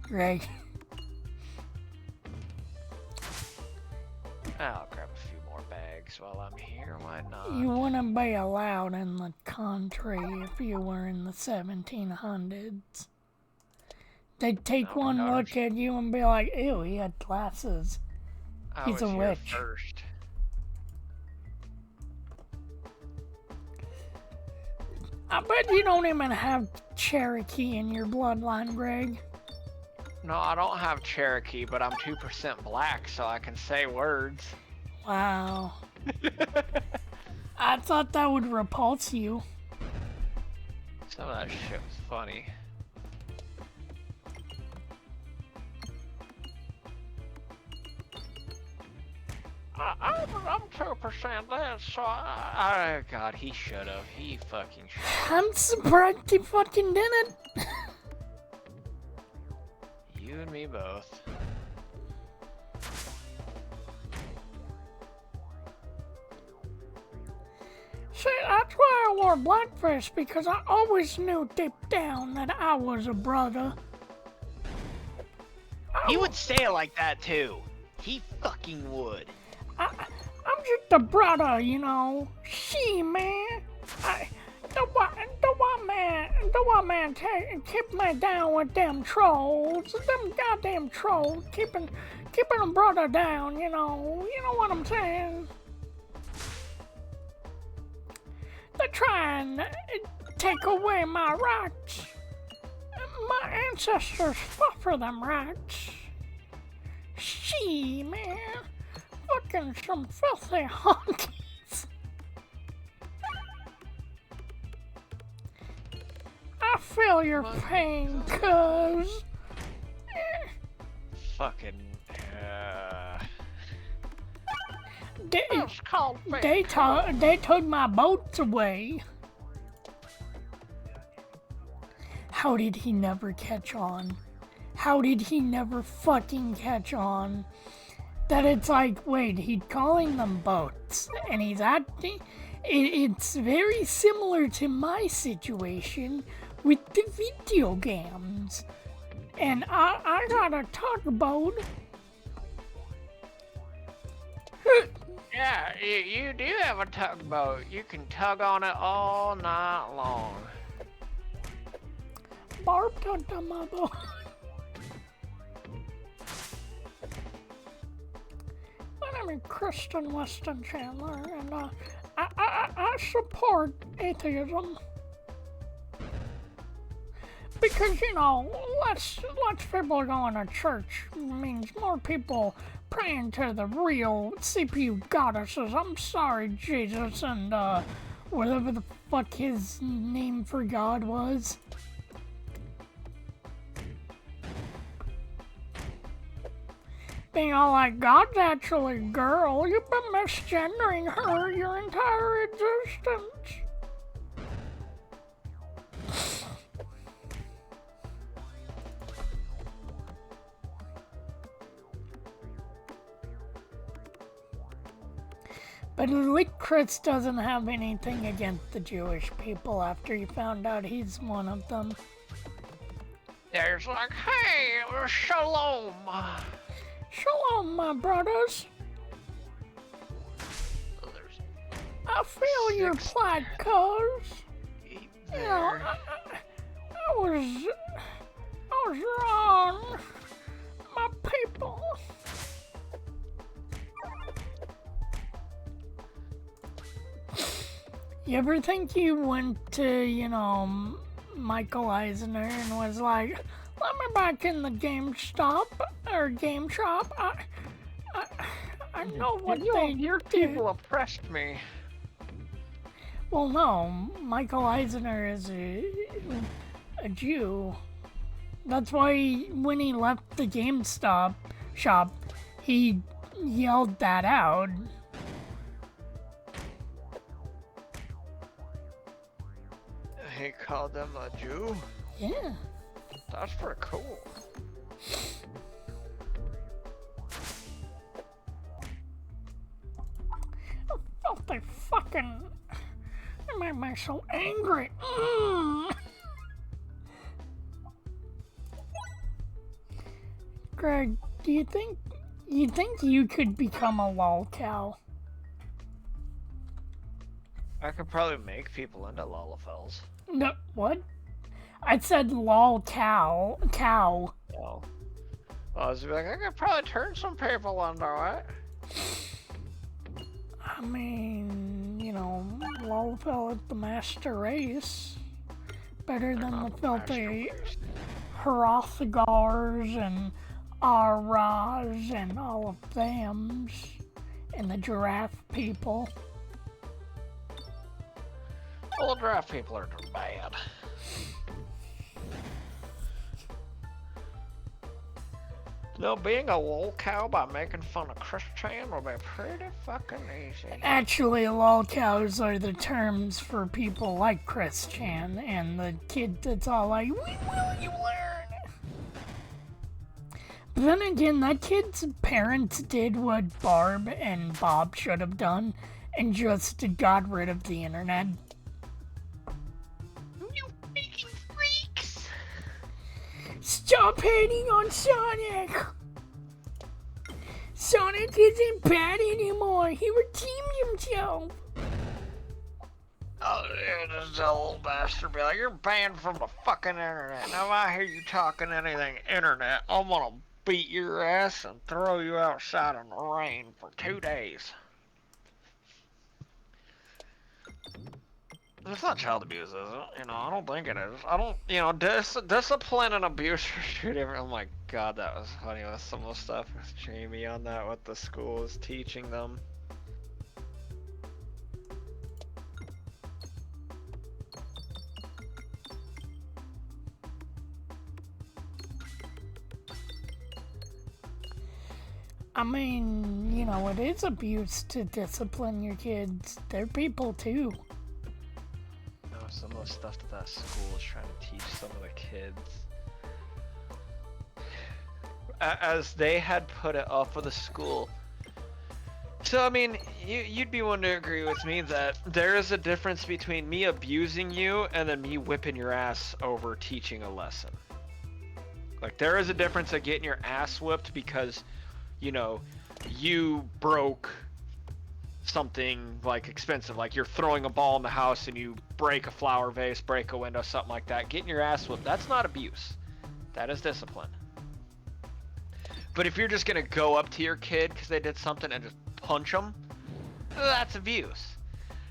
Greg. I'll grab a few more bags while I'm here, why not? You wouldn't be allowed in the country if you were in the 1700s. They'd take Oh my one gosh. look at you and be like, ew, he had glasses. I He's was a here witch. first. I bet you don't even have Cherokee in your bloodline, Greg. No, I don't have Cherokee, but I'm 2% black, so I can say words. Wow. I thought that would repulse you. Some of that shit was funny. I'm 2% this, so God, he should have. He fucking should have. I'm surprised he fucking didn't. You and me both. See, that's why I wore blackface, because I always knew deep down that I was a brother. He would say it like that too. He fucking would. I'm just a brother, you know. See, man. The white man keep me down with them trolls. Them goddamn trolls keeping a brother down, you know. You know what I'm saying? They're trying to take away my rights. My ancestors fought for them rights. She, man. Fucking some filthy honkies. I feel your pain, cuz. Fucking. They took my boats away. How did he never catch on? How did he never fucking catch on? That it's like, wait, he's calling them boats, and he's acting. It's very similar to my situation with the video games. And I got a tugboat. Yeah, you do have a tugboat. You can tug on it all night long. Barb tugged on my boat. My name is Kristen Weston Chandler, and I support atheism. Because, you know, less people going to church means more people praying to the real CPU goddesses. I'm sorry, Jesus, and whatever the fuck his name for God was. Being all like, God's actually a girl. You've been misgendering her your entire existence. But at least Chris doesn't have anything against the Jewish people after he found out he's one of them. Yeah, it's like, hey, shalom. Shalom, my brothers. I feel your plight, cuz. You know, I was wrong. My people. You ever think you went to, you know, Michael Eisner and was like, let me back in the GameStop or Game Shop? I know what Your people oppressed me. Well, no, Michael Eisner is a Jew. That's why when he left the GameStop shop, he yelled that out. He called them a Jew? Yeah. That's pretty cool. Filthy fucking... It made me so angry. Greg, do you think you could become a lolcow? I could probably make people into lolafels. No, what? I said lol cow. Cow. Oh. I was like, I could probably turn some people into it. I mean, you know, lol fell at the master race. Better than the filthy Hrothgars and Aras and all of them. And the giraffe people. Well, the draft people are bad. No, being a lol cow by making fun of Chris Chan will be pretty fucking easy. Actually, lol cows are the terms for people like Chris Chan and the kid that's all like, when will you learn? But then again, that kid's parents did what Barb and Bob should have done and just got rid of the internet. You freaking freaks! Stop hating on Sonic! Sonic isn't bad anymore. He redeemed himself. Oh, yeah, this old bastard be like, you're banned from the fucking internet. Now if I hear you talking anything internet, I'm gonna beat your ass and throw you outside in the rain for 2 days. It's not child abuse, is it? You know, I don't think it is. I don't, you know, discipline and abuse are two different. Oh my god, that was funny with some of the stuff with Jamie on that, what the school is teaching them. I mean, you know, it is abuse to discipline your kids. They're people too. Some of the stuff that school is trying to teach some of the kids. As they had put it up for the school. So, I mean, you'd be one to agree with me that there is a difference between me abusing you and then me whipping your ass over teaching a lesson. Like, there is a difference of getting your ass whipped because, you know, you broke something like expensive, like you're throwing a ball in the house and you break a flower vase, break a window, something like that. Getting your ass whipped, that's not abuse. That is discipline. But if you're just gonna go up to your kid because they did something and just punch them, that's abuse.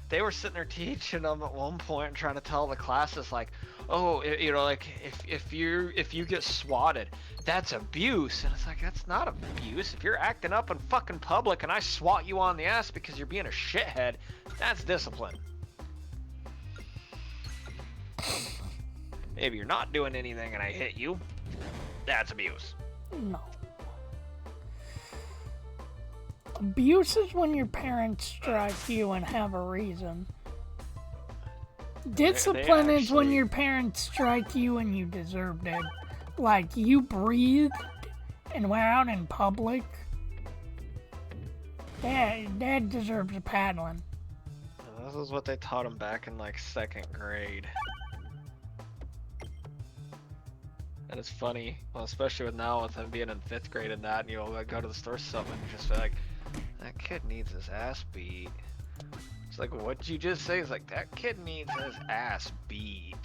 They were sitting there teaching them at one point, trying to tell the classes like, oh, you know, like if you get swatted, that's abuse. And it's like, that's not abuse. If you're acting up in fucking public and I swat you on the ass because you're being a shithead, that's discipline. Maybe you're not doing anything and I hit you, that's abuse. No. Abuse is when your parents strike you and have a reason. Discipline is when your parents strike you and you deserved it. Like, you breathed and went out in public. Dad deserves a paddling. This is what they taught him back in, like, 2nd grade. And it's funny, well, especially with now with him being in 5th grade and that, and you'll like, go to the store or something and just be like, that kid needs his ass beat. It's like, what'd you just say? It's like, that kid needs his ass beat.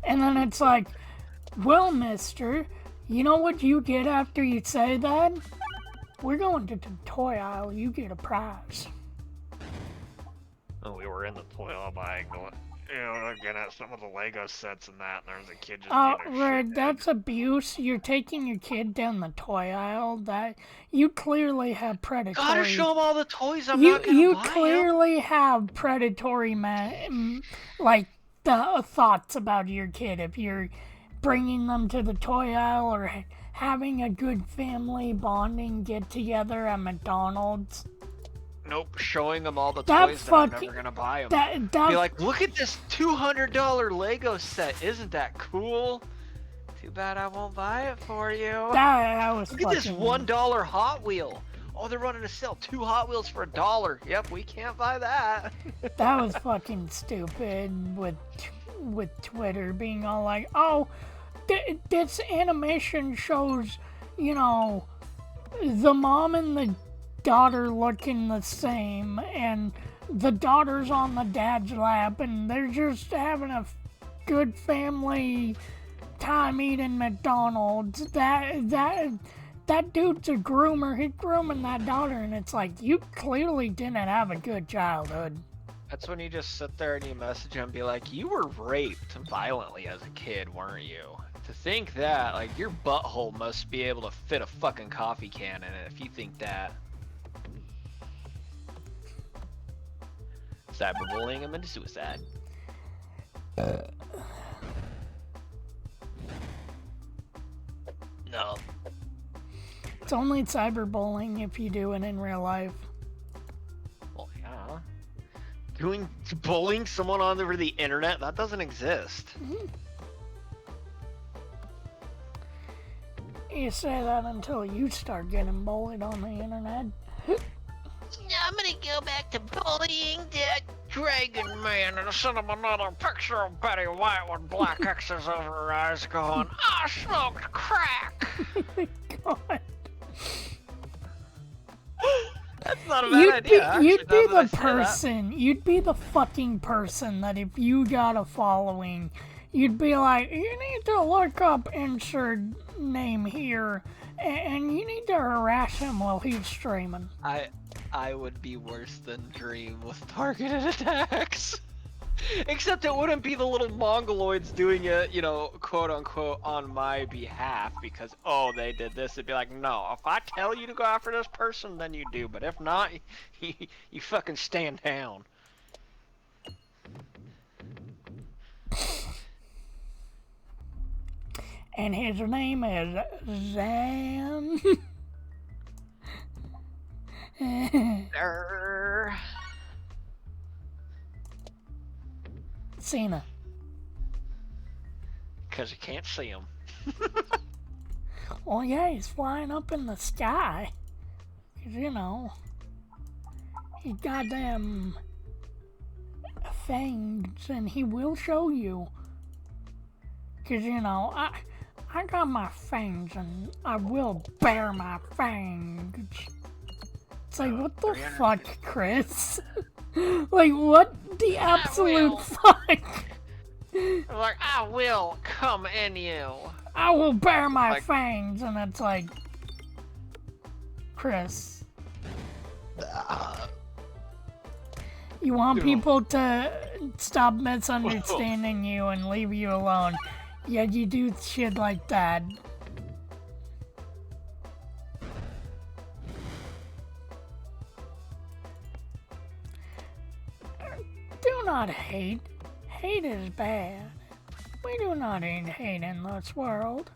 And then it's like, well, mister, you know what you get after you say that? We're going to the toy aisle, you get a prize. Oh, we were in the toy aisle buying, you know, looking at some of the Lego sets and that, and there was a kid just being a Red, shithead. that's abuse. You're taking your kid down the toy aisle. That you clearly have predatory. Gotta show him all the toys I'm not gonna buy. You clearly have predatory, like the thoughts about your kid. If you're bringing them to the toy aisle or having a good family bonding get together at McDonald's. Nope, showing them all the toys that I'm never gonna buy them. Be like, look at this $200 Lego set. Isn't that cool? Too bad I won't buy it for you. Look at this $1 Hot Wheel. Oh, they're running a sale. 2 Hot Wheels for $1. Yep, we can't buy that. That was fucking stupid with Twitter being all like, oh, this animation shows, you know, the mom and the daughter looking the same, and the daughter's on the dad's lap, and they're just having a good family time eating McDonald's. That dude's a groomer. He's grooming that daughter, and it's like, you clearly didn't have a good childhood. That's when you just sit there and you message him and be like, you were raped violently as a kid, weren't you? To think that, like, your butthole must be able to fit a fucking coffee can in it if you think that. Cyberbullying him into suicide. No. It's only cyberbullying if you do it in real life. Well, yeah. Bullying someone on over the internet, that doesn't exist. You say that until you start getting bullied on the internet. I'm gonna go back to bullying that dragon man and send him another picture of Betty White with black X's over her eyes going, I smoked crack! God. That's not a bad idea. You'd be the person, you'd be the fucking person that if you got a following, you'd be like, you need to look up insert name here, and you need to harass him while he's streaming. I would be worse than Dream with targeted attacks. Except it wouldn't be the little mongoloids doing it, you know, quote unquote, on my behalf because, oh, they did this. It'd be like, no, if I tell you to go after this person, then you do. But if not, you fucking stand down. And his name is Zan. Cena. Because you can't see him. Well, yeah, he's flying up in the sky. 'Cause, you know, he got them fangs, and he will show you. 'Cause, you know, I got my fangs, and I will bare my fangs. It's like, what the fuck, Chris? Like, what the absolute fuck? Like, I will come in you. I will bare my fangs, and it's like, Chris. You want people to stop misunderstanding you and leave you alone, yet you do shit like that. Do not hate. Hate is bad. We do not need hate in this world.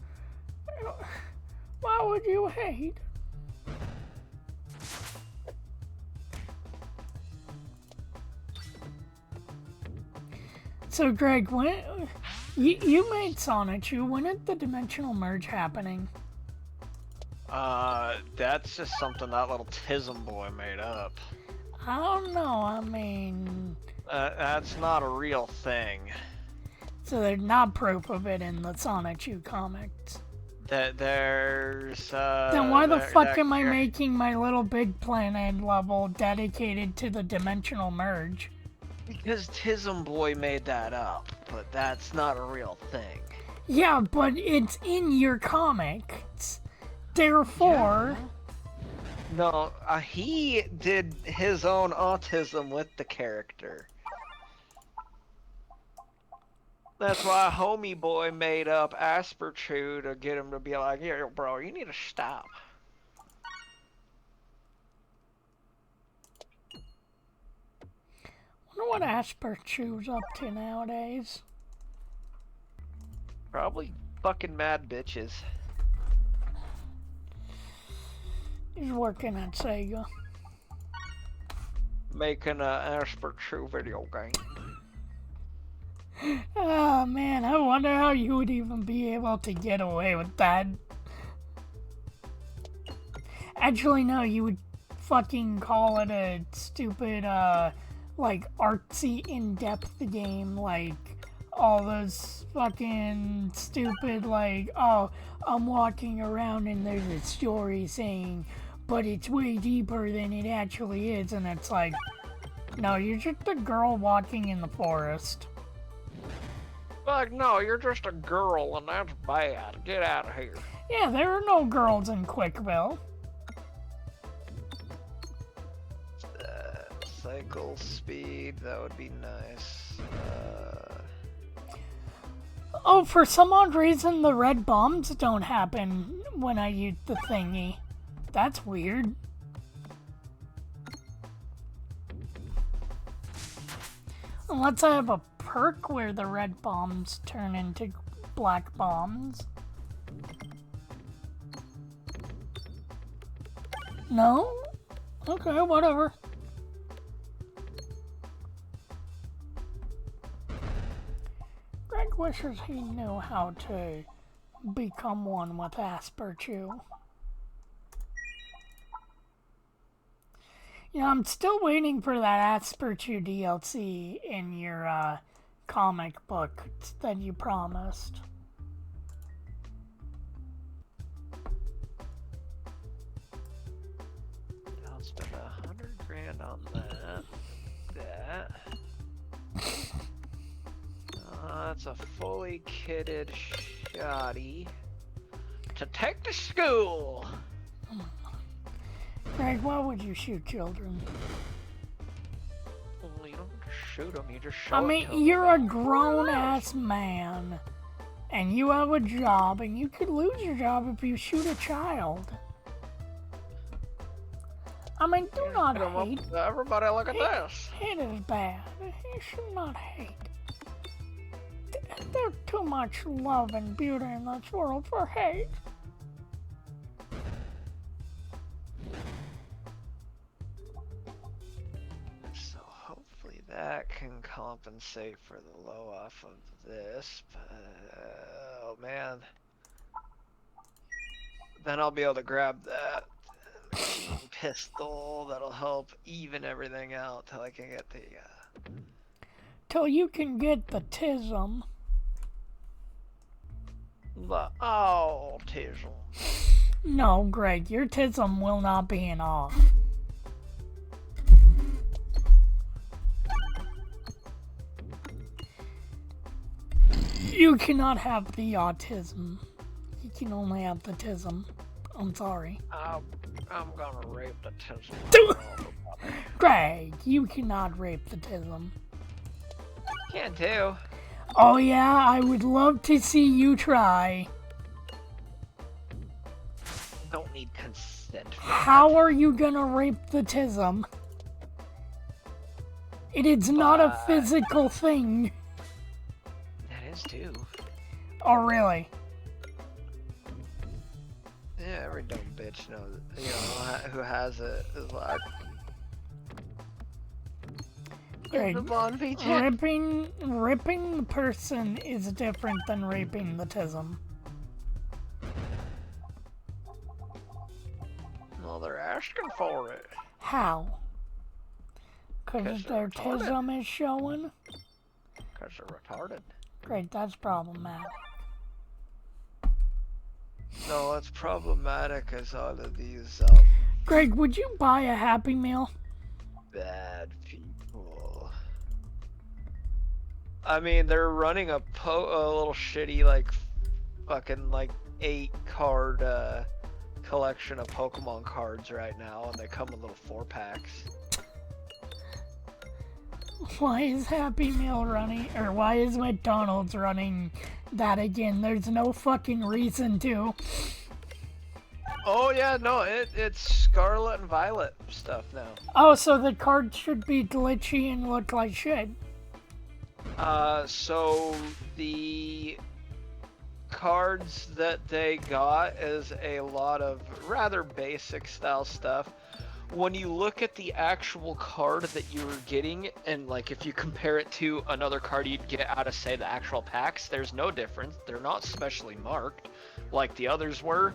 Why would you hate? So, Greg, when you made Sonichu, when is the dimensional merge happening? That's just something that little Tism boy made up. I don't know, I mean... That's not a real thing. So there's not proof of it in the Sonichu comics. There's, Then why the fuck am I making my Little Big Planet level dedicated to the dimensional merge? Because Tism Boy made that up, but that's not a real thing. Yeah, but it's in your comics. Therefore... Yeah. No, he did his own autism with the character. That's why Homie Boy made up Asperchu to get him to be like, "Yo, bro, you need to stop." Wonder what Asperchu's up to nowadays. Probably fucking mad bitches. He's working at Sega. Making a Asperchu video game. Oh man, I wonder how you would even be able to get away with that. Actually, no, you would fucking call it a stupid, like, artsy, in-depth game, like, all those fucking stupid, like, oh, I'm walking around and there's a story saying, but it's way deeper than it actually is, and it's like, no, you're just a girl walking in the forest. Like, no, you're just a girl, and that's bad. Get out of here. Yeah, there are no girls in Quickville. Cycle speed, that would be nice. Oh, for some odd reason, the red bombs don't happen when I use the thingy. That's weird. Unless I have a perk where the red bombs turn into black bombs. No? Okay, whatever. Greg wishes he knew how to become one with Asperchu. Yeah, I'm still waiting for that Asperchu DLC in your comic book that you promised. I'll spend $100,000 on that. That's a fully kitted shoddy to take to school. Greg, why would you shoot children? Well, you don't shoot them, you just show I it to mean, 'em. you're a grown-ass man, and you have a job, and you could lose your job if you shoot a child. I mean, do not Hit 'em up. hate. Everybody, look at this. Hate is bad. You should not hate. There's too much love and beauty in this world for hate. So hopefully that can compensate for the low off of this, but oh man. Then I'll be able to grab that machine pistol. That'll help even everything out till I can get the Till you can get the tism. autism. No, Greg, your tism will not be an off. You cannot have the autism. You can only have the tism. I'm sorry. I'm gonna rape the tism. Greg, you cannot rape the tism. Can do. Oh yeah, I would love to see you try. Don't need consent. For How are you gonna rape the tism? It is not a physical thing. that is too. Oh really? Yeah, every dumb bitch knows. You know who has it is like. Greg, The Bond feature. ripping the person is different than raping the tism. Well, they're asking for it. How? Because 'Cause their they're retarded. tism is showing? Because they're retarded. Great, that's problematic. No, it's problematic as all of these Greg, would you buy a Happy Meal? bad people. I mean, they're running a little shitty fucking 8-card collection of Pokemon cards right now, and they come in little 4-packs. Why is Happy Meal running, or why is McDonald's running that again? There's no fucking reason to. Oh yeah, no, it's Scarlet and Violet stuff now. Oh, so the card should be glitchy and look like shit. So the cards that they got is a lot of rather basic style stuff. When you look at the actual card that you were getting, and if you compare it to another card you'd get out of, say, the actual packs, there's no difference. They're not specially marked like the others were,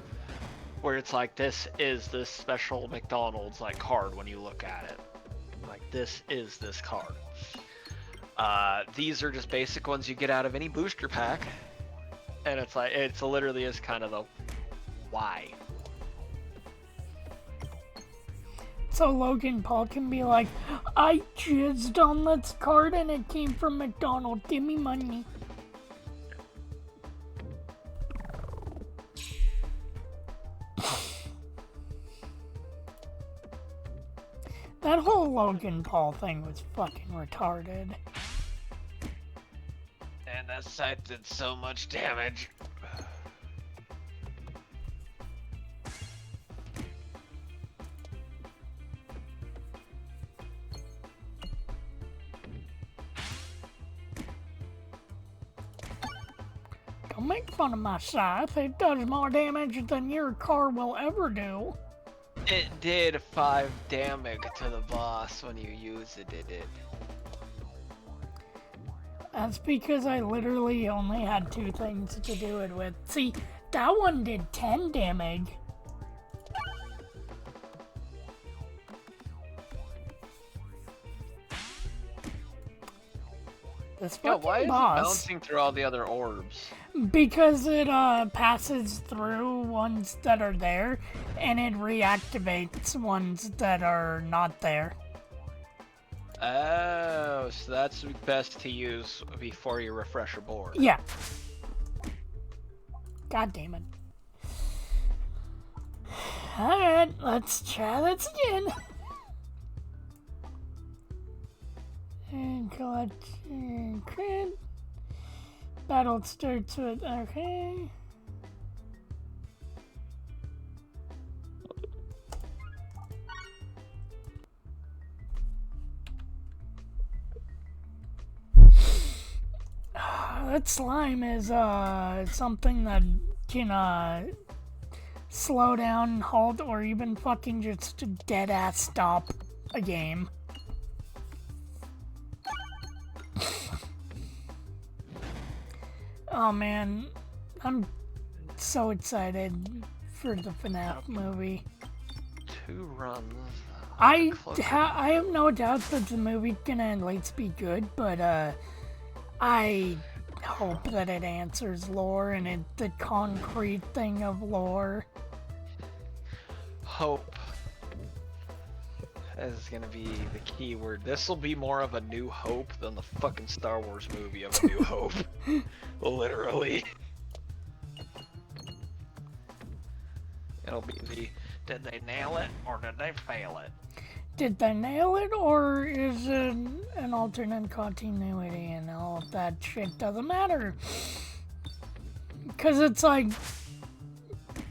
where it's like, this is this special McDonald's card when you look at it. This is this card. These are just basic ones you get out of any booster pack, and it's literally is kind of the why. So Logan Paul can be like, I jizzed on this card and it came from McDonald's, give me money. That whole Logan Paul thing was fucking retarded. And that site did so much damage. Don't make fun of my scythe. It does more damage than your car will ever do. It did 5 damage to the boss when you used it. That's because I literally only had 2 things to do it with. See, that one did 10 damage. This fucking why is it boss, bouncing through all the other orbs? because it passes through ones that are there, and it reactivates ones that are not there. Oh, so that's best to use before you refresh your board. Yeah. God damn it. Alright, let's try this again. And collect crit. Battle starts with, okay. That slime is something that can slow down, halt, or even fucking just dead ass stop a game. Oh man, I'm so excited for the FNAF movie. 2 runs. I have no doubt that the movie's gonna at least be good, but I hope that it answers lore and it's the concrete thing of lore. Hope is gonna be the key word. This will be more of a New Hope than the fucking Star Wars movie of A New Hope. Literally. It'll be the, did they nail it or did they fail it? Did they nail it, or is it an alternate continuity and all of that shit doesn't matter? Because it's like,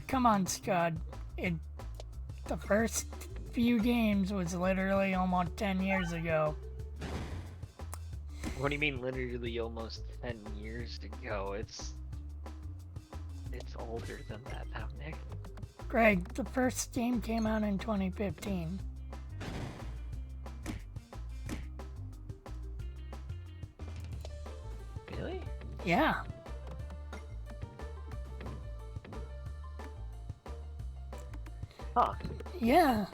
come on, Scott. The first few games was literally almost 10 years ago. What do you mean literally almost 10 years ago? It's older than that now, Nick. Greg, the first game came out in 2015. Really? Yeah. Huh. Yeah.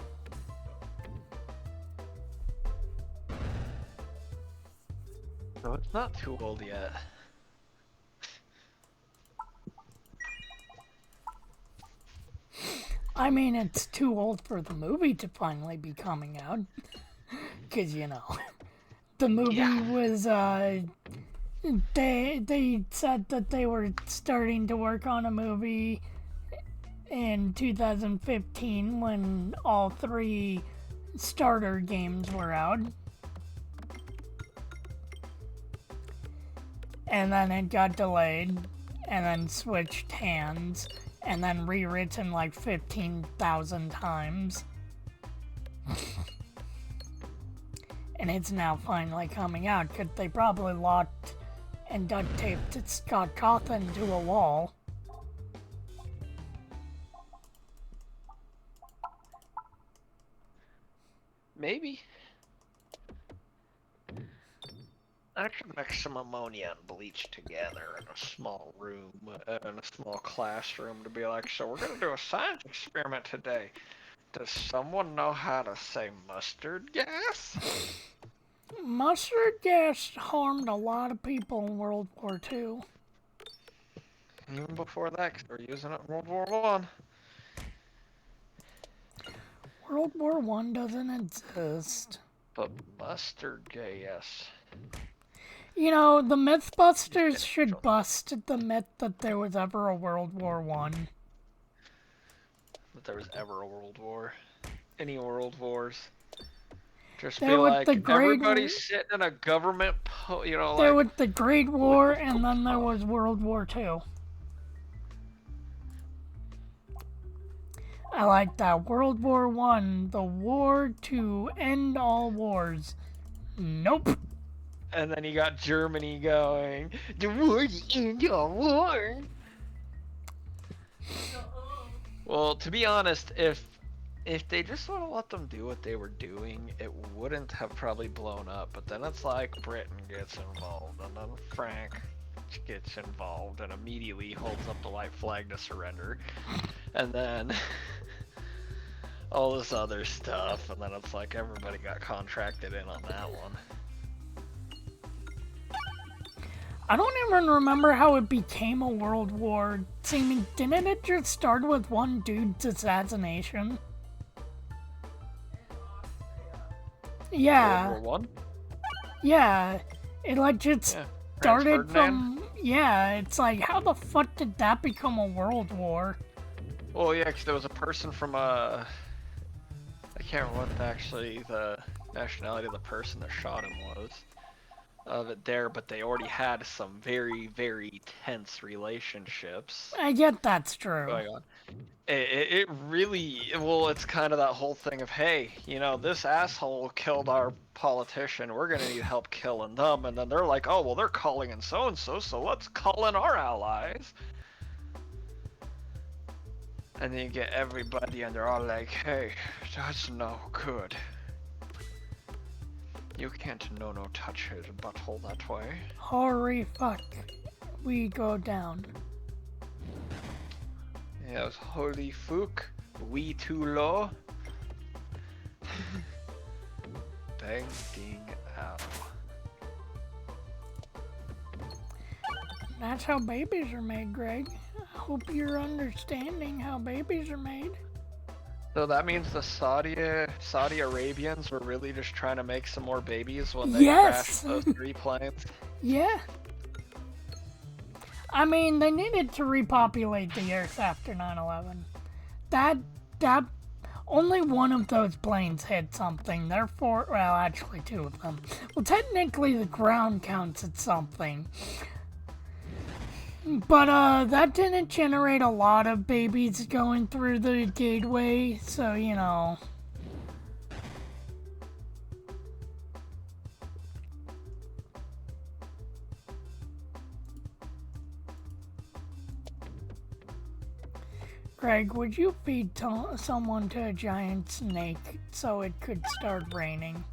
No, it's not too old yet. I mean, it's too old for the movie to finally be coming out. Because, you know, the movie was, they said that they were starting to work on a movie in 2015 when all 3 starter games were out. And then it got delayed, and then switched hands, and then rewritten like 15,000 times. And it's now finally coming out, because they probably locked and duct taped Scott Cawthon to a wall. Maybe. I should mix some ammonia and bleach together in a small room, in a small classroom, to be like, so we're gonna do a science experiment today. Does someone know how to say mustard gas? Mustard gas harmed a lot of people in World War II. Even before that, 'cause they were using it in World War One. World War I doesn't exist. But mustard gas. You know, the Mythbusters should bust the myth that there was ever a World War I. That there was ever a world war. Any world wars. Just There be was like, the Great everybody's sitting in a government, There like, was the Great War, what the and then there fuck? was World War II. I like that. World War One, the war to end all wars. Nope. And then you got Germany going, the war to end all war. Well, to be honest, if they just would have let them do what they were doing, it wouldn't have probably blown up. But then it's like Britain gets involved, and then Frank gets involved and immediately holds up the white flag to surrender. And then all this other stuff, and then it's like everybody got contracted in on that one. I don't even remember how it became a world war. Didn't it just start with one dude's assassination? Yeah. World War One? Yeah. It like just Yeah. started Ferdinand? from. Yeah, it's like, how the fuck did that become a world war? Well, yeah, because there was a person from I can't remember what actually the nationality of the person that shot him was of it there, but they already had some very, very tense relationships I get that's true. going on. It really, well, it's kind of that whole thing of, hey, you know, this asshole killed our politician, we're gonna need help killing them, and then they're like, oh, well, they're calling in so-and-so, so let's call in our allies. And then you get everybody and they're all like, hey, that's no good. You can't no touch his butthole that way. Holy fuck. We go down. Yes, holy fuck, we too low. Bang ding ow. That's how babies are made, Greg. I hope you're understanding how babies are made. So that means the Saudi Arabians were really just trying to make some more babies when they Yes! crashed those 3 planes? Yeah. I mean, they needed to repopulate the Earth after 9/11. That only one of those planes hit something. Therefore, well, actually 2 of them. Well, technically the ground counts as something. But that didn't generate a lot of babies going through the gateway, so you know. Greg, would you feed someone to a giant snake so it could start raining?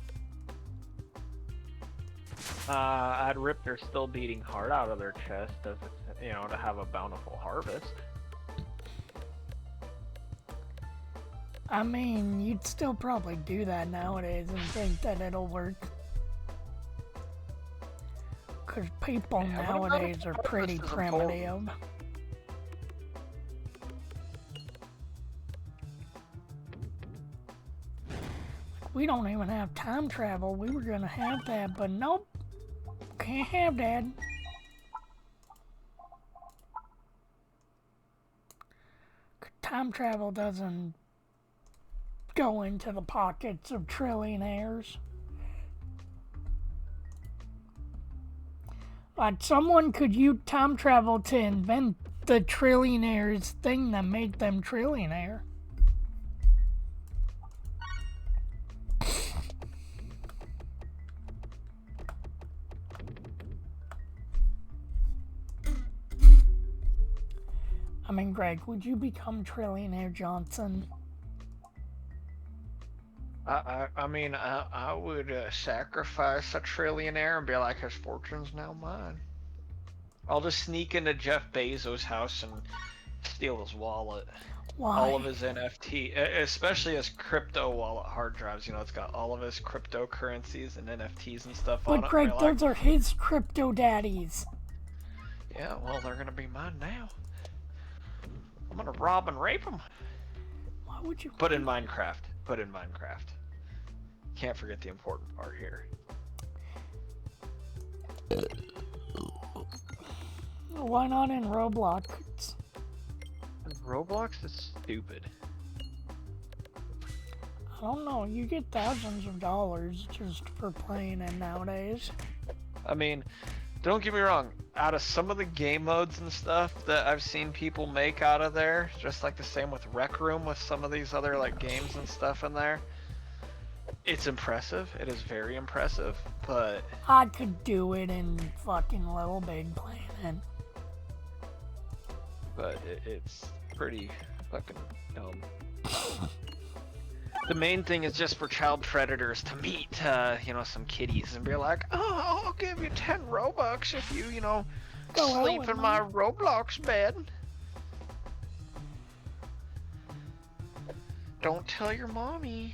I'd rip their still beating heart out of their chest, as you know, to have a bountiful harvest. I mean, you'd still probably do that nowadays and think that it'll work. Because people nowadays are pretty primitive. We don't even have time travel. We were gonna have that, but nope. Can't have that. Time travel doesn't go into the pockets of trillionaires. Someone could use time travel to invent the trillionaires thing that made them trillionaire. I mean, Greg, would you become trillionaire Johnson? I mean, I would sacrifice a trillionaire and be like, his fortune's now mine. I'll just sneak into Jeff Bezos' house and steal his wallet. Why? All of his NFT, especially his crypto wallet hard drives. You know, it's got all of his cryptocurrencies and NFTs and stuff on it. But Greg, those are his crypto daddies. Yeah, well, they're gonna be mine now. I'm gonna rob and rape them. Why would you? But in Minecraft. But in Minecraft. Can't forget the important part here. Why not in Roblox? Roblox is stupid. I don't know. You get thousands of dollars just for playing it nowadays. I mean, don't get me wrong. Out of some of the game modes and stuff that I've seen people make out of there, just like the same with Rec Room with some of these other like games and stuff in there, it's impressive. It is very impressive, but I could do it in fucking Little Big Planet. it's pretty fucking dumb. The main thing is just for child predators to meet, some kitties and be like, oh, I'll give you 10 Robux if you, Go out sleep with in me. my Roblox bed. Don't tell your mommy.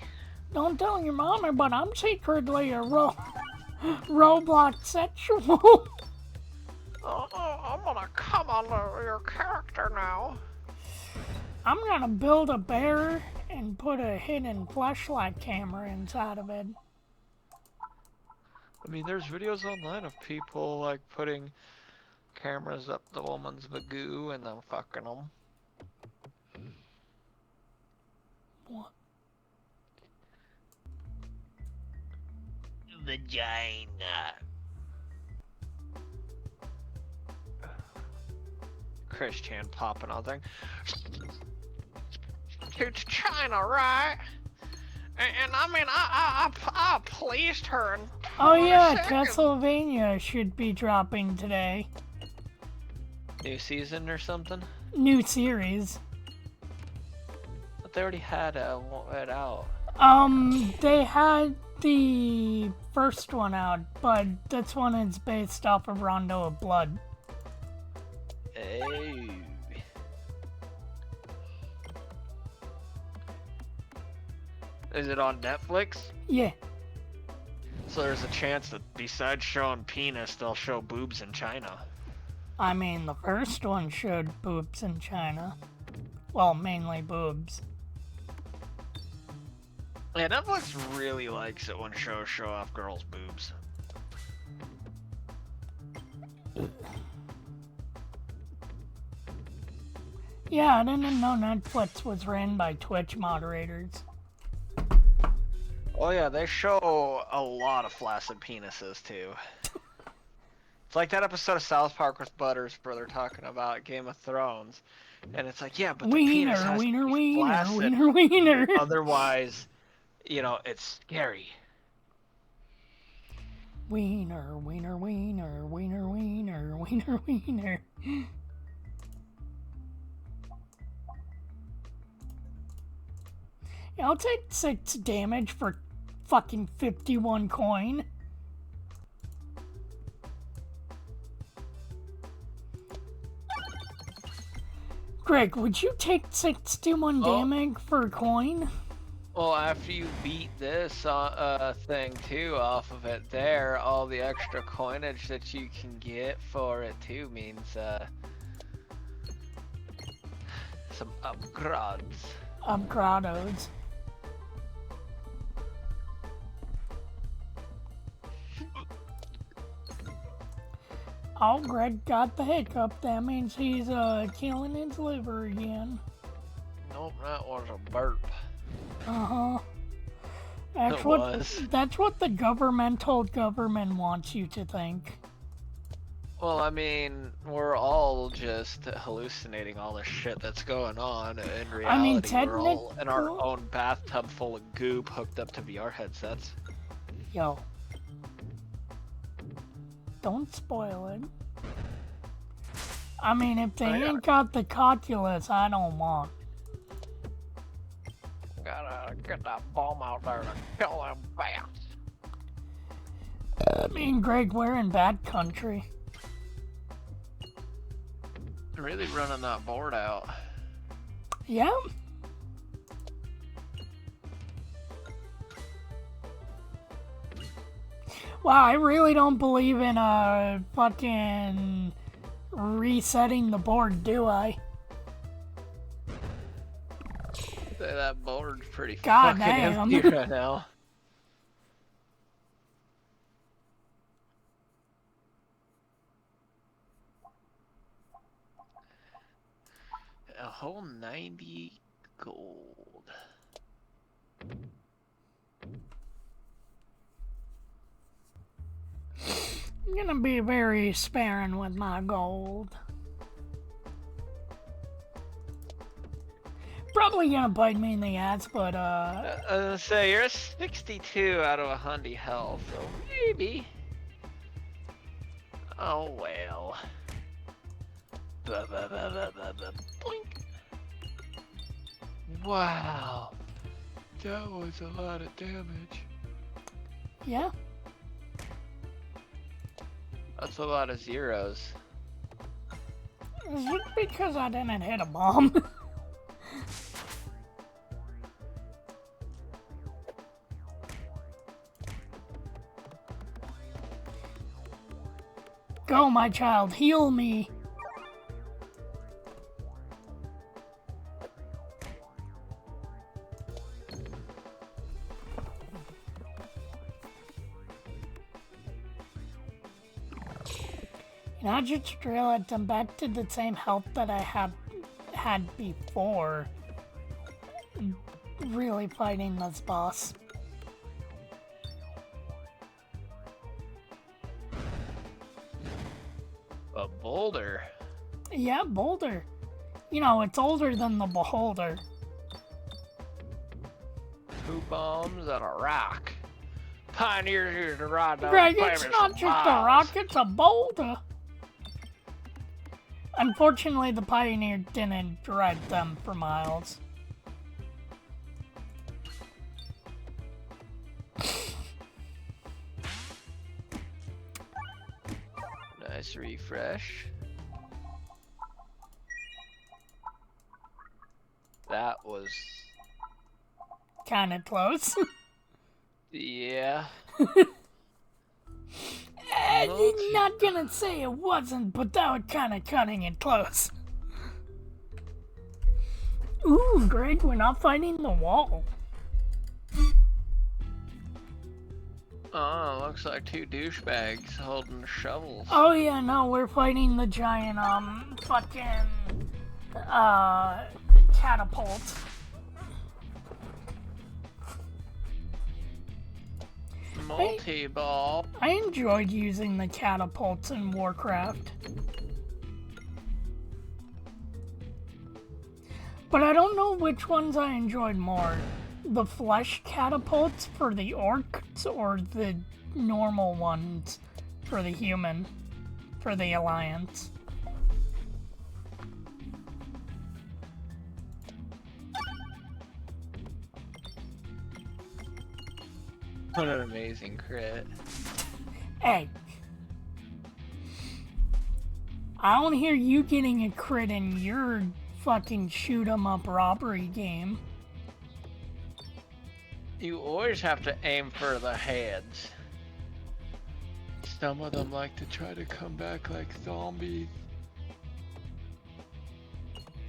Don't tell your mama, but I'm secretly a Roblox sexual. I'm gonna come on your character now. I'm gonna build a bear and put a hidden flashlight camera inside of it. I mean, there's videos online of people, like, putting cameras up the woman's bagoo and then fucking them. What? Vagina. Chris Chan popping on thing. It's China, right? And I mean, I pleased her in Oh 20 yeah, seconds. Castlevania should be dropping today. New season or something? New series. But they already had it out. They had the first one out, but this one is based off of Rondo of Blood. Hey. Is it on Netflix? Yeah. So there's a chance that besides showing penis, they'll show boobs in China. I mean, the first one showed boobs in China. Well, mainly boobs. Yeah, Netflix really likes it when shows show off girls' boobs. Yeah, I didn't know Netflix was ran by Twitch moderators. Oh yeah, they show a lot of flaccid penises too. It's like that episode of South Park with Butters where they're talking about Game of Thrones, and it's like, yeah, but the penis has to be flaccid. Wiener. Otherwise, it's scary. Wiener. Yeah, I'll take 6 damage for fucking 51 coin. Greg, would you take 61 damage for a coin? Well, after you beat this thing too off of it there, all the extra coinage that you can get for it too means some upgrades. Upgrados. Oh, Greg got the hiccup. That means he's killing his liver again. Nope, that was a burp. Uh-huh. It That's what the government wants you to think. Well, I mean, we're all just hallucinating all the shit that's going on. In reality, we're all in our own bathtub full of goop hooked up to VR headsets. Yo. Don't spoil it. I mean, if they ain't got the calculus, I don't want. Gotta get that bomb out there to kill them bats. I mean, Greg, we're in bad country. Really running that board out. Yeah. Wow, I really don't believe in fucking resetting the board, do I? That board's pretty God fucking damn. empty right now. A whole 90 gold. gonna be very sparing with my gold. Probably gonna bite me in the ass, but So you're 62 out of 100 health, so maybe. Oh well. Boink. Wow. That was a lot of damage. yeah. That's a lot of zeros. Is it because I didn't hit a bomb? Go, my child, heal me. And I just realized I'm back to the same health that I had before really fighting this boss. A boulder. Yeah, boulder. You know, it's older than the beholder. 2 bombs and a rock. Pioneers used to ride those Greg, famous it's not just a miles. rock, it's a boulder. Unfortunately, the Pioneer didn't ride them for miles. Nice refresh. That was... Kinda close. yeah. Not gonna say it wasn't, but that was kinda cutting it close. Ooh, Greg, we're not fighting the wall. Oh, looks like 2 douchebags holding shovels. Oh yeah, no, we're fighting the giant, fucking, catapult. Multi-ball. I enjoyed using the catapults in Warcraft. But I don't know which ones I enjoyed more. The flesh catapults for the orcs or the normal ones for the human, for the Alliance. What an amazing crit. Hey. I don't hear you getting a crit in your fucking shoot 'em up robbery game. You always have to aim for the heads. Some of them like to try to come back like zombies.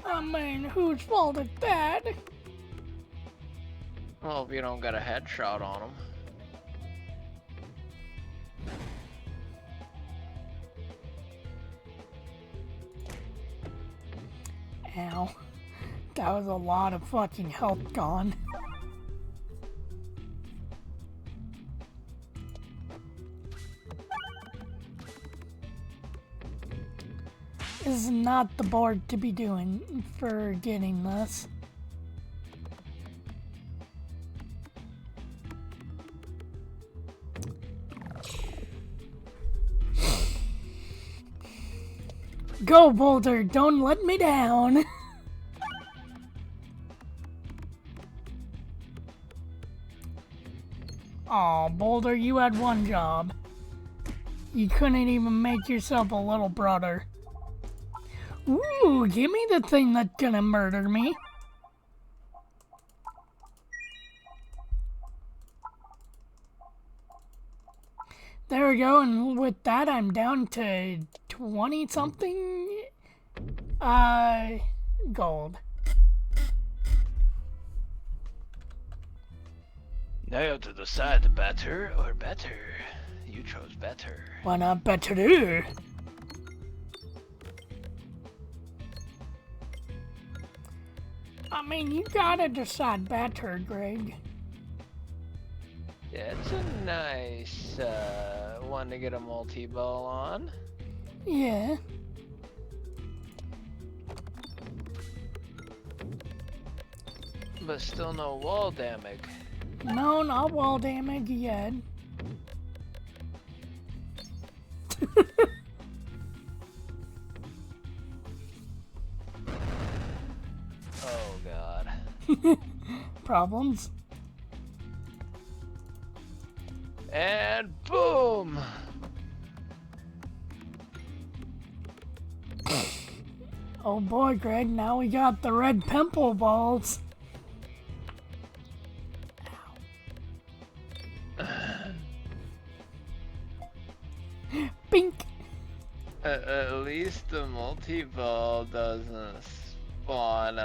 I mean, whose fault is that? Well, if you don't get a headshot on them. Ow. That was a lot of fucking health gone. This is not the board to be doing for getting this. Go, Boulder! Don't let me down! Aw, Boulder, you had one job. You couldn't even make yourself a little brother. Ooh, give me the thing that's gonna murder me. There we go, and with that, I'm down to 20-something, gold. Now you have to decide better or better. You chose better. Why not better? I mean, you gotta decide better, Greg. Yeah, it's a nice, one to get a multi-ball on. Yeah. But still no wall damage. No, not wall damage yet. Oh god. Problems. And boom! Oh boy, Greg, now we got the red pimple balls. Bink! At least the multi-ball doesn't spawn,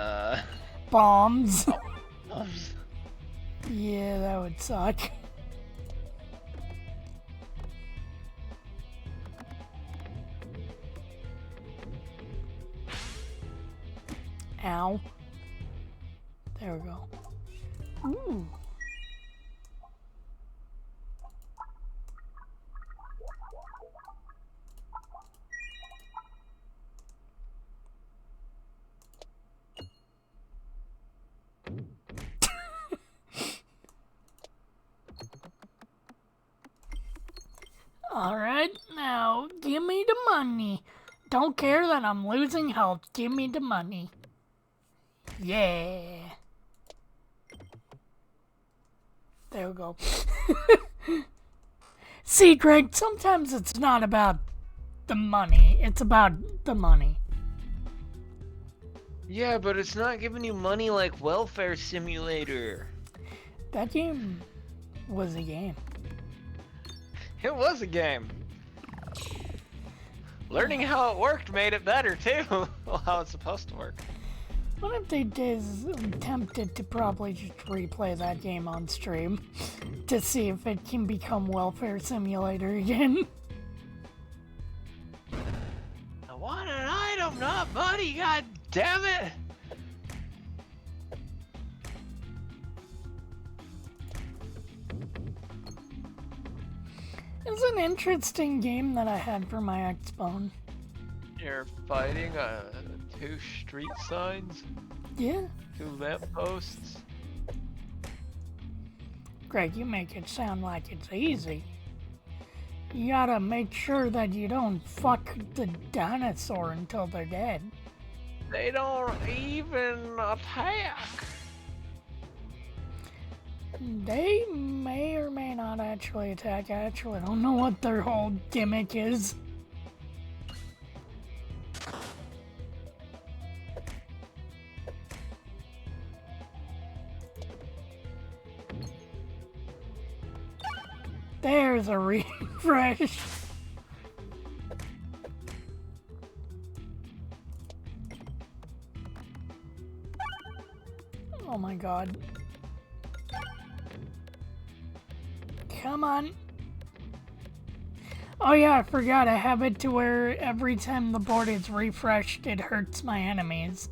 Bombs. bombs. Yeah, that would suck. Ow. There we go. Ooh. Alright, now give me the money. Don't care that I'm losing health. Give me the money. Yeah. There we go. See, Greg, sometimes it's not about the money. It's about the money. Yeah, but it's not giving you money like Welfare Simulator. That game was a game. It was a game. Learning how it worked made it better too. Well, how it's supposed to work. What if they did? I'm tempted to probably just replay that game on stream to see if it can become Welfare Simulator again. I want an item, not money, god damn it! It's an interesting game that I had for my Xbone. You're fighting two street signs, Yeah. two lampposts. Greg, you make it sound like it's easy. You gotta make sure that you don't fuck the dinosaur until they're dead. They don't even attack. They may or may not actually attack. I actually don't know what their whole gimmick is. There's a refresh. Oh my god. Come on. Oh yeah, I forgot. I have it to where every time the board is refreshed, it hurts my enemies.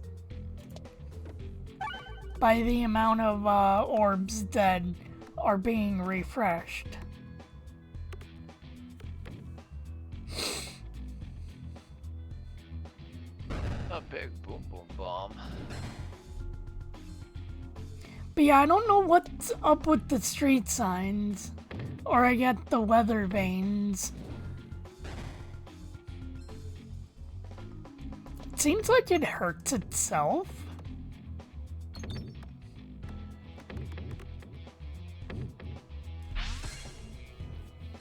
By the amount of orbs that are being refreshed. A big boom boom bomb. But yeah, I don't know what's up with the street signs. Or I get the weather vanes. It seems like it hurts itself.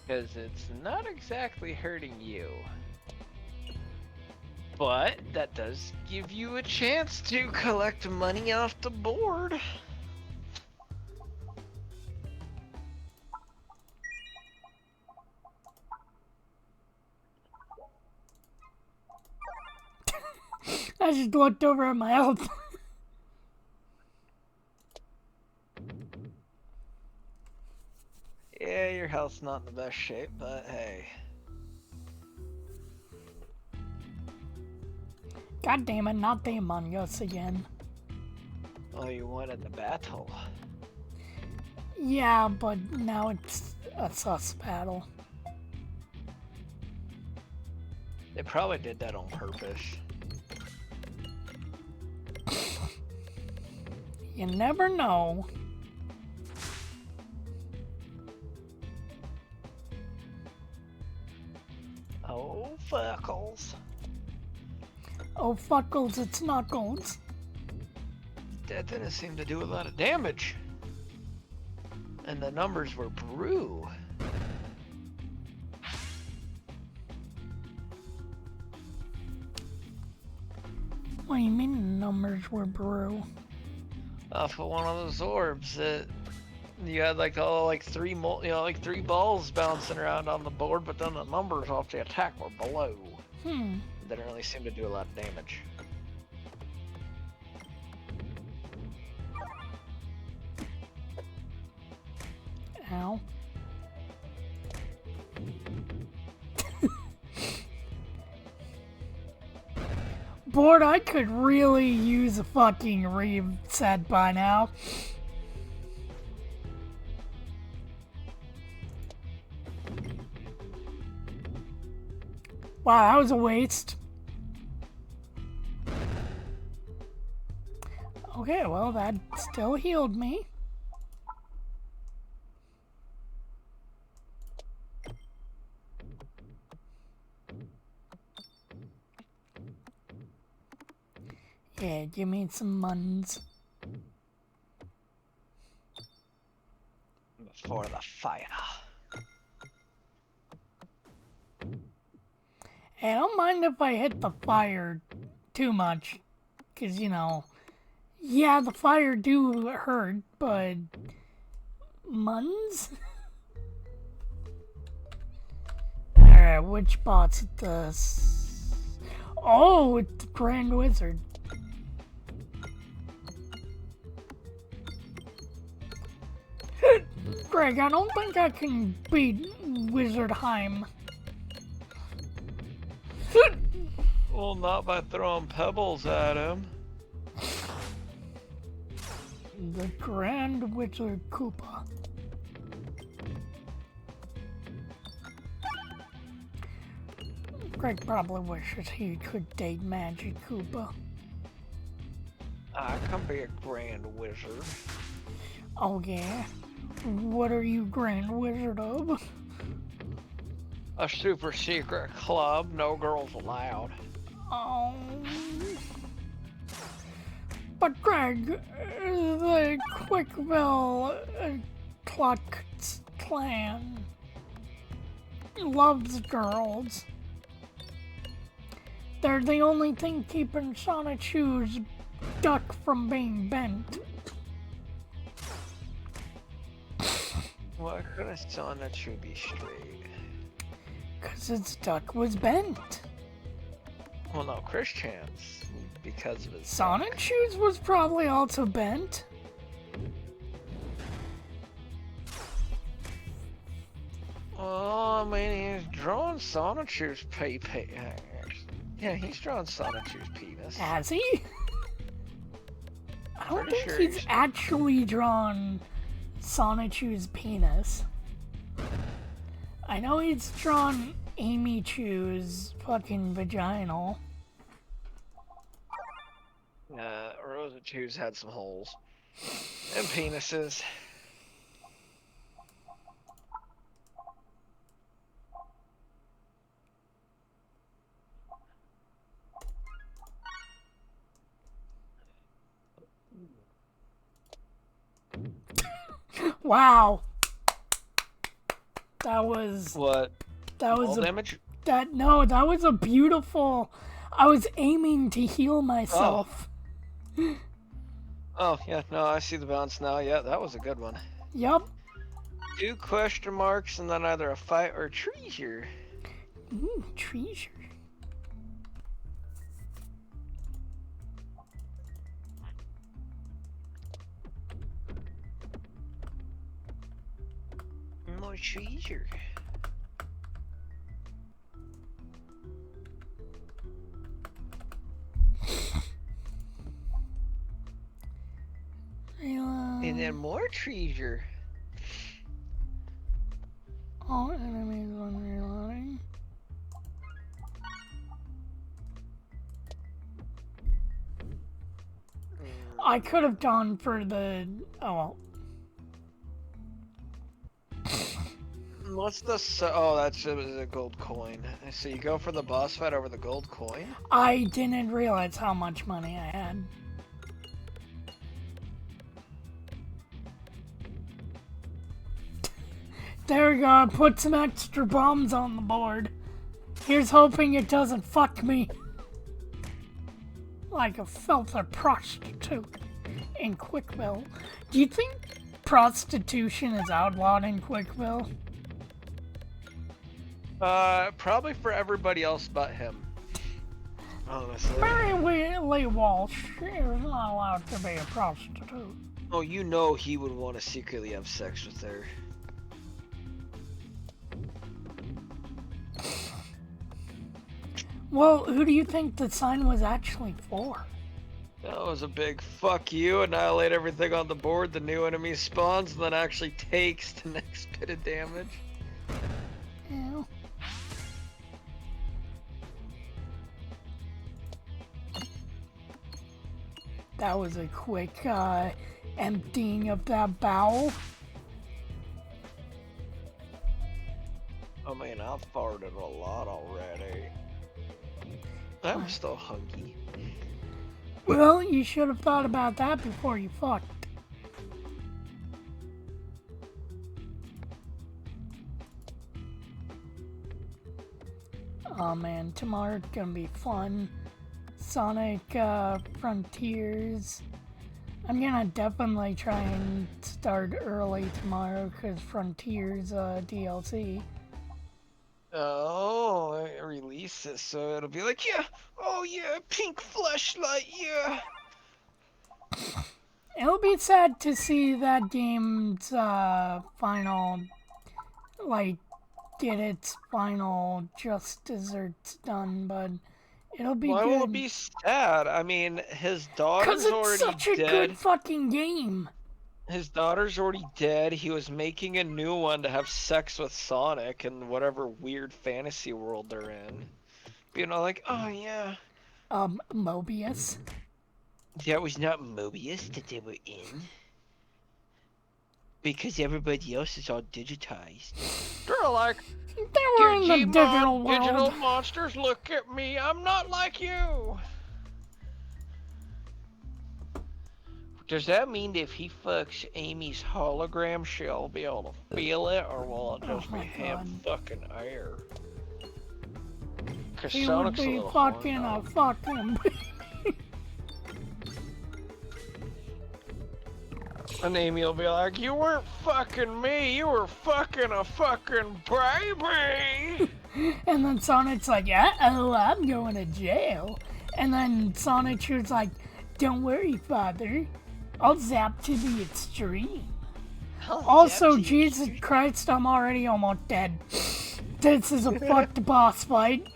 Because it's not exactly hurting you. But that does give you a chance to collect money off the board. I just looked over at my health. Yeah, your health's not in the best shape, but hey. God damn it, not the Among Us again. Oh, you wanted the battle. Yeah, but now it's a sus battle. They probably did that on purpose. You never know. Oh, fuckles. Oh, fuckles, it's knuckles. That didn't seem to do a lot of damage. And the numbers were brew. What do you mean the numbers were brew? Off of one of those orbs that you had like three balls bouncing around on the board, but then the numbers off the attack were below. Didn't really seem to do a lot of damage. Ow. Board, I could really use a fucking reset by now. Wow, that was a waste. Okay, well, that still healed me. Yeah, give me some muns. For the fire. Hey, I don't mind if I hit the fire too much. Because, you know, yeah, the fire do hurt, but... Muns? Alright, which bot's this? Oh, it's the Grand Wizard. Greg, I don't think I can beat Wizardheim. Well, not by throwing pebbles at him. The Grand Wizard Koopa. Greg probably wishes he could date Magic Koopa. I can be a grand wizard. Oh yeah? What are you Grand Wizard of? A super secret club, no girls allowed. Oh. But Greg, the Quickville Cluck clan loves girls. They're the only thing keeping Sonichu's duck from being bent. Why couldn't Sonichu be straight? 'Cause its duck was bent. Well, no, Chris Chance, because of his Sonichu's was probably also bent. Oh, I mean, he's drawing Sonichu's pee-pee. Yeah, he's drawing Sonichu's penis. Has he? I don't Pretty think sure he's he's- actually drawn Sonichu's penis. I know he's drawn Amy Chu's fucking vaginal. Rosa Chu's had some holes. And penises. Wow. That was What? that was All a damage? that was a beautiful. I was aiming to heal myself. Oh, yeah, no, I see the bounce now. Yeah, that was a good one. Yup. 2 question marks and then either a fight or a treasure. Ooh, treasure. More treasure. And then more treasure. All enemies when reloading. I could have gone for the... Oh, well. What's the... Oh, that's a gold coin. So you go for the boss fight over the gold coin? I didn't realize how much money I had. There we go, put some extra bombs on the board. Here's hoping it doesn't fuck me. Like a filthy prostitute in Quickville. Do you think prostitution is outlawed in Quickville? Probably for everybody else but him. Honestly. Mary Lee Walsh is not allowed to be a prostitute. Oh, you know he would want to secretly have sex with her. Well, who do you think the sign was actually for? That was a big fuck you, annihilate everything on the board, the new enemy spawns, and then actually takes the next bit of damage. Ew. That was a quick emptying of that bowel. I mean, I've farted a lot already. I'm still hungry. Well, you should have thought about that before you fucked. Oh man, tomorrow's gonna be fun. Sonic Frontiers. I'm gonna definitely try and start early tomorrow because Frontiers DLC. Oh, it releases, so it'll be like, yeah, oh yeah, pink flashlight, yeah. It'll be sad to see that game's final, like, get its final just desserts done, but it'll be Why good. will it be sad? I mean, his daughter's Because it's already such a dead. good fucking game. His daughter's already dead. He was making a new one to have sex with Sonic in whatever weird fantasy world they're in. You know, like, oh yeah. Mobius. That was not Mobius that they were in. Because everybody else is all digitized. They're like, They were in the digital world. digital monsters, look at me. I'm not like you. Does that mean that if he fucks Amy's hologram, she'll be able to feel it, or will it just be him fucking air? Cause He would Sonic's a be little fucking horny. a fucking... And Amy will be like, you weren't fucking me, you were fucking a fucking baby! And then Sonic's like, uh-oh, I'm going to jail. And then Sonic was like, don't worry, father. I'll zap to the extreme. Also, Jesus Christ, I'm already almost dead. This is a fucked boss fight.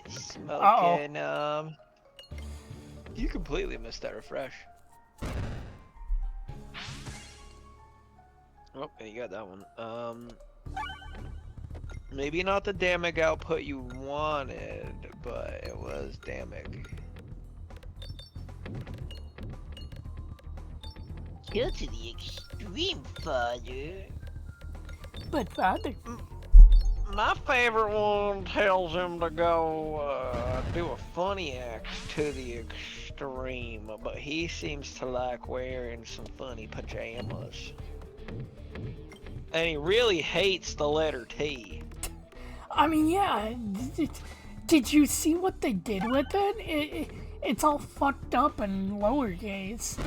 Smoking, You completely missed that refresh. Oh, yeah, you got that one. Maybe not the damage output you wanted, but it was damage. Go to the extreme, father. But father... My favorite one tells him to go do a funny act to the extreme, but he seems to like wearing some funny pajamas. And he really hates the letter T. I mean, yeah. Did you see what they did with it? It's all fucked up in lowercase.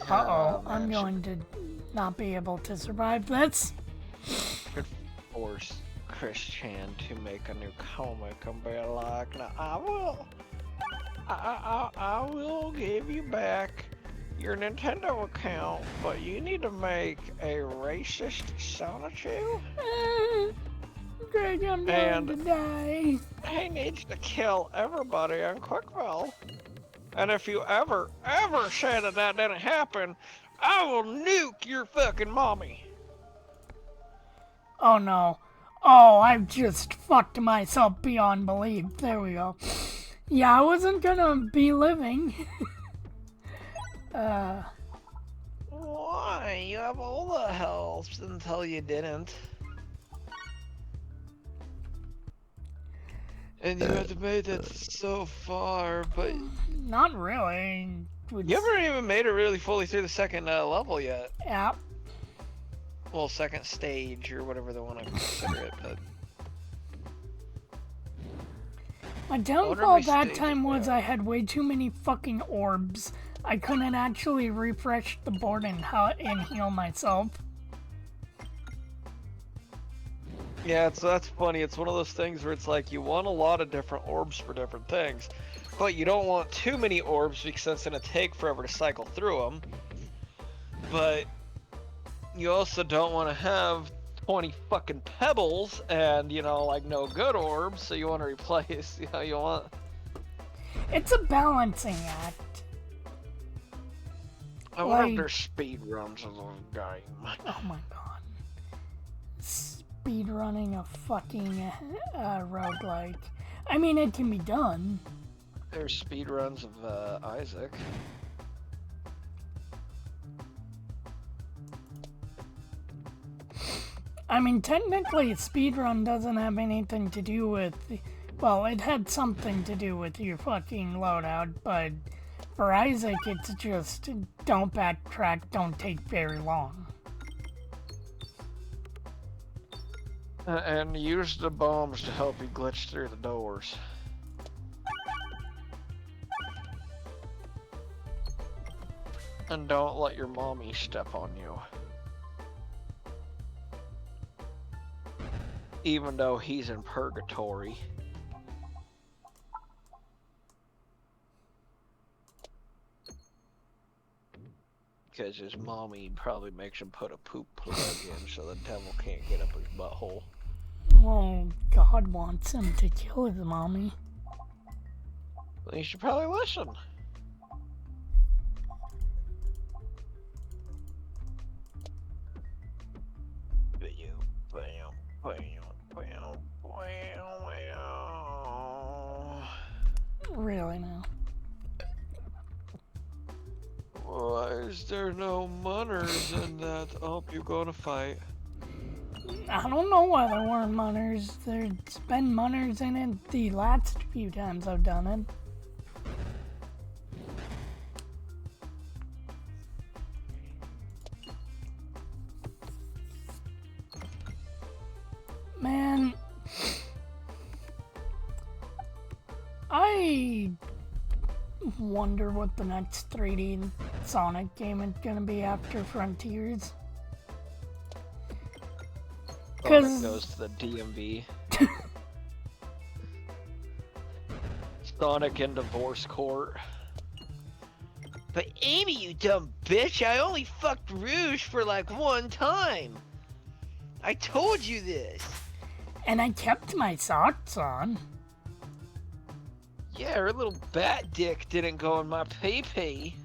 Uh-oh, I'm going to not be able to survive this. Could force Christian to make a new comic and be like, now I will give you back your Nintendo account, but you need to make a racist Sonichu. Greg, I'm going to die. He needs to kill everybody in Quickville. And if you ever say that didn't happen, I will nuke your fucking mommy. Oh no. Oh, I've just fucked myself beyond belief. There we go. Yeah, I wasn't gonna be living. Why? You have all the health until you didn't. And you had to make it so far, but Not really. you haven't even made it really fully through the second level yet. Yeah. Well, second stage or whatever they want to consider it, but My downfall that time was I had way too many fucking orbs. I couldn't actually refresh the board and heal myself. yeah, that's funny. It's one of those things where it's like you want a lot of different orbs for different things, but you don't want too many orbs because it's gonna take forever to cycle through them. But you also don't want to have 20 fucking pebbles and, you know, like no good orbs, so you want to replace, you know, you want... It's a balancing act. I wonder if there's speed runs of those games. Oh my god. Speed running a fucking roguelike. I mean, it can be done. There's speed runs of Isaac. I mean, technically, speedrun doesn't have anything to do with... Well, it had something to do with your fucking loadout, but for Isaac, it's just don't backtrack, don't take very long. And use the bombs to help you glitch through the doors. And don't let your mommy step on you. Even though he's in purgatory. Because his mommy probably makes him put a poop plug in so the devil can't get up his butthole. Well, God wants him to kill his mommy. Well, you should probably listen. Really now. Why is there no munners in that? Oh, you're gonna fight. I don't know why there weren't munners. There's been munners in it the last few times I've done it. Man, I wonder what the next 3D Sonic game is gonna be after Frontiers. Sonic goes to the DMV. Sonic in divorce court. But Amy, you dumb bitch, I only fucked Rouge for like one time. I told you this. And I kept my socks on. Yeah, her little bat dick didn't go in my pee-pee.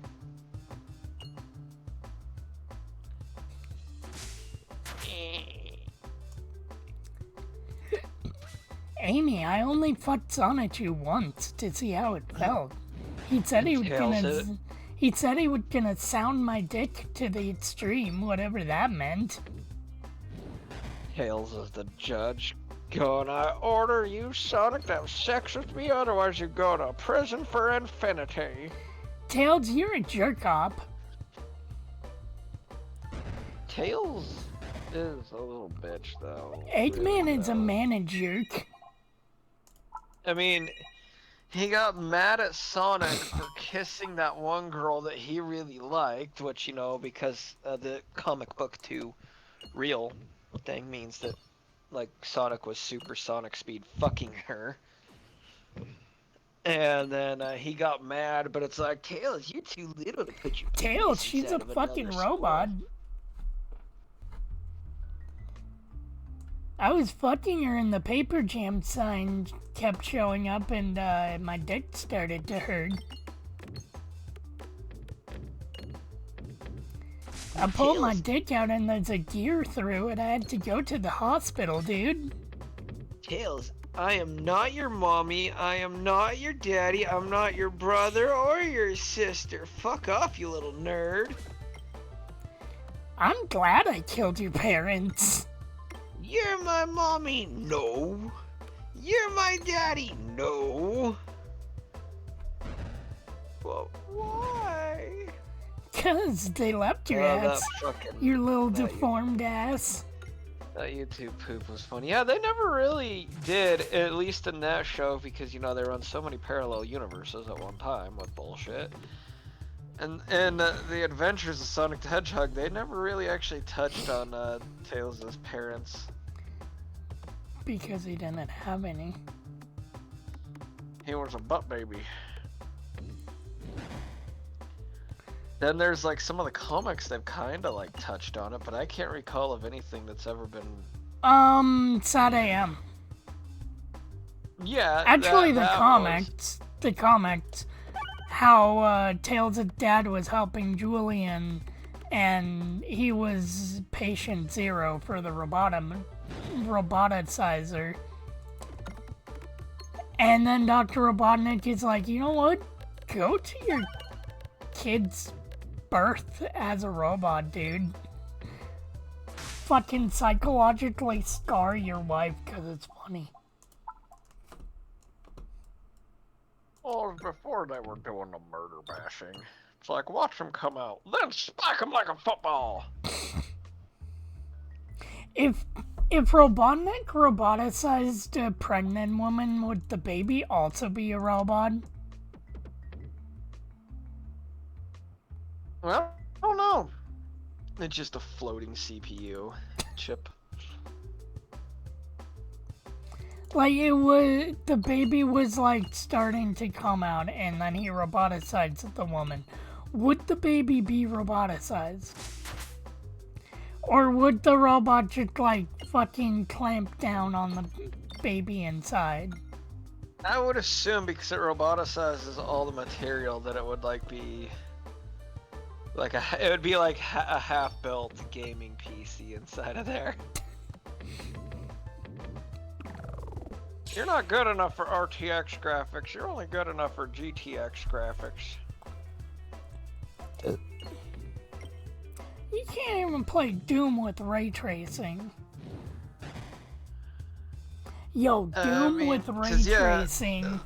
Amy, I only fucked Sonic you once to see how it felt. He said he was gonna sound my dick to the extreme, whatever that meant. Tails is the judge. Going, I order you, Sonic, to have sex with me, otherwise you go to prison for infinity. Tails, you're a jerk-off. Tails is a little bitch, though. Eggman is a manager. I mean, he got mad at Sonic for kissing that one girl that he really liked, which, you know, because the comic book 2 real thing means that, like, Sonic was supersonic speed fucking her. And then he got mad, but it's like, Tails, you're too little to put your Tails, she's a fucking robot. I was fucking her and the Paper Jam sign kept showing up and my dick started to hurt. I pulled my dick out and there's a gear through it. I had to go to the hospital, dude. Tails, I am not your mommy, I am not your daddy, I'm not your brother or your sister. Fuck off, you little nerd. I'm glad I killed your parents. You're my mommy. No. You're my daddy. No. Well, why? 'Cause they left your Oh, that ass. fucking... Your little that deformed ass. That YouTube poop was funny. Yeah, they never really did, at least in that show, because, you know, they run so many parallel universes at one time with bullshit. And the Adventures of Sonic the Hedgehog, they never really actually touched on Tails' parents. Because he didn't have any. He was a butt baby. Then there's like some of the comics they've kind of like touched on it, but I can't recall of anything that's ever been. Sad AM. Yeah. Actually, the that comics, how Tails' dad was helping Julian, and he was patient zero for the roboticizer. And then Dr. Robotnik is like, you know what? Go to your kid's birth as a robot, dude. Fucking psychologically scar your wife because it's funny. Oh, before they were doing the murder bashing. It's like, watch them come out, then spike them like a football. If Robotnik roboticized a pregnant woman, would the baby also be a robot? Well, I don't know. It's just a floating CPU chip. Like, the baby was, like, starting to come out, and then he roboticized the woman. Would the baby be roboticized? Or would the robot just, like, fucking clamp down on the baby inside? I would assume because it roboticizes all the material that it would, like, be... Like, it would be like a half-built gaming PC inside of there. You're not good enough for RTX graphics, you're only good enough for GTX graphics. You can't even play Doom with ray tracing. Yo, Doom with ray tracing.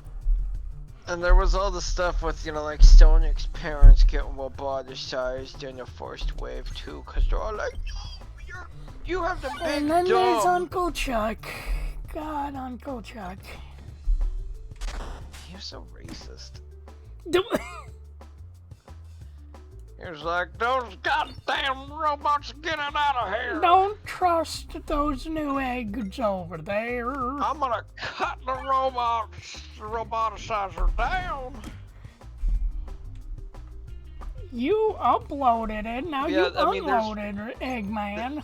And there was all the stuff with, you know, like Sonic's parents getting roboticized in the first wave too, because they're all like, no, you have the big And then dumb. there's Uncle Chuck. God, Uncle Chuck. You're so racist. Do He was like, those goddamn robots, get it out of here! Don't trust those new eggs over there. I'm gonna cut the roboticizer down! You uploaded it, now Yeah, you I mean, unloaded Eggman.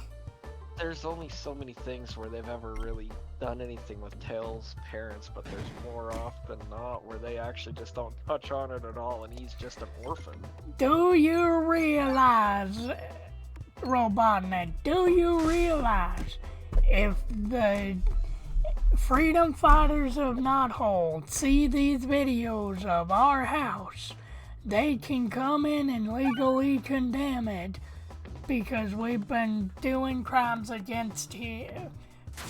There's only so many things where they've ever really done anything with Tails' parents, but there's more often than not where they actually just don't touch on it at all, and he's just an orphan. Do you realize, Robotnik, do you realize if the freedom fighters of Knothole see these videos of our house, they can come in and legally condemn it because we've been doing crimes against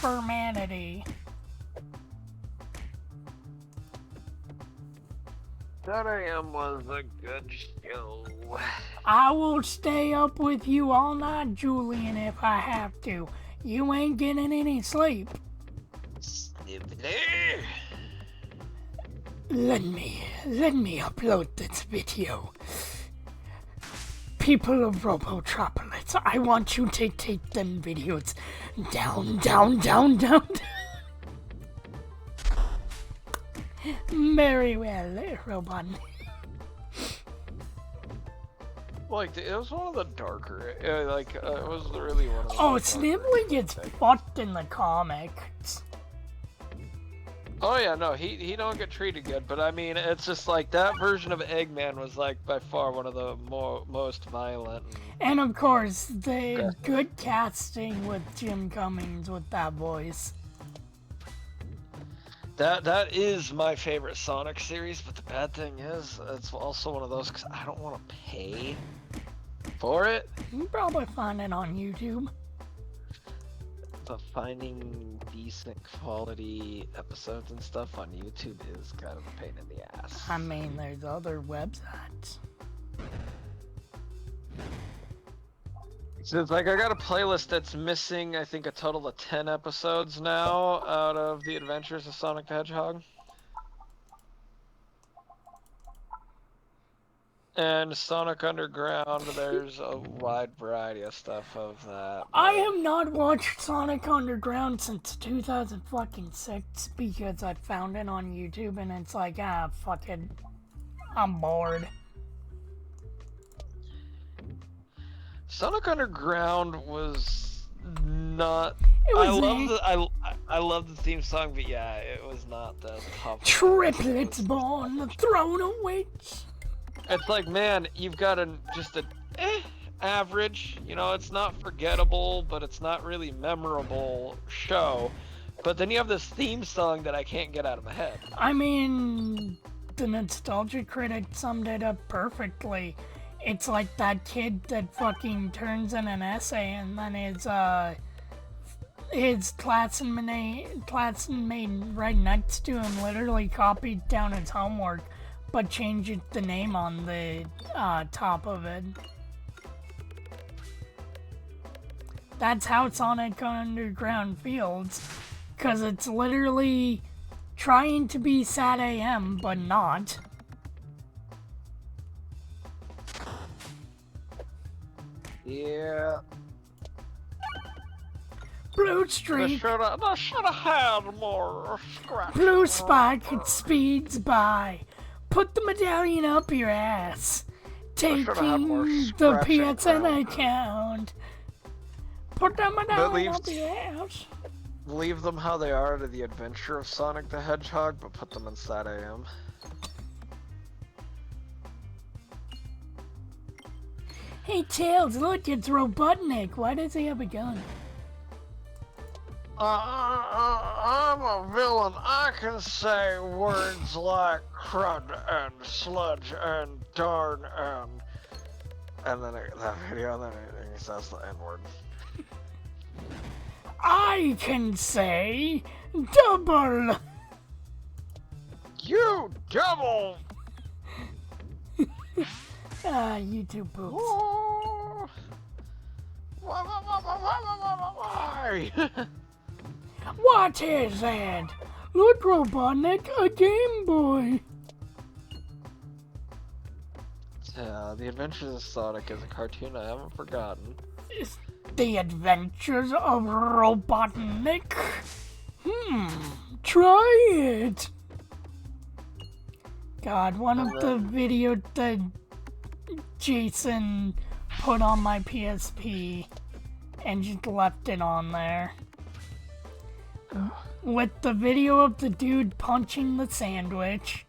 humanity. That AM was a good show. I will stay up with you all night, Julian, if I have to. You ain't getting any sleep. Snibbly. Let me upload this video. People of Robotropolis, I want you to take them videos down. Very well, Robot. Like, it was one of the darker, it was really one of the Snibbly gets fucked in the comics. Oh yeah, no, he don't get treated good, but I mean, it's just like, that version of Eggman was like, by far one of the most violent. And of course, the good casting with Jim Cummings with that voice. That is my favorite Sonic series, but the bad thing is, it's also one of those because I don't want to pay for it. You can probably find it on YouTube. But finding decent quality episodes and stuff on YouTube is kind of a pain in the ass. I mean, there's other websites. So it's like I got a playlist that's missing, I think, a total of 10 episodes now out of The Adventures of Sonic the Hedgehog. And Sonic Underground, there's a wide variety of stuff of that. I have not watched Sonic Underground since 2006 because I found it on YouTube and it's like, fuck it. I'm bored. Sonic Underground was not. It was I love the theme song, but yeah, it was not the top. Triplets born the throne of witch. It's like, man, you've got just a average. You know, it's not forgettable, but it's not really memorable show. But then you have this theme song that I can't get out of my head. I mean, the Nostalgia Critic summed it up perfectly. It's like that kid that fucking turns in an essay and then his classmate right next to him literally copied down his homework, but changed the name on the top of it. That's how Sonic Underground feels, because it's literally trying to be Sad AM, but not. Yeah. Blue Streak. I should have had more scratch. Blue Spike, it speeds by. Put the medallion up your ass. Taking the PSN account. Put the medallion up your ass. Leave them how they are to the adventure of Sonic the Hedgehog, but put them in Sad AM. Hey Tails, look, it's Robotnik. Why does he have a gun? I'm a villain. I can say words like crud and sludge and darn and then that video, then he says the N-word. I can say double. You double. YouTube poops. Why? What is that? Look, Robotnik, a Game Boy. The Adventures of Sonic is a cartoon I haven't forgotten. The Adventures of Robotnik? Try it. God, one of the videos that Jason put on my PSP and just left it on there. With the video of the dude punching the sandwich.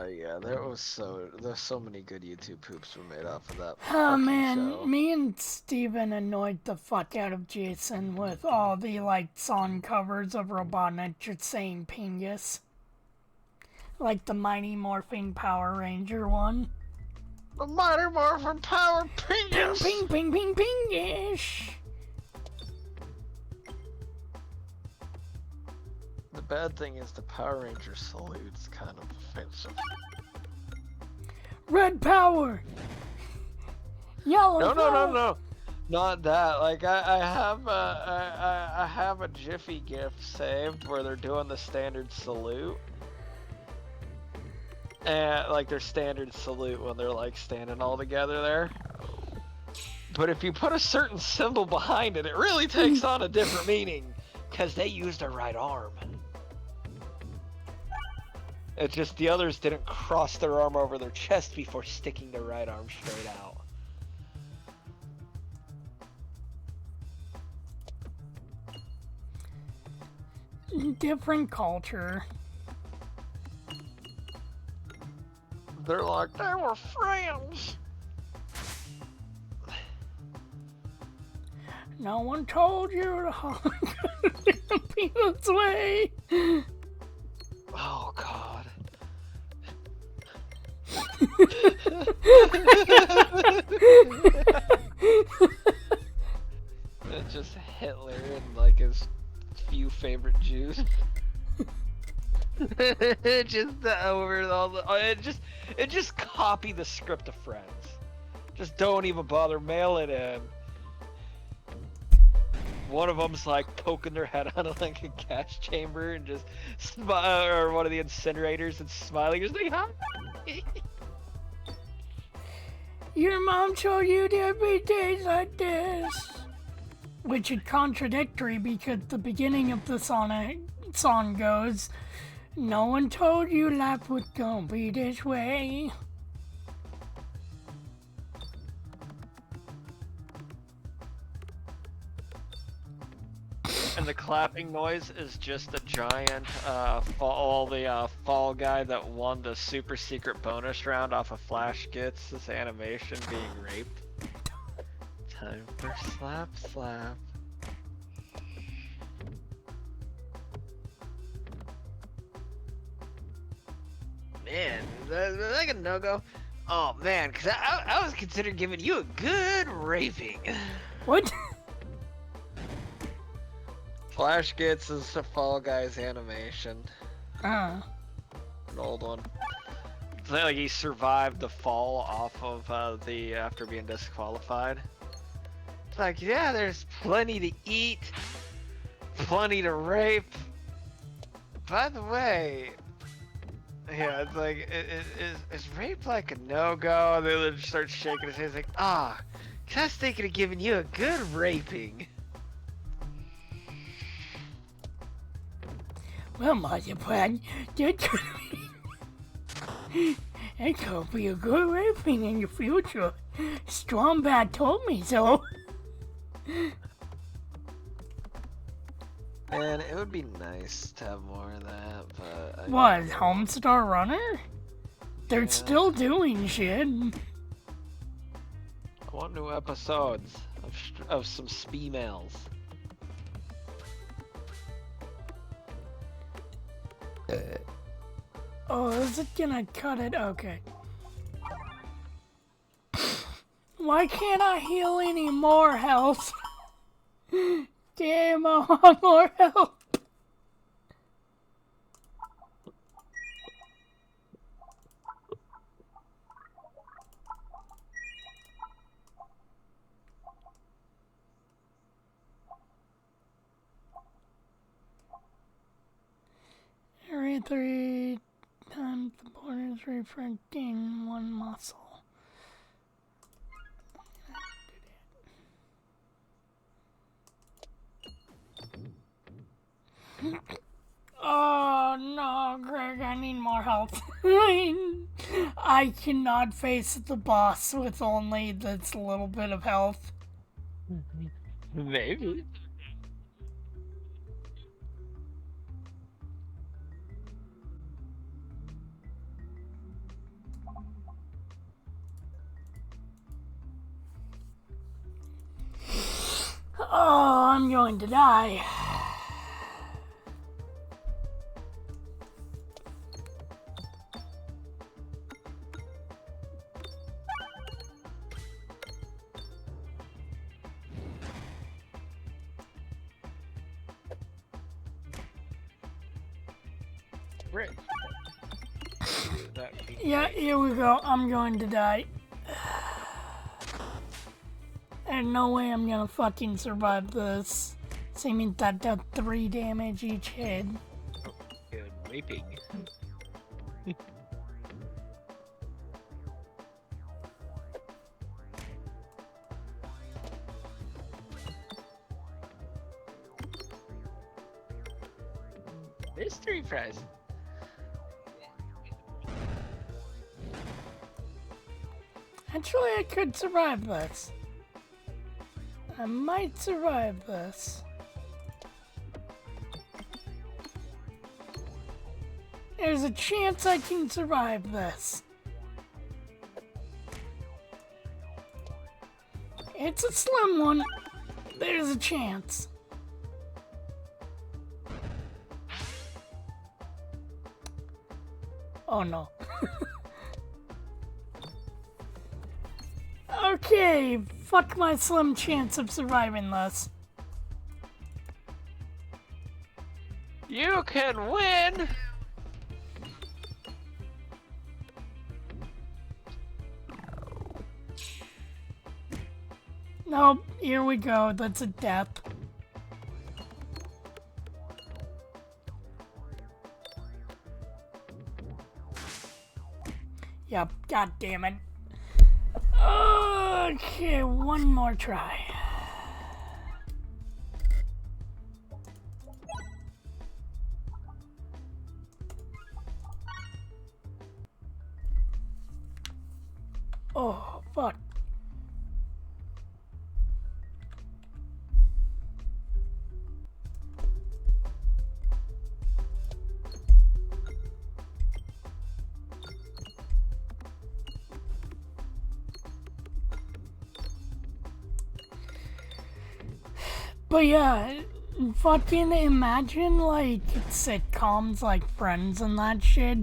Yeah, there's so many good YouTube poops were made off of that. Oh man, show. me and Steven annoyed the fuck out of Jason with all the song covers of Robotnik just saying Pingus. Like the Mighty Morphin Power Ranger one. The Mighty Morphin Power Pingus! Ping, ping, ping, ping, pingish! The bad thing is the Power Ranger salute's kind of offensive. Red power! Yellow power! No. Not that. Like, I have a Jiffy GIF saved where they're doing the standard salute. And, like, their standard salute when they're, like, standing all together there. But if you put a certain symbol behind it, it really takes on a different meaning. Because they used their right arm. It's just the others didn't cross their arm over their chest before sticking their right arm straight out. Different culture. They're like, they were friends. No one told you to honk be this way. Oh God. It's just Hitler and like his few favorite Jews. Just over all the, it just copy the script of Friends. Just don't even bother mailing in. One of them's like poking their head out of like a gas chamber and just or one of the incinerators and smiling, just like, huh? Your mom told you there'd be days like this. Which is contradictory because the beginning of the song goes, no one told you life was gonna be this way. And the clapping noise is just a giant fall guy that won the super secret bonus round off of Flash Gets this animation being raped. Time for slap slap. Man, is that like a no-go? Oh man, cause I was considering giving you a good raping. What? Flash Gets is a Fall Guys animation. An old one. It's like he survived the fall off of after being disqualified. It's like, yeah, there's plenty to eat, plenty to rape. By the way, yeah, it's like, is rape like a no-go? And then just start shaking his head. It's like, cause I was thinking of giving you a good raping. Well, Marty Pan, it could be a good raping in the future. Strombat told me so. Man, it would be nice to have more of that, but... What, Homestar Runner? They're still doing shit. I want new episodes of some Speemails. Oh, is it gonna cut it? Okay. Why can't I heal any more health? Damn, I want more health. Every 3 times the borders refracting one muscle. Oh no, Greg, I need more help. I cannot face the boss with only this little bit of health. Maybe. Oh, I'm going to die. Rick. Yeah, here we go. I'm going to die. There's no way I'm gonna fucking survive this. Seeming that does 3 damage each hit. Good raping. Mystery prize. Actually, I could survive this. I might survive this. There's a chance I can survive this. It's a slim one. There's a chance. Oh no. Okay, fuck my slim chance of surviving this. You can win! Nope, here we go. That's a death. Yep, god damn it. Okay, one more try. Oh, fuck. But yeah, fucking imagine like sitcoms like Friends and that shit,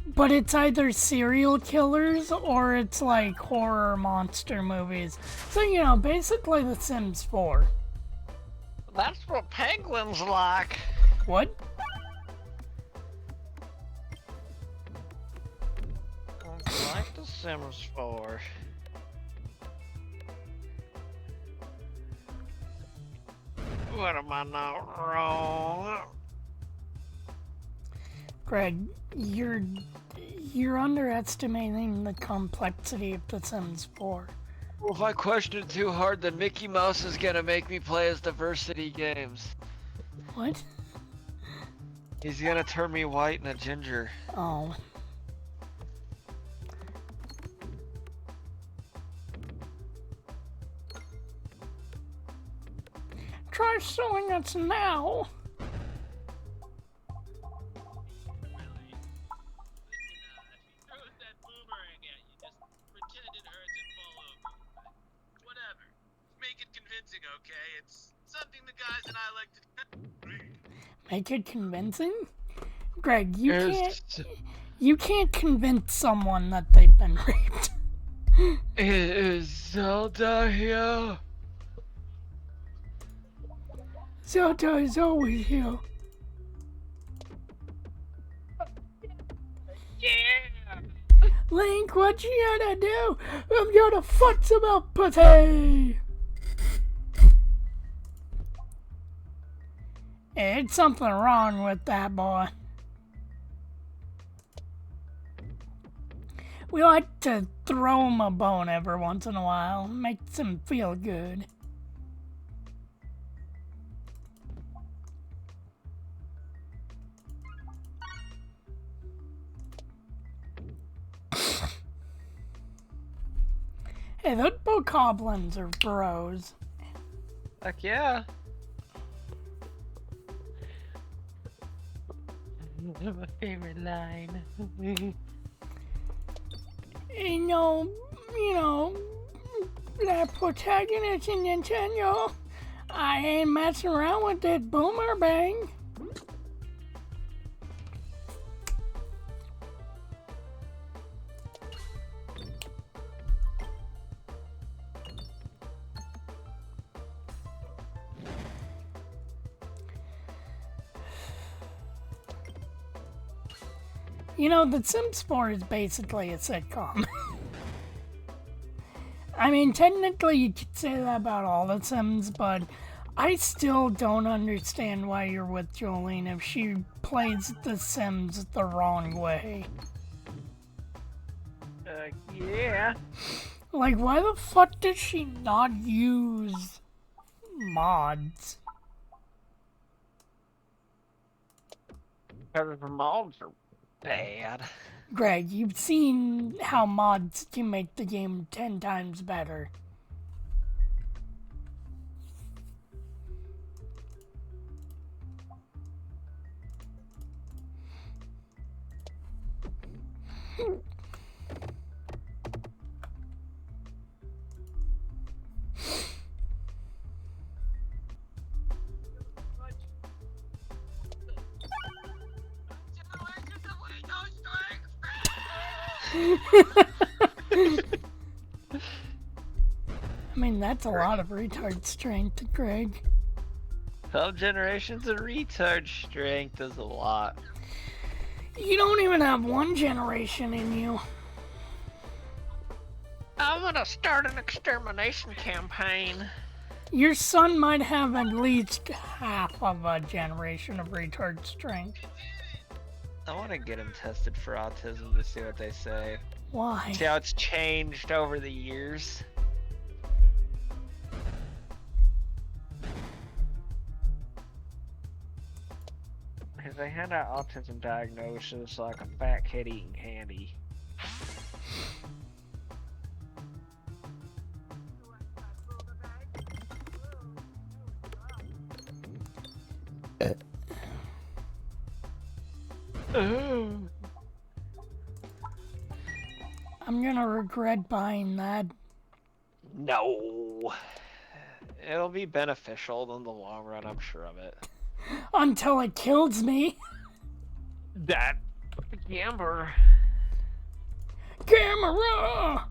but it's either serial killers or it's like horror monster movies. So, you know, basically The Sims 4. That's what penguins like. What? It's like The Sims 4. What am I not wrong? Greg, you're underestimating the complexity of The Sims 4. Well, if I question it too hard, then Mickey Mouse is gonna make me play as diversity games. What? He's gonna turn me white and a ginger. Oh. Try suing us now. Make it convincing? Greg, you can't convince someone that they've been raped. Is Zelda here? Zelda is always here. Yeah! Link, what you gonna do? I'm gonna fuck some up pussy! It's something wrong with that boy. We like to throw him a bone every once in a while. Makes him feel good. Hey, those bokoblins are bros. Heck yeah. My favorite line. You know, that protagonist in Nintendo, I ain't messing around with that boomer bang. You know, The Sims 4 is basically a sitcom. I mean, technically you could say that about all the Sims, but I still don't understand why you're with Jolene if she plays The Sims the wrong way. Yeah. Like, why the fuck does she not use mods? Because the mods are bad. Greg, you've seen how mods can make the game 10 times better. I mean, that's a lot of retard strength, Greg. 12 generations of retard strength is a lot. You don't even have one generation in you. I'm gonna start an extermination campaign. Your son might have at least half of a generation of retard strength. I want to get him tested for autism to see what they say. Why? See how it's changed over the years. Because they hand out autism diagnosis like a fat kid eating candy. I'm gonna regret buying that. No. It'll be beneficial in the long run, I'm sure of it. Until it kills me. That Gamber. Camera!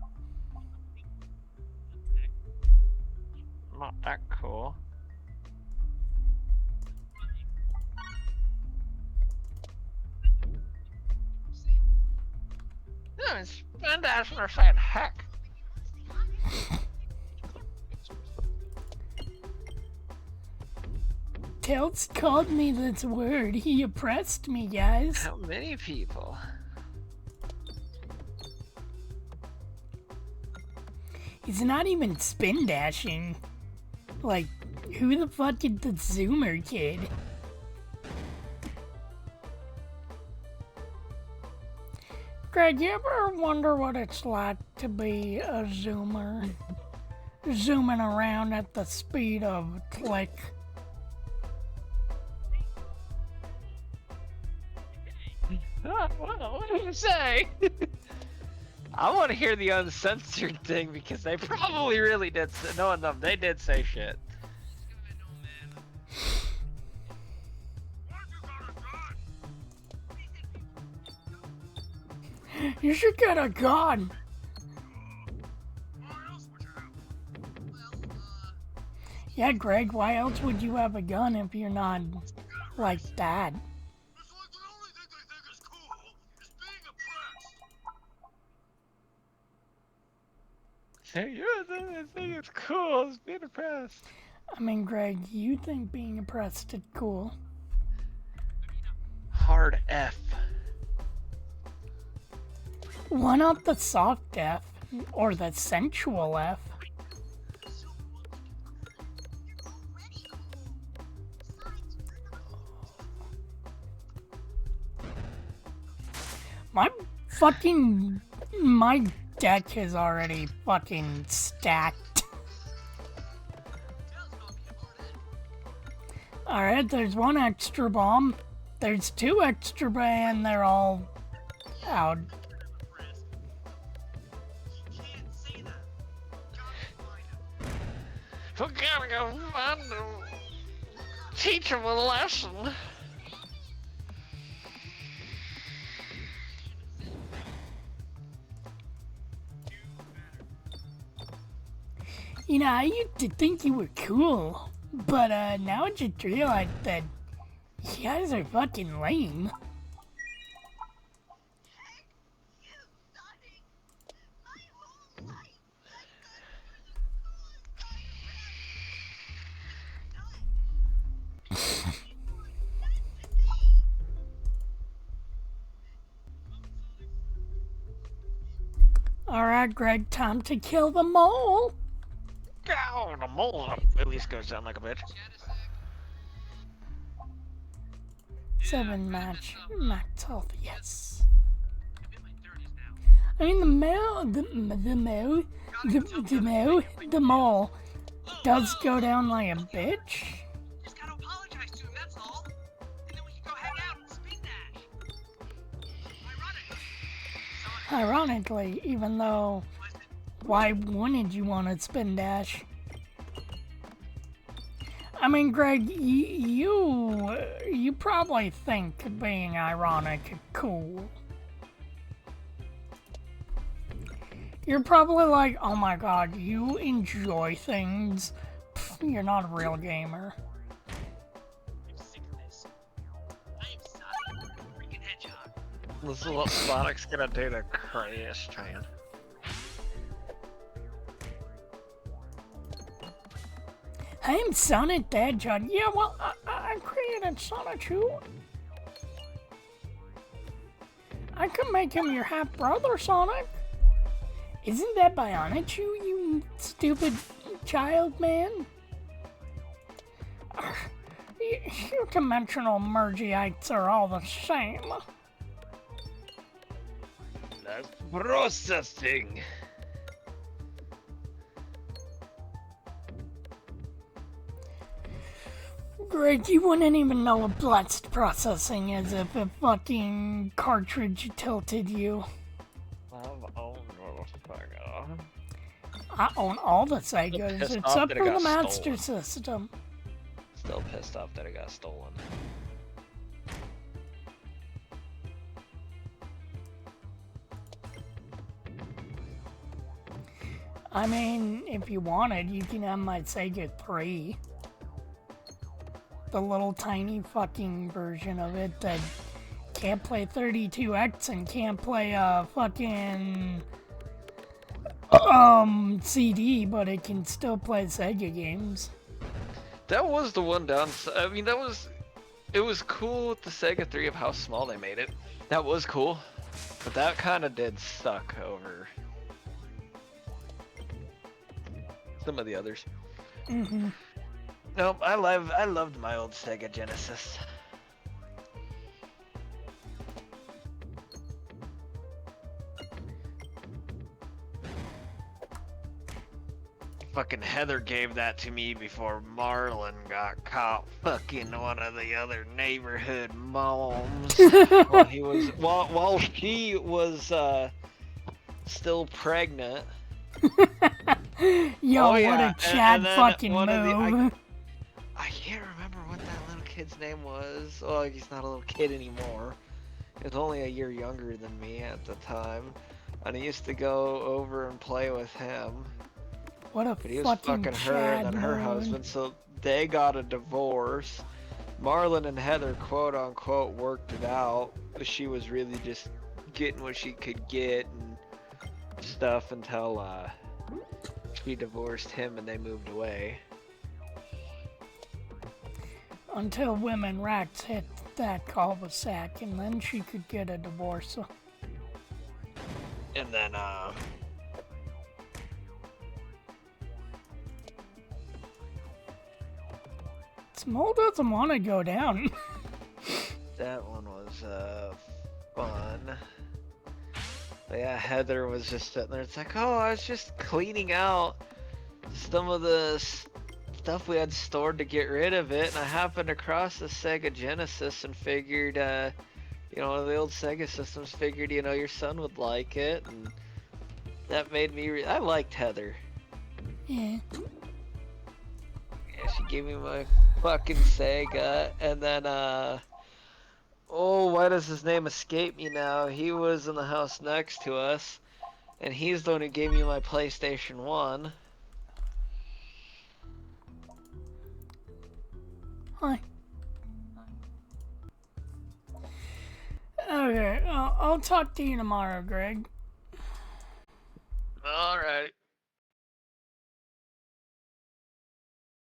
Not that cool. No, it's Spandashing are saying heck. Tails called me this word. He oppressed me, guys. How many people? He's not even spin dashing. Like, who the fuck is the Zoomer kid? Greg, you ever wonder what it's like to be a Zoomer? Zooming around at the speed of click. What did you say? I want to hear the uncensored thing because they probably really did say, knowing them, they did say shit. You should get a gun. Yeah, Greg, why else would you have a gun if you're not like that? You're the only thing that's cool is being oppressed. I mean, Greg, you think being oppressed is cool. Hard F. Why not the soft F or the sensual F? My deck is already fucking stacked. Alright, there's one extra bomb. There's two extra and they're all out. We gotta go find them. Teach them a lesson. You know, I used to think you were cool, but now I just realized that you guys are fucking lame. Alright, Greg, time to kill the mole. Oh, the mole at least goes down like a bitch. 7 max health, yes. I mean, the mole does go down like a bitch. Just gotta apologize to him, that's all. And then we can go hang out and spin dash. Ironically, even though, why wouldn't you want to spin dash? I mean, Greg, you probably think being ironic is cool. You're probably like, oh my god, you enjoy things. Pff, you're not a real gamer. I'm sick of this. I am Sonic, the freaking hedgehog. This is what Sonic's gonna do to Chris, man. I am Sonic the Hedgehog. Yeah, well, I created Sonic too. I could make him your half-brother, Sonic. Isn't that Bionic you stupid child, man? You dimensional mergeites are all the same. That's processing. Greg, you wouldn't even know what blessed processing is if a fucking cartridge tilted you. I own all the Segas, pissed except off that it for the got Master stolen. System. Still pissed off that it got stolen. I mean, if you wanted, you can have my Sega 3. The little tiny fucking version of it that can't play 32X and can't play a fucking CD, but it can still play Sega games. That was the one downside. I mean, it was cool with the Sega 3 of how small they made it. That was cool, but that kind of did suck over some of the others. Mm-hmm. Nope, I loved my old Sega Genesis. Fucking Heather gave that to me before Marlon got caught fucking one of the other neighborhood moms while she was still pregnant. Yo, Oh, what yeah, a Chad then fucking one of the- move. I can't remember what that little kid's name was. Oh, he's not a little kid anymore. He was only a year younger than me at the time. And I used to go over and play with him. What a But he was fucking fucking her Chad and then her move. husband, so they got a divorce. Marlon and Heather, quote unquote, worked it out. She was really just getting what she could get and stuff until she divorced him and they moved away. Until women rats hit that cul-de-sac, and then she could get a divorce. And then Small doesn't want to go down. that one was fun. But yeah, Heather was just sitting there. It's like, oh, I was just cleaning out some of the stuff we had stored to get rid of it, and I happened across the Sega Genesis and figured, you know, one of the old Sega systems, figured, you know, your son would like it, and that made me, I liked Heather. Yeah. Yeah, she gave me my fucking Sega, and then, oh, why does his name escape me now? He was in the house next to us, and he's the one who gave me my PlayStation 1. Hi. Okay, I'll talk to you tomorrow, Greg.